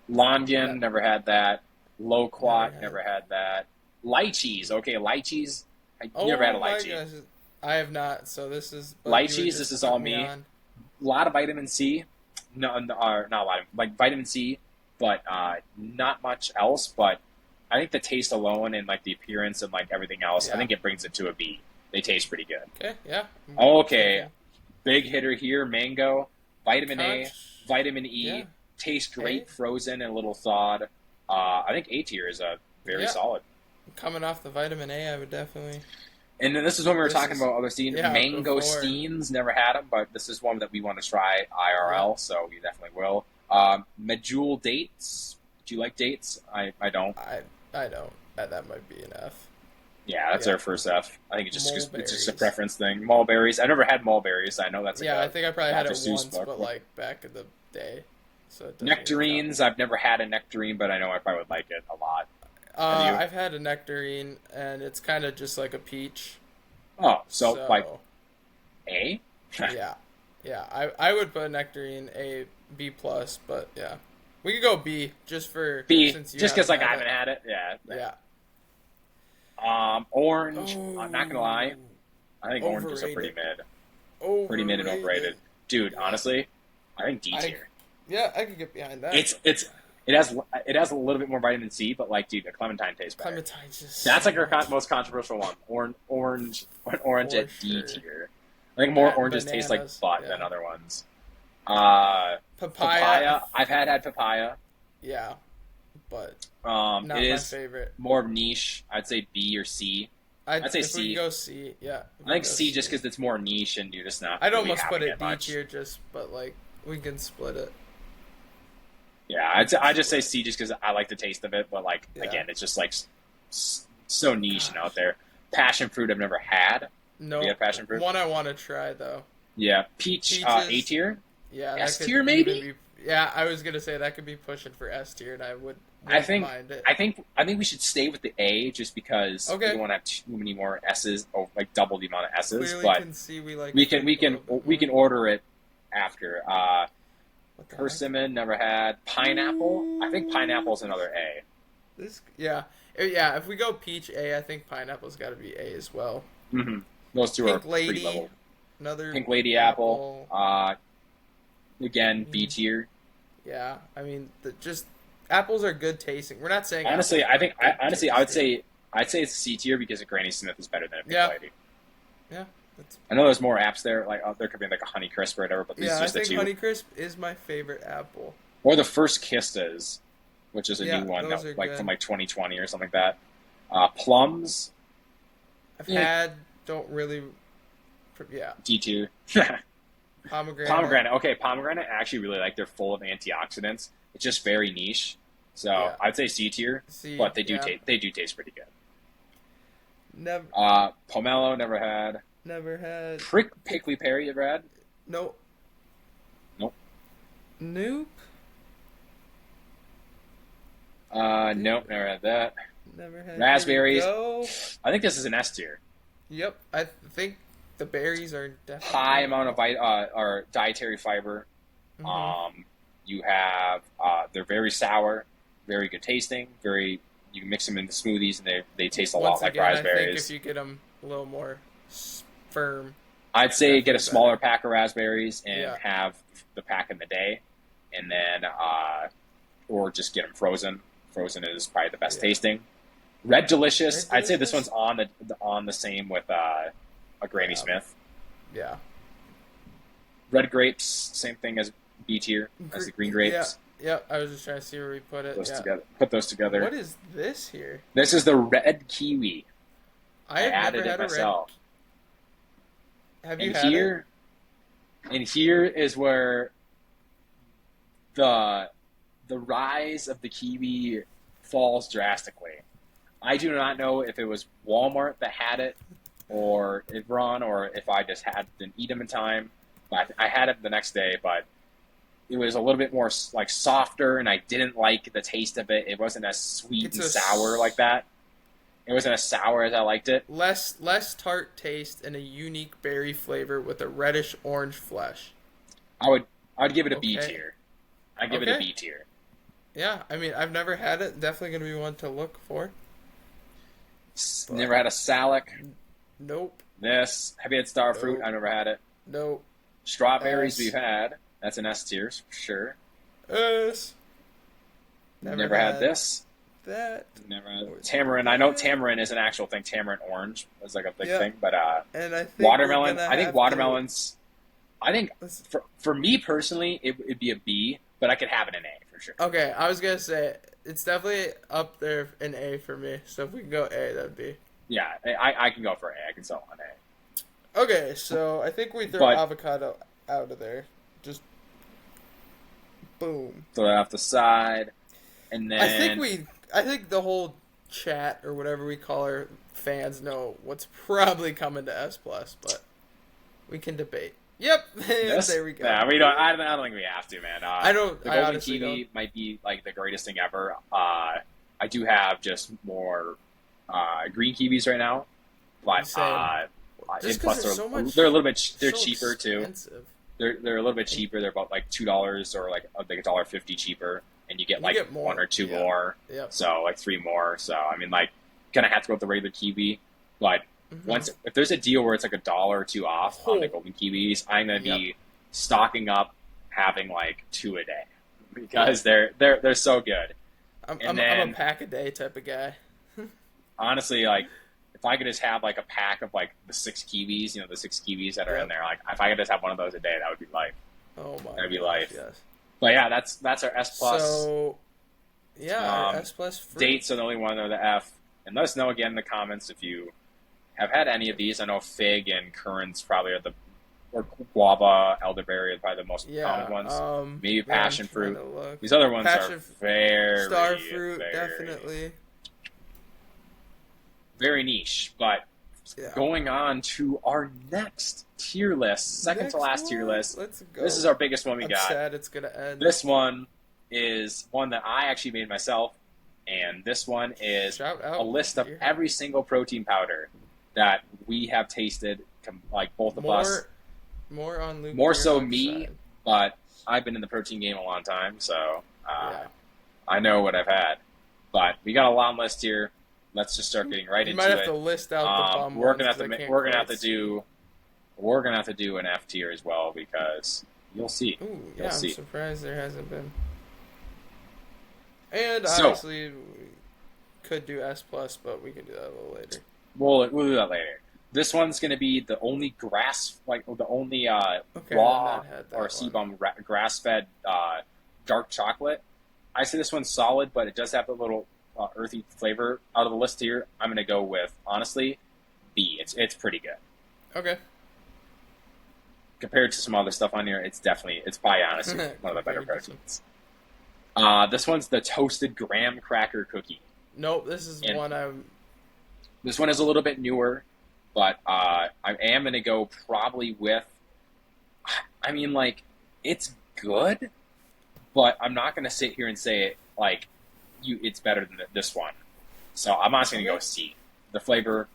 with. Longan, Yeah. never had that. Loquat, Never had. never had that. Lychees, okay, lychees. Oh Never had a my lychee. gosh, I have not. So this is but Lychees, you would this just is put all me. on. A lot of vitamin C. No, not a lot of like vitamin C, but not much else. But I think the taste alone and like the appearance and like everything else, I Yeah. think it brings it to a B. They taste pretty good. Okay, yeah. Okay, big hitter here: mango, vitamin A, Conch. vitamin E. Yeah. Tastes great, A. frozen and a little thawed. I think A tier is a very Yeah. solid. Coming off the vitamin A, I would definitely. And then this is when we were This talking is- about other scenes. yeah, Mango before. steens, never had them, but this is one that we want to try IRL, so we definitely will. Medjool dates. Do you like dates? I don't. I don't. That might be an F. Yeah, that's Yeah. our first F. I think it's just a Mulberries. preference thing. Mulberries. I never had mulberries. I know that's Yeah, I think I probably had it Dr. Seuss once, book. but like back in the day. So it doesn't even nectarines. I've never had a nectarine, but I know I probably would like it a lot. count. Have you? I've had a nectarine, and it's kind of just like a peach. Oh, so like So A. yeah, yeah. I would put nectarine A, B plus, but yeah, we could go B just for B, since you just because haven't like I had haven't it. had it. Yeah. Yeah. Orange. I'm not gonna lie. Oh, I think oranges are overrated. pretty mid and overrated. Overrated. Dude, Yeah. honestly, I think D I tier. yeah, I could get behind that. It's it has a little bit more vitamin C, but like, dude, a clementine tastes better. Clementine's just That's so like our much most controversial one. Orange for at D sure. tier. I think more That and oranges taste like bananas. butt than Yeah. other ones. Papaya. Papaya. I've had papaya. Yeah, but It not my is favorite. more niche. I'd say B or C. I'd say If we C. could go C, yeah. If I we think go C just because it's more niche and you're just not I'd really almost put having it it D much. tier, just but like we can split it. Yeah, I just say C just because I like the taste of it, but like Yeah. again, it's just like so niche and Gosh. out there. Passion fruit I've never had. No, Do you have passion fruit? one I want to try though. Yeah, peach A Peaches. tier, Yeah, S that could tier even maybe. be. Yeah, I was gonna say that could be pushing for S tier, and I I wouldn't think mind it. I think we should stay with the A just because we Okay. don't want to have too many more S's or like double the amount of S's. Clearly, But can see we like. we can fruit a little bit we more. can order it after. What the heck? Persimmon never had. Pineapple. I think pineapple's another A. Yeah. Yeah, if we go peach A, I think pineapple's got to be A as well. Mm-hmm. Those two are Pink pretty lady, level. another Pink lady apple. Again, B tier. Yeah, I mean, just apples are good tasting. We're not saying Honestly, apples I think aren't good honestly I would tasting. say it's C tier because a Granny Smith is better than a Pink Yeah. Lady. Yeah, that's, I know there's more apps there, like there could be like a Honey Crisp or whatever, but these yeah. are I just the think two. Honeycrisp is my favorite apple. Or the First Kisses, which is a Yeah, new one, those are like good. from like 2020 or something like that. Plums, I've Yeah. had don't really, yeah. D tier. Pomegranate. Pomegranate. Okay, pomegranate. I actually really like. They're full of antioxidants. It's just very niche. So Yeah. I'd say C tier, See, but they do yeah. they do taste pretty good. Never, Pomelo never had. never had. Prickly pear you ever had? Nope. Nope. Nope. Nope, never had that. Never had. Raspberries. Here we go. I think this is an S tier. Yep, I think the berries are definitely High amount of or dietary fiber. Mhm. You have they're very sour, very good tasting. Very you can mix them into smoothies and they taste a Once lot like again, I think raspberries. if you get them a little more firm, I'd say get a definitely smaller better. pack of raspberries and Yeah. have the pack in the day, and then or just get them frozen. Frozen is probably the best Yeah. tasting. Red Delicious. Red I'd say this Delicious? one's on the same with a Granny Yeah. Smith. yeah. Red Grapes, same thing as B tier as the green grapes. Yeah, I was just trying to see where we put it. Those Yeah. together. Put those together. What is this here? This is the red kiwi. I have added never it had a myself. red. Have you And had it? here is where the rise of the kiwi falls drastically. I do not know if it was Walmart that had it, or Ivron, or if I just didn't eat them in time. But I had it the next day, but it was a little bit more like softer, and I didn't like the taste of it. It wasn't as sweet It's and a sour like that. It wasn't as sour as I liked it. Less tart taste and a unique berry flavor with a reddish orange flesh. I'd give it a B Okay. tier. I'd give it a Okay. B tier. Yeah, I mean I've never had it. Definitely gonna be one to look for. Never had a Salic. Nope. This. Have you had star fruit? Nope. I've never had it. Nope. Strawberries S. we've had. That's an S tier for sure. Us. Never had this. That. Never had tamarind. I know tamarind is an actual thing. Tamarind orange is like a big Yeah. thing, but And I think watermelon. we're gonna I think have watermelons. I think Let's- for me personally, it'd be a B, but I could have it an A for sure. Okay, I was gonna say it's definitely up there in A for me. So if we can go A, that'd be. Yeah, I can go for A. I can sell on A. Okay, so I think we throw But- avocado out of there. Just boom. Throw that off the side, and then I think the whole chat or whatever we call our fans know what's probably coming to S plus, but we can debate. Yep, this. there we go. Yeah, we don't. I don't think we have to, man. I don't. The I golden honestly kiwi don't. might be like the greatest thing ever. I do have just more green kiwis right now, but Same. Just And because plus, there's so much, they're a little bit they're so cheaper too. expensive. They're a little bit cheaper. They're about like $2 or like $1.50 cheaper, and you get You like get more. one or two Yeah. more. Yep. So like three more. So I mean, like, gonna have to go with the regular kiwi, but Hmm. once if there's a deal where it's like $1 or two off on the Oh. golden kiwis, I'm gonna Yep. be stocking up, having like two a day because they're so good. And I'm a then pack a day type of guy. honestly, like if I could just have like a pack of like the six kiwis, the six kiwis that are in Yep. there, like if I could just have one of those a day, that would be life. Oh my That'd be gosh, life. yes. But yeah, that's our S plus. So yeah, our Um, S plus fruit. Dates are the only one that are the F. And let us know again in the comments if you have had any of these. I know fig and currants probably are or guava, elderberry are probably the most Yeah. common ones. Maybe Yeah, I'm passion trying fruit. to look. These other ones Passion, are very, star fruit, very, definitely. very niche. But Yeah. going on to our next tier list, second to Next last tier one, list. let's go. This is our biggest one we I'm got. sad it's gonna end. This one is one that I actually made myself, and this one is Shout out a list of Dear. every single protein powder that we have tasted, like both of us. More on Luke. More so Deerhawk's me, side. but I've been in the protein game a long time, so Yeah. I know what I've had. But we got a long list here. Let's just start getting right You into might have it. to list out the bum We're ones, gonna have 'cause to I can't we're gonna have quite to do we're gonna have to do an F tier as well because you'll see. Ooh, You'll yeah, see. I'm surprised there hasn't been. And So- obviously, we could do S plus, but we can do that a little later. We'll do that later. This one's going to be the only the only Okay, raw I've not had that or one. CBum grass-fed dark chocolate. I say this one's solid, but it does have a little earthy flavor. Out of the list here, I'm going to go with, honestly, B. It's pretty good. Okay. Compared to some other stuff on here, it's probably honestly one of the better Compared to proteins. This one's the toasted graham cracker cookie. Nope, this is And- one I'm. This one is a little bit newer, but I am going to go probably with, I mean, like, it's good, but I'm not going to sit here and say it like it's better than this one. So I'm honestly going to go C. The flavor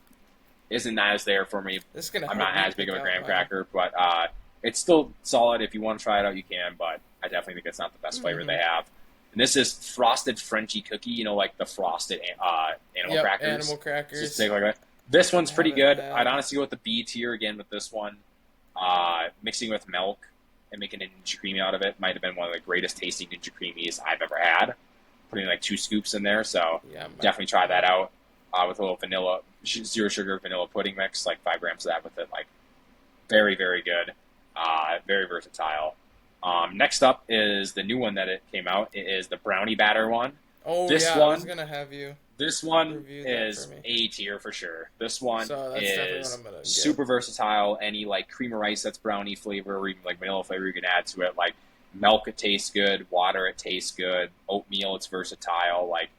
isn't as there for me. This is gonna. I'm help not me as big pick of a out graham mine. cracker, but it's still solid. If you want to try it out, you can, but I definitely think it's not the best flavor Mhm. they have. And this is frosted Frenchy cookie, like the frosted animal Yep, crackers. animal crackers. Just take like that. This one's pretty Haven't good. had- I'd honestly go with the B tier again with this one. Mixing with milk and making a Ninja Creamy out of it might have been one of the greatest tasting Ninja Creamies I've ever had. Putting like 2 scoops in there, so Yeah, definitely try that out with a little vanilla, zero sugar vanilla pudding mix, like 5 grams of that with it. Like very, very good. Very versatile. Next up is the new one that it came out. It is the brownie batter one. Oh this yeah, I one- was gonna have you. This one Review that is for me. A tier for sure. This one So that's definitely is what I'm gonna get. super versatile. Any like cream of rice that's brownie flavor or even like vanilla flavor you can add to it. Like milk, it tastes good. Water, it tastes good. Oatmeal, it's versatile. Like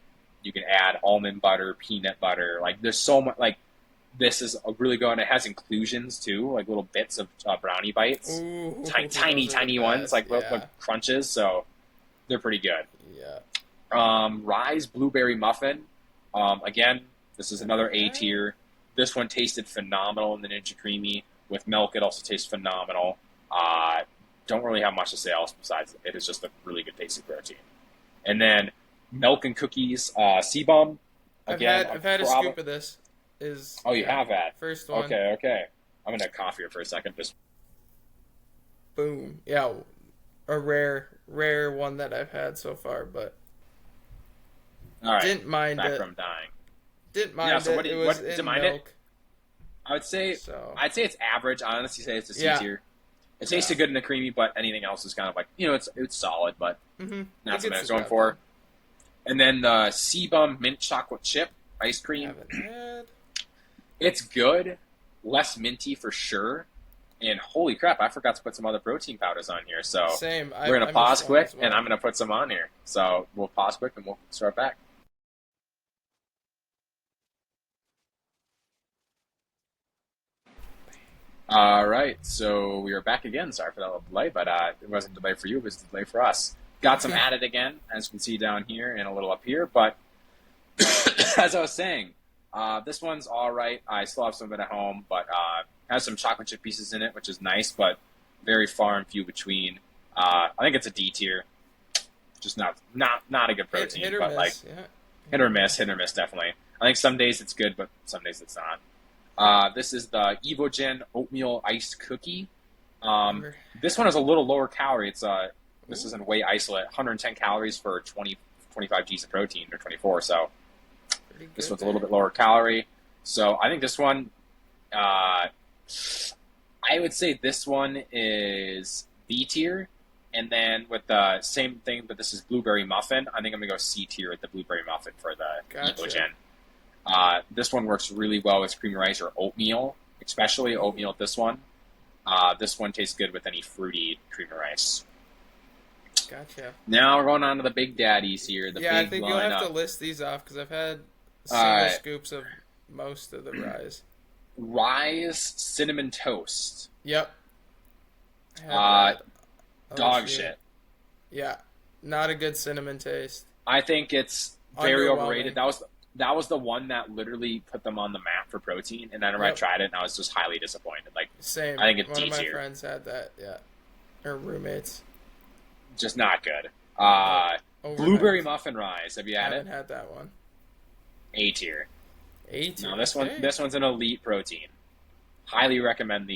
you can add almond butter, peanut butter. Like there's so much. Like this is a really good. And it has inclusions too, like little bits of brownie bites, Ooh, tiny those are the ones, best, like yeah. little crunches. So they're pretty good. Yeah. Rise blueberry muffin. Again, this is another A tier. This one tasted phenomenal in the Ninja Creamy. With milk, it also tastes phenomenal. Don't really have much to say else besides it is just a really good tasting protein. And then milk and cookies, CBum. Again, I've had a scoop of this. Oh, you have had. First one. Okay. I'm gonna cough here for a second. Just Boom. Yeah, a rare one that I've had so far, but all right. didn't mind Back it. from dying. Didn't mind Yeah, so it. what do you- It was what- in didn't mind it? milk. I'd say So it's average. I honestly say it's a C Yeah. tier. It tasted good in the creamy, but anything else is kind of like it's solid, but not something I was going for. And then the CBum mint chocolate chip ice cream. Haven't had. It's good, less minty for sure. And holy crap, I forgot to put some other protein powders on here. So Same. we're gonna I pause missed one quick, as well. and I'm gonna put some on here. So we'll pause quick, and we'll start back. All right, so we are back again. Sorry for that little delay, but it wasn't a delay for you; it was a delay for us. Got some added again, as you can see down here and a little up here. But as I was saying, this one's all right. I still have some of it at home, but Has some chocolate chip pieces in it, which is nice, but very far and few between. I think it's a D tier. Just not a good protein, Hit or but like miss, yeah. hit or miss, definitely. I think some days it's good, but some days it's not. This is the Evogen oatmeal iced cookie. Remember? This one is a little lower calorie. This is Ooh, in whey isolate, 110 calories for 25 G's of protein, or 24. So pretty this good one's a little there. bit lower calorie. So I think this one, I would say this one is B tier. And then with the same thing, but this is blueberry muffin. I think I'm gonna go C tier with the blueberry muffin for the Gotcha. Evogen. This one works really well with creamy rice or oatmeal, especially Ooh, oatmeal with this one tastes good with any fruity creamy rice. gotcha. Now we're going on to the big daddies here, the Yeah, I big think you'll have to lineup. list these off because I've had single Uh, scoops of most of the rise. Rise cinnamon toast. Yep, I had Uh, that. Dog OSU. shit. Yeah, not a good cinnamon taste. I think it's very overrated. Underwhelming. That was the one that literally put them on the map for protein, and then when I Yep, tried it, and I was just highly disappointed. Like I same. think it's One of D my tier, friends had that. Yeah, or roommates. just not good. Nope, Blueberry overhyped. muffin rise. Have you had it? Haven't had that one. A tier. A No, tier. this one Okay. this one's an elite protein. Highly recommend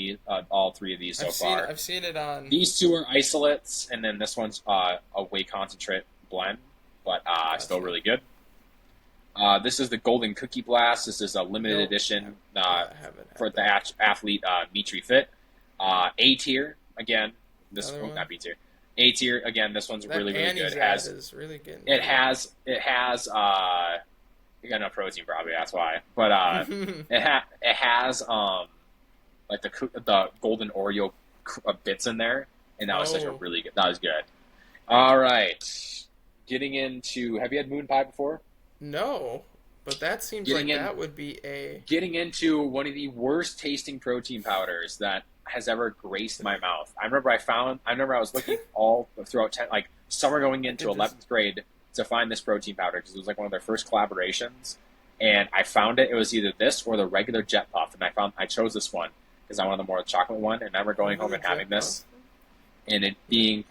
all three of these so far. I've seen it on. These two are isolates, and then this one's a whey concentrate blend, but still Gotcha. really good. This is the Golden Cookie Blast. This is a limited Nope. edition Yeah, I haven't for had the that. athlete Mitri Fit. A tier again. This Another one. not B tier. A tier again. This one's That really good. Annie's ad is really getting It to me. has it has you got no protein probably, that's why. But it has like the golden Oreo bits in there, and that was such a Oh really good. That was good. All right, getting into. Have you had moon pie before? no, but that seems Getting like in, that would be a. getting into one of the worst tasting protein powders that has ever graced my mouth. I remember I was looking all throughout like summer going I into could just. 11th grade to find this protein powder because it was like one of their first collaborations. And I found it. It was either this or the regular Jet Puff, and I chose this one because I wanted the more chocolate one. And I remember going Over home the and having jet puff. this, and it being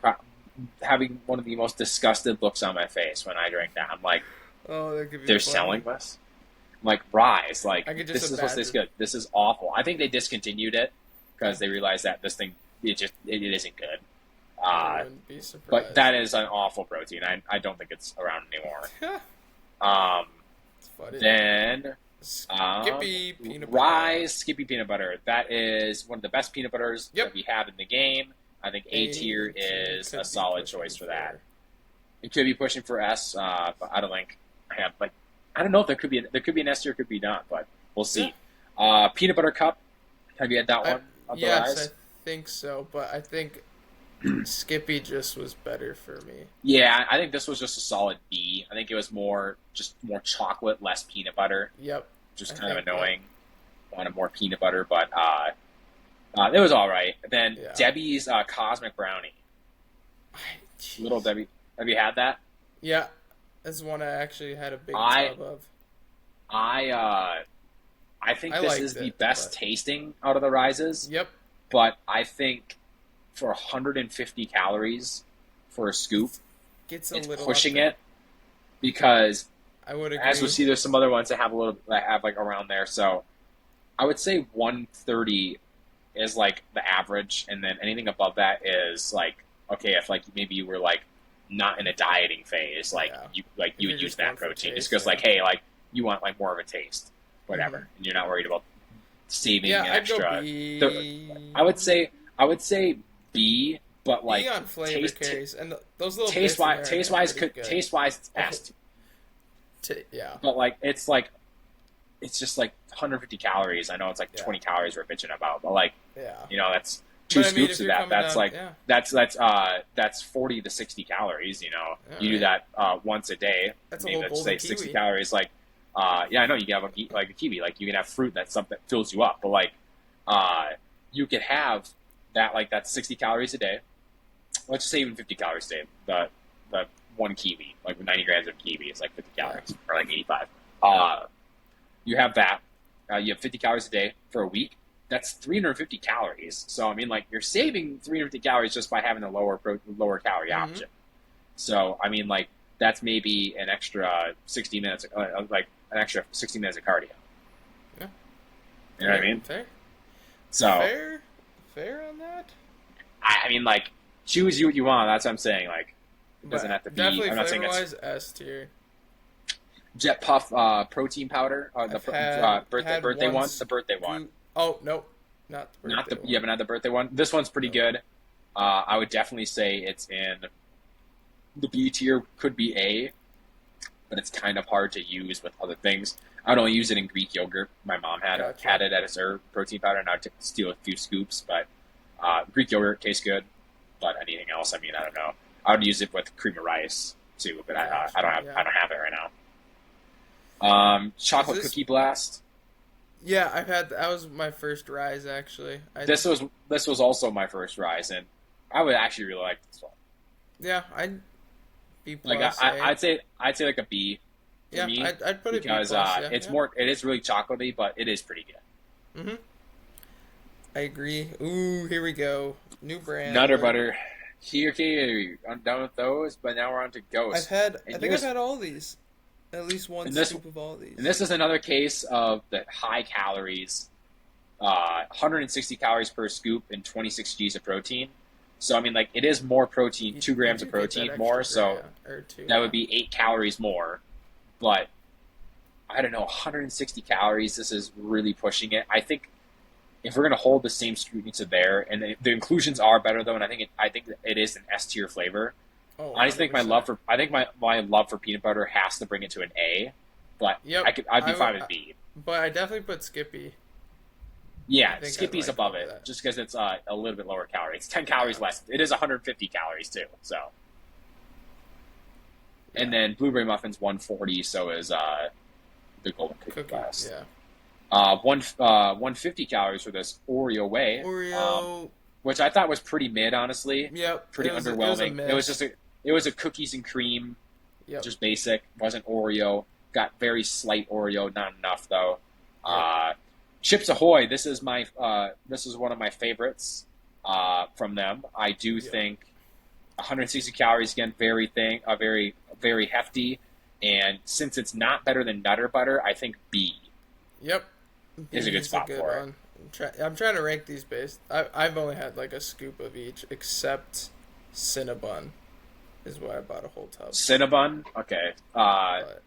having one of the most disgusted looks on my face when I drank that. I'm like, Oh, that could be they're funny. selling this. I'm like, Rise, like I could this just is supposed to taste imagine. good. This is awful. I think they discontinued it Okay. because they realized that this thing it isn't good. I Uh, wouldn't be but surprised. that is an awful protein. I don't think it's around anymore. It's funny. Then Skippy peanut butter. Rise Skippy peanut butter. That is one of the best peanut butters that Yep. we have in the game. I think A tier A tier is could a be solid pushing choice for that. for. It could be pushing for S, but I don't think I have. Like, I don't know if there could be an S tier, could be not, but we'll Yeah. see. Peanut butter cup. Have you had that I one of the yes, I Rise? think so, but I think Skippy just was better for me. Yeah, I think this was just a solid B. I think it was just more chocolate, less peanut butter, Yep, which is I kind of think yep. annoying. Wanted more peanut butter, but it was all right. Then Yeah. Debbie's Cosmic Brownie, Little Jeez. Debbie. Have you had that? Yeah, that's one I actually had a big I tub of. I think I this liked is the it, best but tasting out of the rises, yep, but I think for 150 calories for a scoop, gets a it's little up pushing there. it because I would as we agree. see, there's some other ones that have like around there. So I would say 130 is like the average, and then anything above that is like okay. If like maybe you were like not in a dieting phase, Yeah, you if you're would use just going that for protein just taste, because yeah. like hey like you want like more of a taste, whatever, Hmm. and you're not worried about saving Yeah, an I'd go extra. The, B. I would say B, but B like on flavor taste carries, and those little taste bits in wise there are pretty good. taste wise it's Oh, S, yeah, but it's just like 150 calories. I know it's like yeah, 20 calories we're bitching about, but like yeah. that's two But I mean, if scoops of you're that. coming That's down, like yeah, that's 40 to 60 calories. all You do right, that once a day. that's I a mean, whole let's bowl say of 60 kiwi. calories. Like, yeah, I know you can have like a kiwi. Like you can have fruit that's something that fills you up, but like, uh, you could have that like that's 60 calories a day. Let's just say even 50 calories a day. The one kiwi, like 90 grams of kiwi, is like 50 Yeah, calories or like 85. Uh, you have that. You have 50 calories a day for a week. that's 350 calories. So I mean, like you're saving 350 calories just by having the lower calorie Mm-hmm. option. So I mean, like that's maybe an extra 60 minutes, like an extra 60 minutes of cardio. Yeah. You know what I mean? Fair. So Fair. Fair on that. I mean, like choose you what you want. That's what I'm saying. Like it doesn't have to But be. definitely I'm not saying flavor it's wise, S tier. Jet Puff protein powder, the I've had birthday one one, the birthday one. Oh nope, not the Not birthday the You one. haven't had the birthday one. This one's pretty No. good. I would definitely say it's in the B tier. Could be A, but it's kind of hard to use with other things. I would only use it in Greek yogurt. My mom Gotcha. had it as her protein powder, and I'd steal a few scoops. But Greek yogurt tastes good. But anything else, I mean, I don't know. I would use it with cream of rice too, but Gotcha. Yeah. I don't have it right now. Chocolate cookie blast. Yeah, I've had that was my first rise actually. This was also my first rise, and I would actually really like this one. Yeah, I'd B Like plus. I'd say like a B for Yeah, me I'd put it B because plus. Yeah, it's yeah. more it is really chocolatey, but it is pretty good. Mhm. I agree. Ooh, here we go. New brand. Nutter butter. Okay, I'm done with those, but now we're on to Ghost. I think I've had all these. At least one And this scoop of all these. and this is another case of the high calories, 160 calories per scoop and 26 G's of protein. So I mean, like it is more protein, 2 grams You of do get protein that more. extra So gram, or two. that would be 8 calories more. But I don't know, 160 calories. This is really pushing it. I think if we're gonna hold the same scrutiny to there, and the inclusions are better though, and I think it is an S tier flavor. Oh, I just think 100%. my love for peanut butter has to bring it to an A, but Yep. I'd be I fine would- with B. But I definitely put Skippy. Yeah, I think I'd Skippy's like above over it that. just because it's a little bit lower calorie. It's 10 calories Yeah. less. It is 150 calories too. So, and Yeah. then blueberry muffins 140. So is the golden cookie blast. Yeah. 150 calories for this Oreo Way, Oreo. which I thought was pretty mid, honestly. Yep. Pretty It was underwhelming. a It was miss. just it was a cookies and cream, Yep. just basic. Wasn't Oreo. Got very slight Oreo, not enough though. Chips Ahoy. This is one of my favorites from them. I do Yep. think 160 calories again, very hefty. And since it's not better than Nutter Butter, I think B Yep. is a good B's spot for it. one. I'm trying to rank these based. I've only had like a scoop of each, except Cinnabon, is why I bought a whole tub. Cinnabon. Okay. But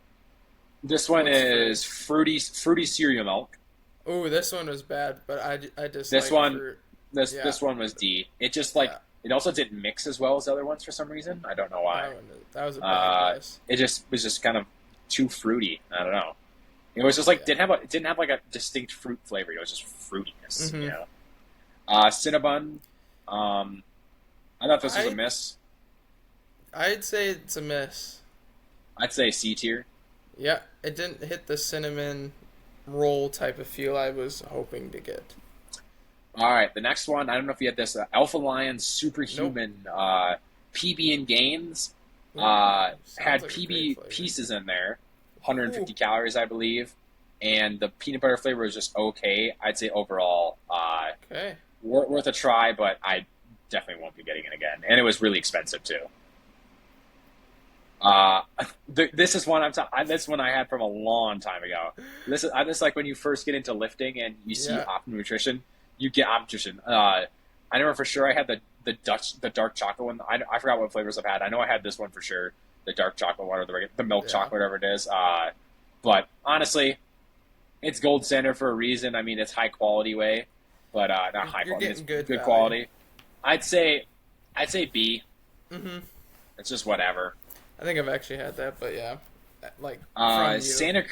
This one What's is fruity cereal milk. oh, this one was bad, but I just This like one- fruit. This one was D. It just like Yeah. it also didn't mix as well as the other ones for some reason. I don't know why. That was a bad Uh, guess. It just was just kind of too fruity. I don't know. It was just like Yeah. it didn't have like a distinct fruit flavor. It was just fruitiness. Mhm. You know. Cinnabon. I thought this was a miss. I'd say it's a miss. I'd say C tier. Yeah, it didn't hit the cinnamon roll type of feel I was hoping to get. All right, the next one. I don't know if you had this. Alpha Lion Superhuman PB and Gains. Ooh, Had sounds like a PB great flavor. pieces in there, 150 calories, I believe, and the peanut butter flavor was just okay. I'd say overall, Okay. worth a try, but I definitely won't be getting it again. And it was really expensive too. This is one this one I had from a long time ago. This is like when you first get into lifting and you see Yeah. Optimum Nutrition, you get Optimum Nutrition. I know for sure I had the dark chocolate one. I forgot what flavors I've had. I know I had this one for sure, the dark chocolate one or the milk Yeah. chocolate, whatever it is. But honestly, it's gold standard for a reason. I mean, it's high quality way, but not high You're quality. It's getting good value. quality. I'd say B. Mhm. It's just whatever. I think I've actually had that, but yeah, like from you. Santa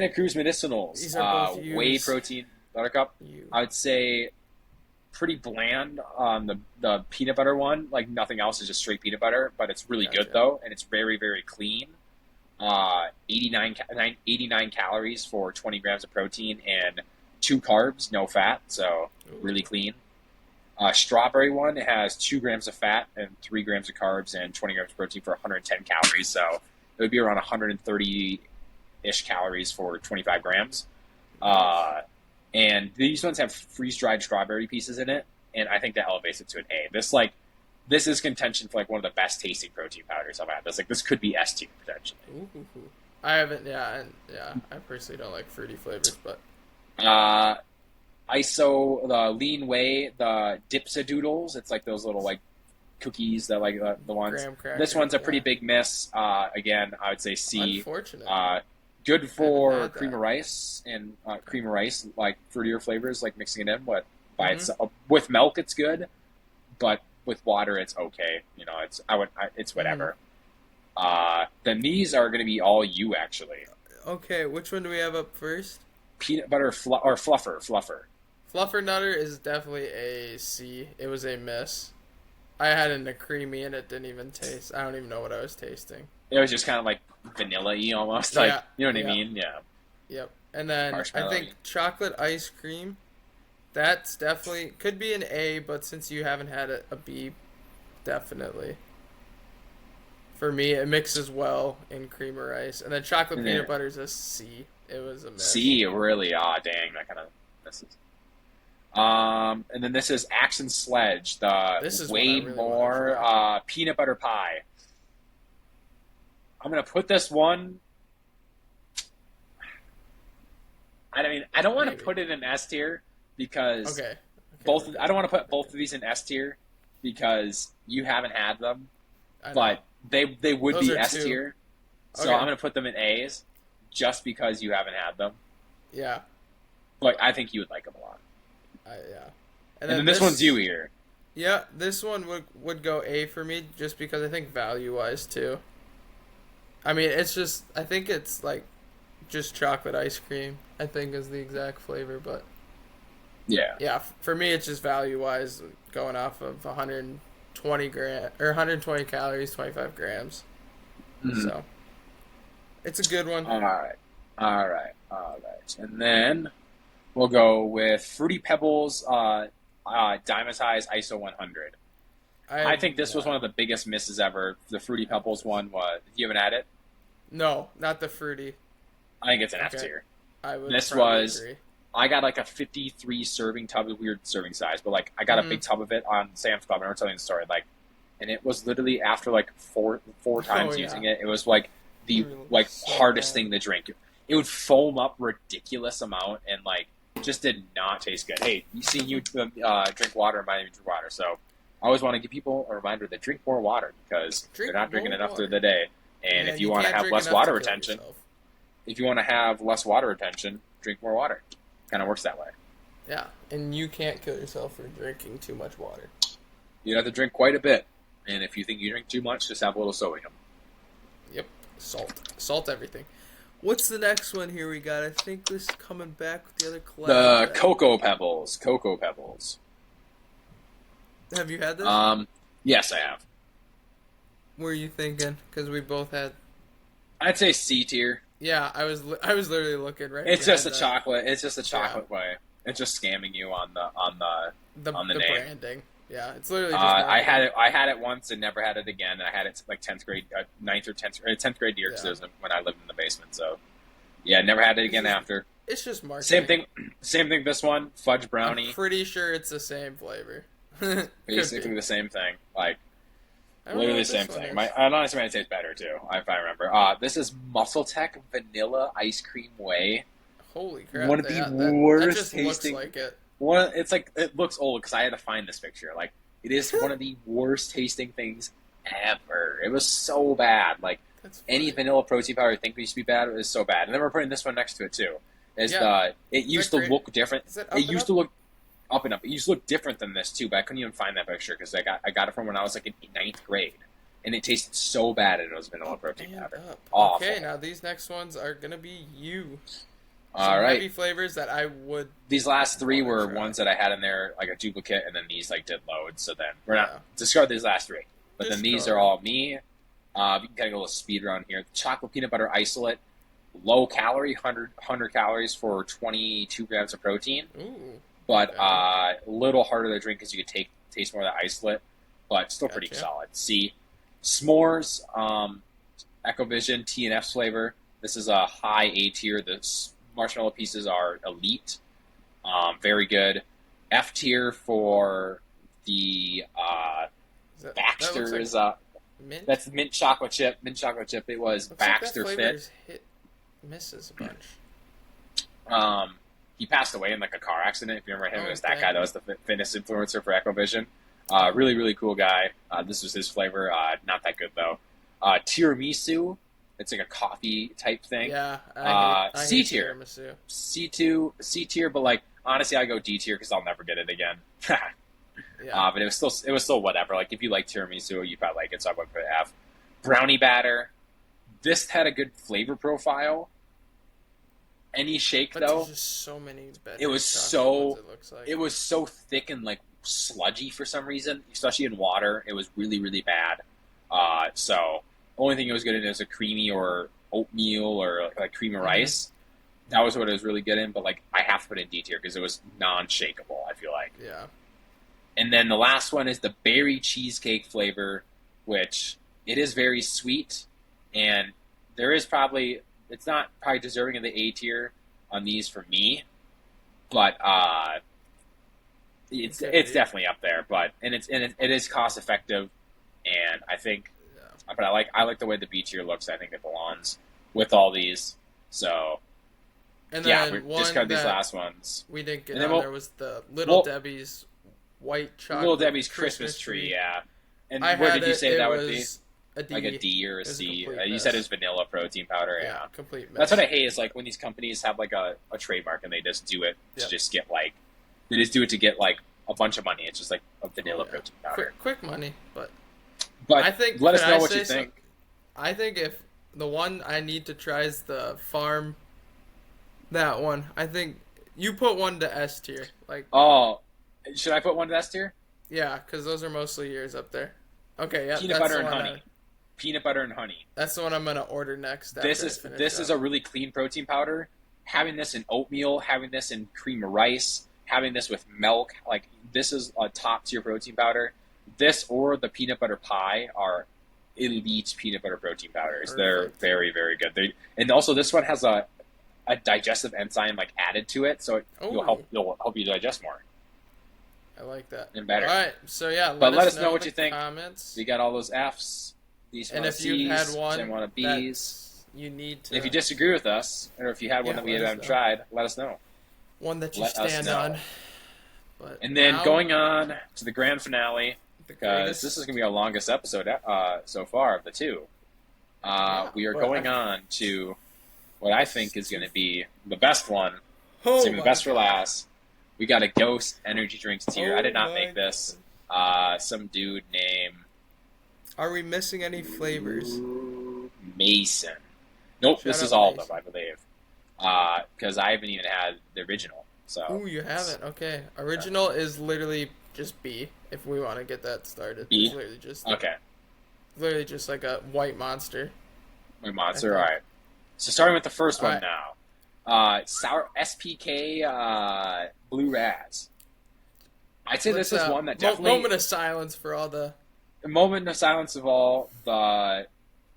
Cruz Medicinals. These are both Whey U's. protein buttercup. You. I would say pretty bland on the peanut butter one. Like nothing else is just straight peanut butter, but it's really Gotcha. good though, and it's very very clean. 89 calories for 20 grams of protein and 2 carbs, no fat, so Ooh. really clean. Strawberry one has 2 grams of fat and 3 grams of carbs and 20 grams of protein for 110 calories. So it would be around 130-ish calories for 25 grams. And and these ones have freeze dried strawberry pieces in it, and I think that elevates it to an A. This is contention for like one of the best tasting protein powders I've had. This could be S tier potentially. Ooh. I haven't. Yeah, and yeah. I personally don't like fruity flavors, but Uh, ISO the lean whey the dipsadoodles. It's like those little like cookies that like the ones. graham cracker. This one's a pretty Yeah. big miss. Again, I would say C. Unfortunate. Good I haven't for had cream that. of rice and cream of rice like fruitier flavors like mixing it in. But by Mhm. itself with milk it's good, but with water it's okay. It's Mhm. whatever. Then these are going to be all you actually. Okay, which one do we have up first? Peanut butter or fluffer. Fluffer Nutter is definitely a C. It was a miss. I had it in a creamy and it didn't even taste. I don't even know what I was tasting. It was just kind of like vanilla-y almost, like Yeah, you know what I yeah, mean? Yeah, yep. And then I marshmallow. think chocolate ice cream. That's definitely could be an A, but since you haven't had it, a B, definitely. For me, it mixes well in cream or ice. And then chocolate And then peanut butter is a C. It was a miss. C really, dang, that kind of misses. And then this is Action Sledge, the This is one I way really want to more try. peanut butter pie. I'm gonna put this one. I don't want to Maybe. put it in S tier because Okay. both. Okay. I don't want to put both of Okay. these in S tier because you haven't had them, I know. but they would Those be are S two. tier. So I'm Okay. gonna put them in A's just because you haven't had them. Yeah. But I think you would like them a lot. Yeah. And then this one's you here. Yeah, this one would go A for me just because I think value wise too. I mean, it's just I think it's like just chocolate ice cream. I think is the exact flavor, but Yeah. yeah, for me it's just value wise going off of 120 gram or 120 calories, 25 grams. Mhm. So it's a good one. All right. All right. All right. And then we'll go with Fruity Pebbles Diamondized ISO 100. I I think this was one of the biggest misses ever. The Fruity Pebbles one was. You haven't had it? no, not the fruity. I think it's an F Okay, tier. I would This probably was. agree. I got like a 53 serving tub, a weird serving size, but like I got a Mm. big tub of it on Sam's Club. I remember telling the story, like, and it was literally after like four Oh times yeah, using it, it was like the like so hardest bad. thing to drink. It would foam up ridiculous amount and like just did not taste good. Hey, you see, you drink water, remind me to drink water. So I always want to give people a reminder to drink more water because Drink they're not drinking more enough through water. the day. And Yeah, if you you want to can't have drink less enough to water kill retention, yourself. if you want to have less water retention, drink more water. Kind of works that way. Yeah, and you can't kill yourself for drinking too much water. You have to drink quite a bit. And if you think you drink too much, just have a little sodium. Yep, salt everything. What's the next one here we got? I think this is coming back with the other collab. The Cocoa Pebbles. Cocoa Pebbles. Have you had this? Yes, I have. What were you thinking? Because we both had. I'd say C tier. Yeah, I was literally looking right. It's just a behind chocolate. It's just a chocolate way. It's just scamming you on the on the the name. branding. Yeah, it's literally just. I had marketing. it. I had it once and never had it again. I had it like 10th grade, 9th or 10th grade year because Yeah. it was when I lived in the basement. So yeah, never had it again It's just- after. It's just marketing. Same thing. Same thing. This one, fudge brownie, I'm pretty sure it's the same flavor. Could basically be. the same thing. Like I don't know literally what the this same one thing. is. My honestly, might taste better too, if I remember. This is Muscle Tech Vanilla Ice Cream Whey. Holy crap! One of the that worst just tasting. looks like it. One, it's like it looks old because I had to find this picture. Like it is one of the worst tasting things ever. It was so bad. Like That's any funny. vanilla protein powder I think used to be bad, it was so bad. And then we're putting this one next to it too. Yeah. It used to great? look different. Is it It used to look up and up. It used to look different than this too, but I couldn't even find that picture because I got it from when I was like in 9th grade, and it tasted so bad and it was vanilla protein And powder. up. Awful. Okay, now these next ones are gonna be you. All Some right. heavy flavors that I would. These last three wanna were try. ones that I had in there, like a duplicate, and then these like did loads. So then we're Yeah. not discard these last three. But then these Discard. are all me. We can kind of go a little speed run here. Chocolate peanut butter isolate, low calorie, 100 calories for 22 grams of protein, Ooh. but Okay. a little harder to drink because you could taste more of the isolate, but still pretty Gotcha. solid. C. S'mores, Ecovision T&F's flavor. This is a high A tier. The marshmallow pieces are elite. Very good. F tier for the That looks like Baxter's. mint. That's mint chocolate chip. Mint chocolate chip. It was Looks like that Baxter flavor Fit. misses a bunch. Um, he passed away in like a car accident. If you remember him, it was that Okay. guy that was the fitness influencer for Echovision. Really, really cool guy. This was his flavor. Not that good though. Tiramisu. It's like a coffee type thing. Yeah, I C hate tier. tiramisu. C tier, but like honestly, I go D tier because I'll never get it again. Yeah, But it was still whatever. Like if you like tiramisu, you probably like it, so I would put it F. Brownie batter. This had a good flavor profile. Any shake but though, there's just so many better. it was chocolate ones, so it looks like. it was so thick and like sludgy for some reason, especially in water. It was really really bad. So only thing it was good in is a creamy or oatmeal or like cream of rice. That was what it was really good in. But like I have to put it in D tier because it was non-shakeable. I feel like. Yeah. And then the last one is the berry cheesecake flavor, which it is very sweet, and there is probably it's not probably deserving of the A tier on these for me, but it's definitely up there. But it is cost effective, and I think, Yeah. but I like the way the B tier looks. I think it belongs with all these. So And yeah, then we one discard these that last ones. we didn't get And then on we'll- there was the Little Debbie's white chocolate. Little Debbie's Christmas tree, yeah. And I where had did you it, say it that was would be? a D. Like a D or a It was a C. complete You said it mess. was vanilla protein powder. Yeah, Complete mess. that's what I hate. Is like when these companies have like a trademark and they just do it to Yep. just get like they just do it to get like a bunch of money. It's just like a vanilla Yeah. protein powder. Quick money, but But I think. let us could know I what say you think. I think if the one I need to try is the farm, that one. I think you put one to S tier. Like, Oh, should I put one to S tier? yeah, because those are mostly yours up there. Okay, yeah, Peanut that's butter the and one honey. Peanut butter and honey. that's the one I'm gonna order next. After This I is finish this up. is a really clean protein powder. Having this in oatmeal, having this in cream of rice, having this with milk, like this is a top tier protein powder. This or the peanut butter pie are elite peanut butter protein powders. They're Perfect. very very good. And also this one has a digestive enzyme like added to it, so Ooh. you'll help you digest more I like that. and better. All right, so yeah, But let us us know what in you the think. Comments. We got all those Fs. These And want if you've Cs. had one Some want Bs. that you need to, And if you disagree with us, or if you had one Yeah, that we let us haven't know. tried, let us know. one that you let us stand know. on. But And then now, going on to the grand finale, the because greatest- this is going to be our longest episode so far of the two. Yeah, We are but going I- on to what I think is going to be the best one. Oh Saving the my best for God. last. We got a Ghost energy drinks tier. I did not Oh make my this. Some dude named Are we missing any flavors? Mason. Nope, Shout this is out all of Mason. them, I believe. Because I haven't even had the original. So Ooh, you haven't. Okay, original is literally just B. If we want to get that started, B? It's literally just like a white monster. my monster. I All think. right. So starting with the first one All right. now. Sour SPK Blue Raz. I'd say Let's, this is one that definitely moment of silence for all the. a moment of silence of all the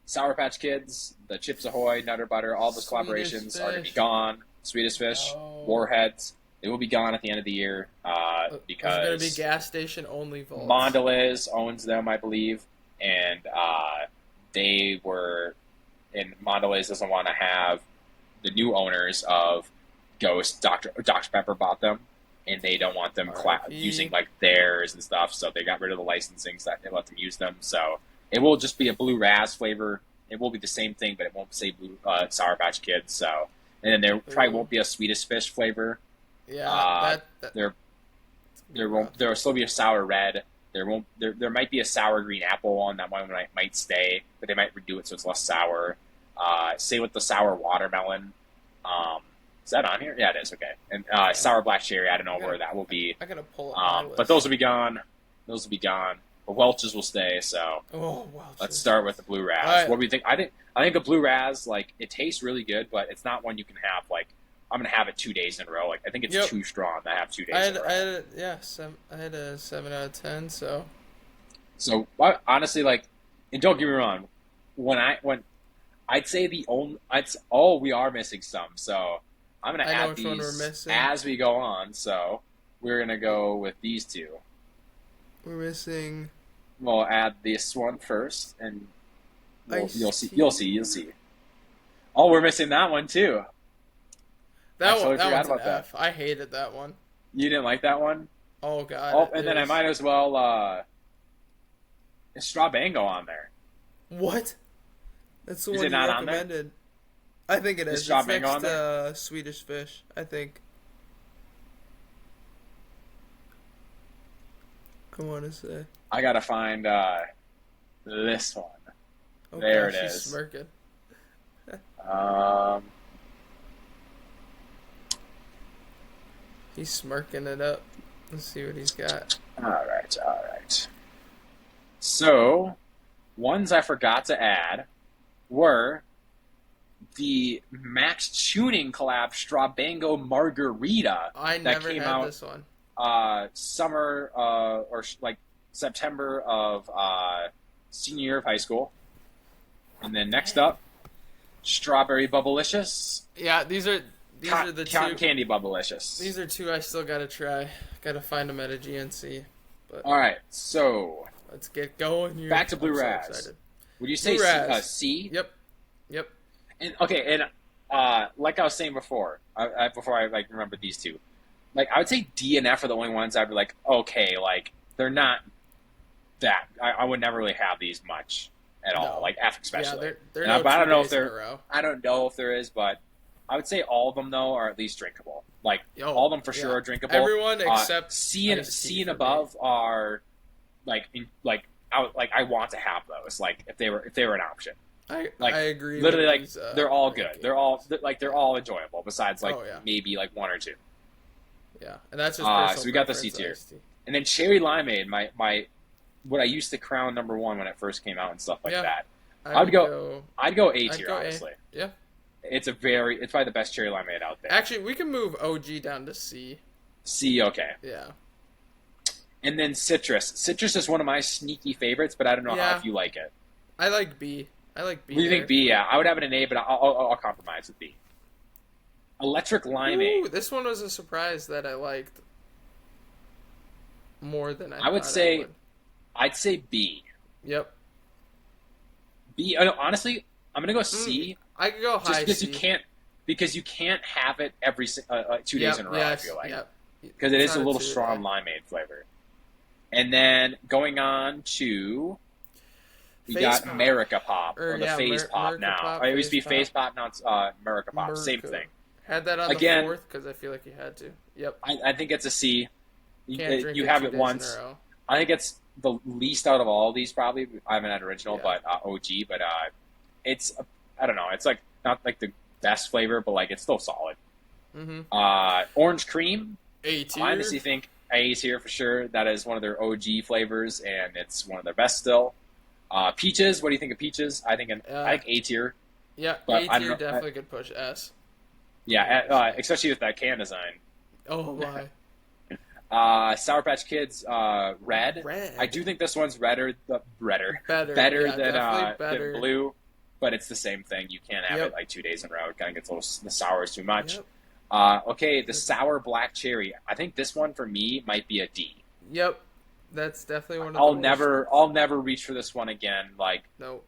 Sour Patch Kids, the Chips Ahoy, Nutter Butter, all those Swedish collaborations are going to be Fish. gone. Swedish Fish, Oh. Warheads, they will be gone at the end of the year There's going to because be gas station only vaults. Mondelez owns them, I believe, and they were, and Mondelez doesn't want to have the new owners of Ghost. Dr. Pepper bought them, and they don't want them R.I.P. using like theirs and stuff. So they got rid of the licensing, so that they let them use them. So it will just be a blue raz flavor. It will be the same thing, but it won't say blue Sour Patch Kids. So, and then there probably won't be a Swedish Fish flavor. Yeah, that There will still be a sour red. There might be a sour green apple one. That one might stay, but they might redo it so it's less sour. Same with the sour watermelon. Is that on here? Yeah, it is. Okay. And sour black cherry. I don't know where that will be. I gotta pull up my list. But those will be gone. Those will be gone. But Welch's will stay. So Oh wow! let's start with the blue raz. All right. What do you think? I think a blue raz, like, it tastes really good, but it's not one you can have like I'm gonna have it 2 days in a row. Like I think it's Yep. too strong to have 2 days I in had, a row. I had a 7 out of 10. So So honestly, like, and don't get me wrong, when I'd say we are missing some. So I'm gonna I know add which one we're these missing. as we go on. So we're gonna go with these two. We're missing We'll add this one first, and you'll iced see. tea. You'll see. Oh, we're missing that one too. I That one, totally that forgot one's an about that. F. I hated that one. You didn't like that one? Oh God, Oh, it and then I is. might as well is Strabango on there. What? That's the Is one it you not on there? recommended. I think it Is is. It's Strabango next on there? to Swedish Fish. I think. I want to say. I gotta find this one. Oh There gosh, it she's is. smirking. Um, He's smirking it up. Let's see what he's got. all right. So, ones I forgot to add were the Max Tuning collab Strabango Margarita I that never came had out this one. summer or like September of senior year of high school. And then next up, Strawberry Bubblicious, Yeah, these are the Cotton two. Candy Bubblicious. These are two I still gotta try. Gotta find them at a GNC. But All right, so let's get going here. back to Blue I'm so Raz. excited. Would you say Blue Raz. C? Yep. Yep. And okay, and like I was saying before, before I like remember these two, like I would say D and F are the only ones I'd be like, okay, like they're not that. I would never really have these much at all, No. like F Yeah, especially. they're And no but I don't 2 know if days in a they're. row. I don't know if there is, but I would say all of them though are at least drinkable. Like Oh, all of them for yeah. sure are drinkable. Everyone except C and iced tea C and for me. above are like I want to have those. Like if they were an option. Like, I agree. Literally, with like these, they're all good. rankings. They're all enjoyable. Besides, like Oh, yeah. maybe like one or two. Yeah, and that's just So personal we got the preference, C tier. iced tea. And then cherry limeade, my what I used to crown number one when it first came out and stuff like Yeah. that. I would I'd go A I'd tier go A. honestly. Yeah. It's probably the best cherry limeade out there. Actually, we can move OG down to C. C, okay. Yeah. And then citrus. Citrus is one of my sneaky favorites, but I don't know Yeah. how if you like it. I like B. I like B. What do you there. think B? Yeah, I would have it in A, but I'll compromise with B. Electric limeade. Ooh, this one was a surprise that I liked more than I would thought say- I would. I'd say B. Yep. B. Honestly, I'm gonna go C. I could go Just high because C. you can't have it every 2 days in a row. I feel like Yep. because it It's is a not little too strong bad. limeade flavor. And then going on to we Face got Pop. America Pop Or, or the yeah, Phase Pop America now. Pop, It used to be Phase Phase Pop, now it's America Pop. Same America. thing. Had that on Again- the 4th because I feel like you had to. Yep. I think it's a C. Can't drink You it have 2 it days once. in a row. I think it's the least out of all of these probably. I haven't had original, Yeah. but OG. But it's I don't know. It's like not like the best flavor, but like it's still solid. Mm-hmm. Orange cream. A tier. I honestly think A is here for sure. That is one of their OG flavors, and it's one of their best still. Peaches. What do you think of peaches? I think I think A tier. Yeah, but A I don't tier know- definitely could push S. Yeah, especially with that can design. Oh my. Sour Patch Kids. Red. Red. I do think this one's redder. Better. Better Yeah, than definitely better. than blue, but it's the same thing. You can't have Yep. it like 2 days in a row. It kind of gets a little the sour is too much. Yep. Okay, the sour black cherry. I think this one for me might be a D. Yep. That's definitely one of the I'll never reach for this one again. Like, No.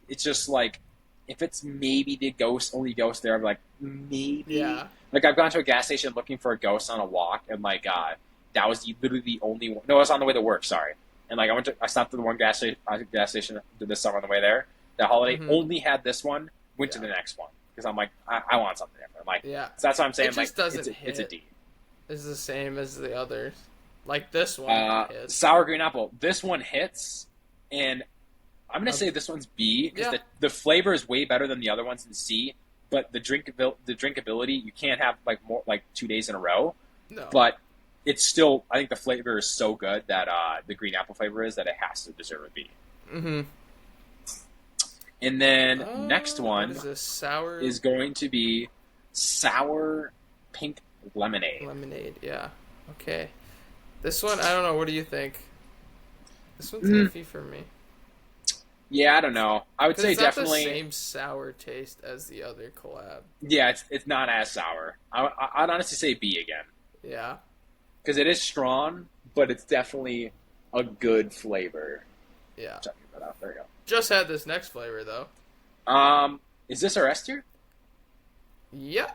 it's just like if it's maybe the only ghost there, I'm like maybe. Yeah. Like I've gone to a gas station looking for a ghost on a walk, and like that was literally the only one. No, I was on the way to work. Sorry, and like I stopped at the one gas station this summer on the way there. That holiday Mhm. only had this one. Went to Yeah. the next one because I'm like I want something different. I'm like Yeah. so that's what I'm saying. It just like doesn't it's a hit. D. It's the same as the others. Like this one hits. Sour green apple. This one hits, and I'm gonna say this one's B because Yeah. the flavor is way better than the other ones in C. But the drinkability, you can't have like more like 2 days in a row. No. But it's still, I think the flavor is so good that the green apple flavor is that it has to deserve a B. Mm-hmm. And then next one What is this? Sour is going to be sour pink lemonade. lemonade. Yeah. Okay. This one, I don't know. What do you think? This one's Mm. iffy for me. Yeah, I don't know. I would Because say it's not the definitely. same sour taste as the other collab. Yeah, it's not as sour. I'd honestly say B again Yeah. because it is strong, but it's definitely a good flavor. Yeah. Checking that out. There you Just had this next flavor though. go. Is this our S tier? Yeah.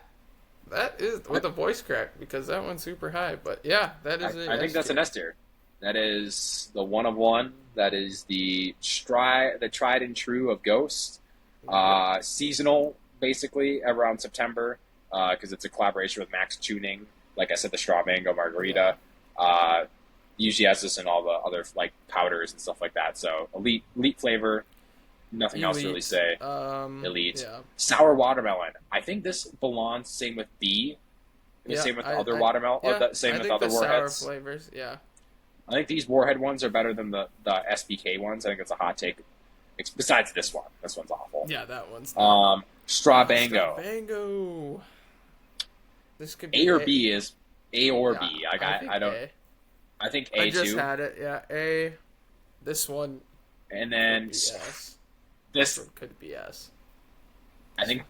That is with a voice crack because that one's super high. But yeah, that is a I think S that's an tier. S tier. That is the one of one. That is the tried and true of Ghost. Yep. Seasonal, basically, around September, because it's a collaboration with Max Tuning. Like I said, the straw mango Yeah. margarita. Uh, Usually has this in all the other like powders and stuff like that. So elite flavor. Nothing else to really Elite. say. Elite. Yeah. Sour watermelon. I think this belongs same with B. Yeah. Same with I. other I watermelon. Or yeah. same I with think other the sour warheads. flavors. Yeah. I think these warhead ones are better than the SBK ones. I think it's a hot take. Besides this one, this one's awful. Yeah. That one's. Not. Straw Straw Bango. Bango. This could A be or B is A or Yeah, B. think I don't. A. I think I A just too. had it. Yeah, A. This one And could then be S. This this, one could be S. I think,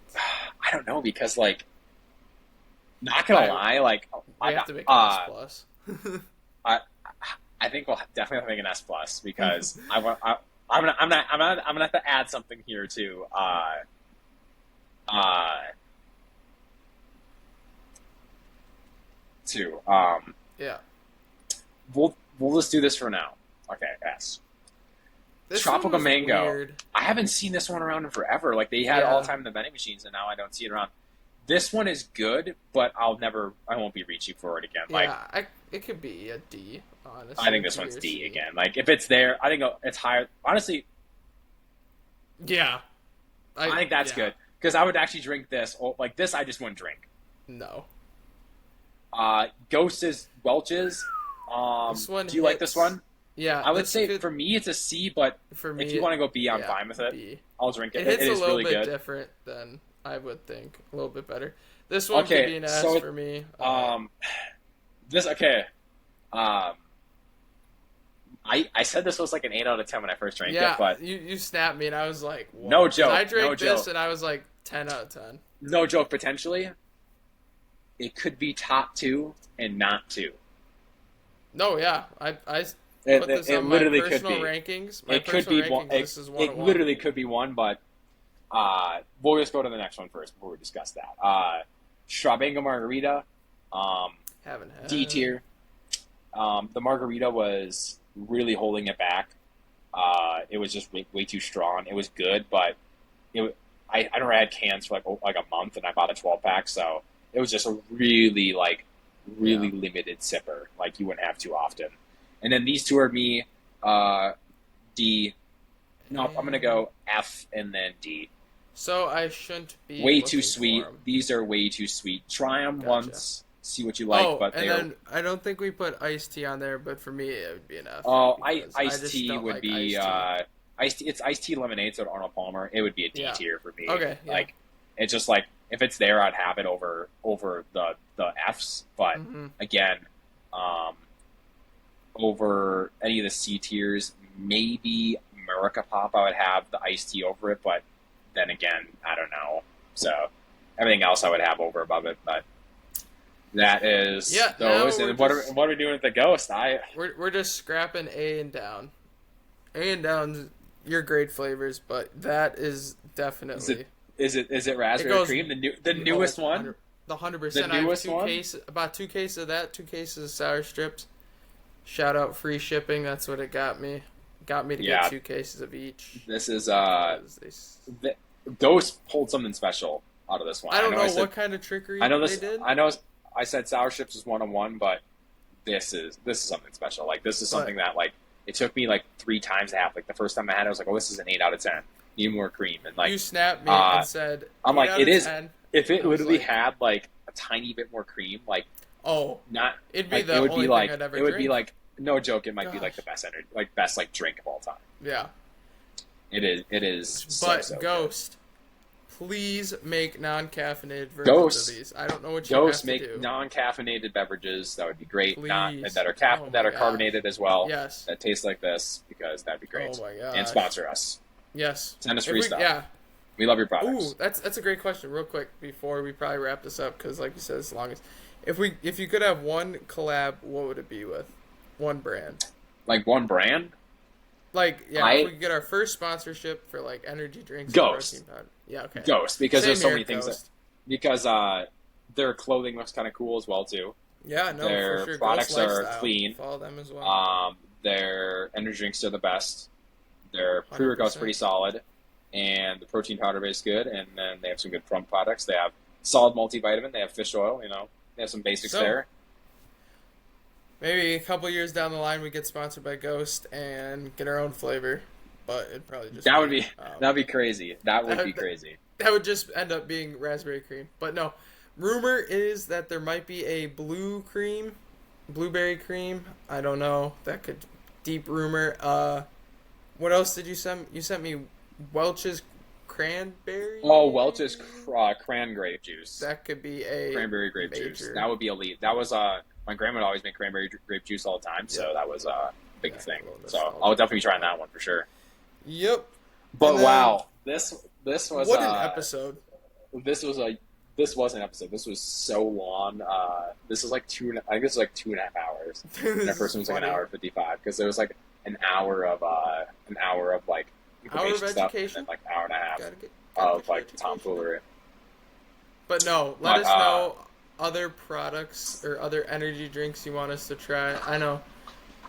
I don't know because like, not gonna lie, like, We have to make an S plus. I I think we'll definitely have to make an S plus because I want. I'm gonna have to add something here too. Uh, to Yeah. we'll just do this for now. Okay, S. This Tropical one was Mango. weird. I haven't seen this one around in forever. Like they had it all the time in the vending machines, and now I don't see it around. This one is good, but I won't be reaching for it again. Like Yeah, it could be a D, honestly. I think this D one's or D C. again. Like if it's there, I think it's higher. Honestly, Yeah. I think that's good because I would actually drink this. Like this, I just wouldn't drink. No. Ghost is Welch's. This one Do you like this one? Yeah. I would say for me it's a C, but for me, if you want to go B, I'm yeah, fine with it. B. I'll drink it. It hits It a is little really bit good. different than I would think. A little bit better. This one Okay, could be an S so for me. This okay. I said this was like an 8 out of 10 when I first drank yeah, it, but you snapped me and I was like, whoa. No 'Cause joke, I drank no this joke. and I was like 10 out of 10. no joke. Potentially, it could be top 2 and not 2. No, yeah. I It, put this on my literally could personal be. rankings. My It could personal be rankings, one. this is one It literally could be one, but we'll just go to the next one first before we discuss that. Strabango Margarita, Haven't had D tier. The margarita was really holding it back. It was just way too strong. It was good, but I never had cans for like a month, and I bought a 12-pack, so it was just a really limited sipper. Like you wouldn't have too often. And then these two are me, D. No, I'm gonna go F and then D. So I shouldn't be Way looking too sweet. for 'em. These are way too sweet. Try them Gotcha. once, see what you like. But and they're then I don't think we put iced tea on there, but for me it would be an F. oh, because I iced just tea don't would like be iced tea. iced tea. It's iced tea lemonade, so Arnold Palmer. It would be a D Yeah. tier for me. Okay, yeah. Like it's just like if it's there, I'd have it over the Fs. But Mhm. again, over any of the C tiers, maybe America Pop, I would have the iced tea over it. But then again, I don't know. So everything else I would have over above it. But that is Yeah, those. now And we're what are we doing with the Ghost? We're just scrapping A and down. A and down, your great flavors, but that is definitely Is it raspberry goes- cream? The newest one? The 100%. The newest I have one? about 2 cases of that, 2 cases of sour strips. Shout out free shipping. That's what it got me. Got me to Yeah. get 2 cases of each. This is Because the Ghost pulled something special out of this one. I don't know I said, what kind of trickery I know they this. did. I know I said sour strips was 101, but this is something special. Like this is something that like it took me like 3 times to have. Like the first time I had it, I was like, oh, this is an 8 out of 10. Need more cream. And like You snapped me and said, I'm like, 8 out it of is. 10. If it I was literally like- had like a tiny bit more cream, like Oh, not it'd be like, the it would only be thing like I'd ever it would drink. be like no joke. It might be like Gosh. the best energy, like best like drink of all time. yeah. It is. But so good. Ghost, please make non-caffeinated versions Ghost. of these. I don't know what you Ghost have make to do. non-caffeinated beverages. That would be great. Not Please. that are Oh my that are gosh. carbonated as well. Yes. That taste like this because that'd be great. Oh my gosh. And sponsor us. Yes. Send us free stuff. Yeah. We love your Ooh, products. that's a great question. Real quick before we probably wrap this up, because like you said, as long as if you could have one collab, what would it be with? One brand. Like one brand, Like yeah, if we I could get our first sponsorship for like energy drinks and protein Ghost, powder. Yeah, okay. Ghost, because Same there's so here, many things that Ghost. because their clothing looks kind of cool as well too. Yeah, no, for Their sure. Ghost products are lifestyle. clean. Follow them as well. Their energy drinks are the best. Their Hundred pre-workout's pretty percent. solid, and the protein powder base is good. And then they have some good products. They have solid multivitamin. They have fish oil. They have some basics So there. maybe a couple years down the line, we get sponsored by Ghost and get our own flavor. But it'd probably just That would be be that'd be crazy. That would be crazy. that would just end up being raspberry cream. But no, rumor is that there might be a blueberry cream. I don't know. That could deep rumor. What else did you send? You sent me Welch's cranberry. Oh, Welch's cran grape juice, That could be a cranberry grape major. juice. That would be elite. That was my grandma would always make cranberry grape juice all the time, so Yep. that was a big Yeah, thing. a little So nostalgia. I'll definitely be trying that one for sure. Yep. But And then- wow, this was What an episode. This was an episode. This was so long. This was like I think this was like 2.5 hours. And the first one was like an hour 55 because there was like an hour of like information Hour of stuff, and education? then like an hour and a half Gotta get of your like education. tomfoolery. But no, let But, us know other products or other energy drinks you want us to try. I know,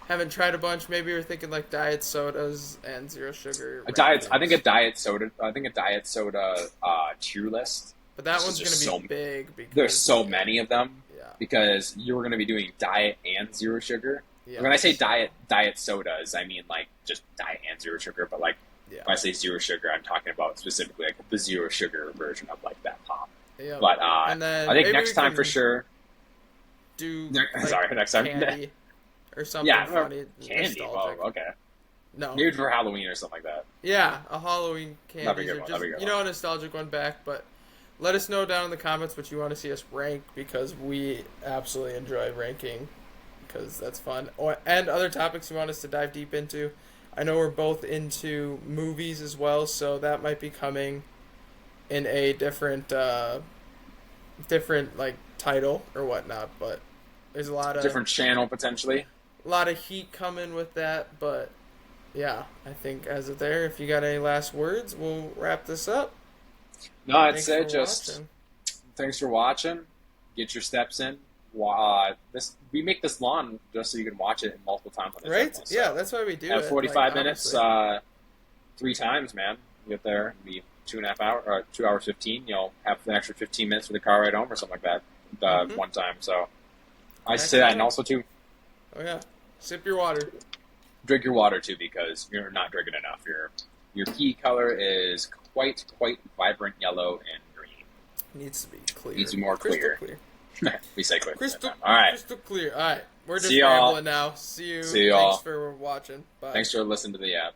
haven't tried a bunch. Maybe you're thinking like diet sodas and zero sugar. I think a Rapids. diet soda tier list. But that This one's is gonna just be big because There's so many of them Yeah, because you're going to be doing diet and zero sugar. yeah. When I say diet sodas, I mean like just diet and zero sugar. But like Yeah. if I say zero sugar, I'm talking about specifically like the zero sugar version of like that pop. Yeah. But And then I think maybe next we time can for sure. do Sorry, next time. candy or something Yeah, funny, Candy. nostalgic. Oh, okay. No, Maybe for Halloween or something like that. yeah, a Halloween That'd be candy a good or one, just that'd be a good a nostalgic one back. But let us know down in the comments what you want to see us rank because we absolutely enjoy ranking because that's fun. And other topics you want us to dive deep into. I know we're both into movies as well, so that might be coming in a different like title or whatnot. But there's a lot of Different channel potentially. heat coming with that. But yeah, I think as of there, if you got any last words, we'll wrap this up. No, I'd Thanks say for just watching. thanks for watching. Get your steps in. We make this long just so you can watch it multiple times on the Right? channel. Yeah, that's why we do At it. 45 like, minutes, honestly. 3 times, man. You get there, it'll be 2.5 hours, or 2 hours 15. You'll have an extra 15 minutes for the car ride home or something like that. Mhm. One time. So I say that, and also too, Oh yeah, sip your water. drink your water too because you're not drinking enough. Your pee color is quite vibrant yellow and green. Needs to be clear. Needs to be more Crystal clear. We say quick. Crystal, All right. crystal clear. All right, we're just See y'all. rambling now. See you. See y'all. Thanks for watching. Bye. Thanks for listening to the app.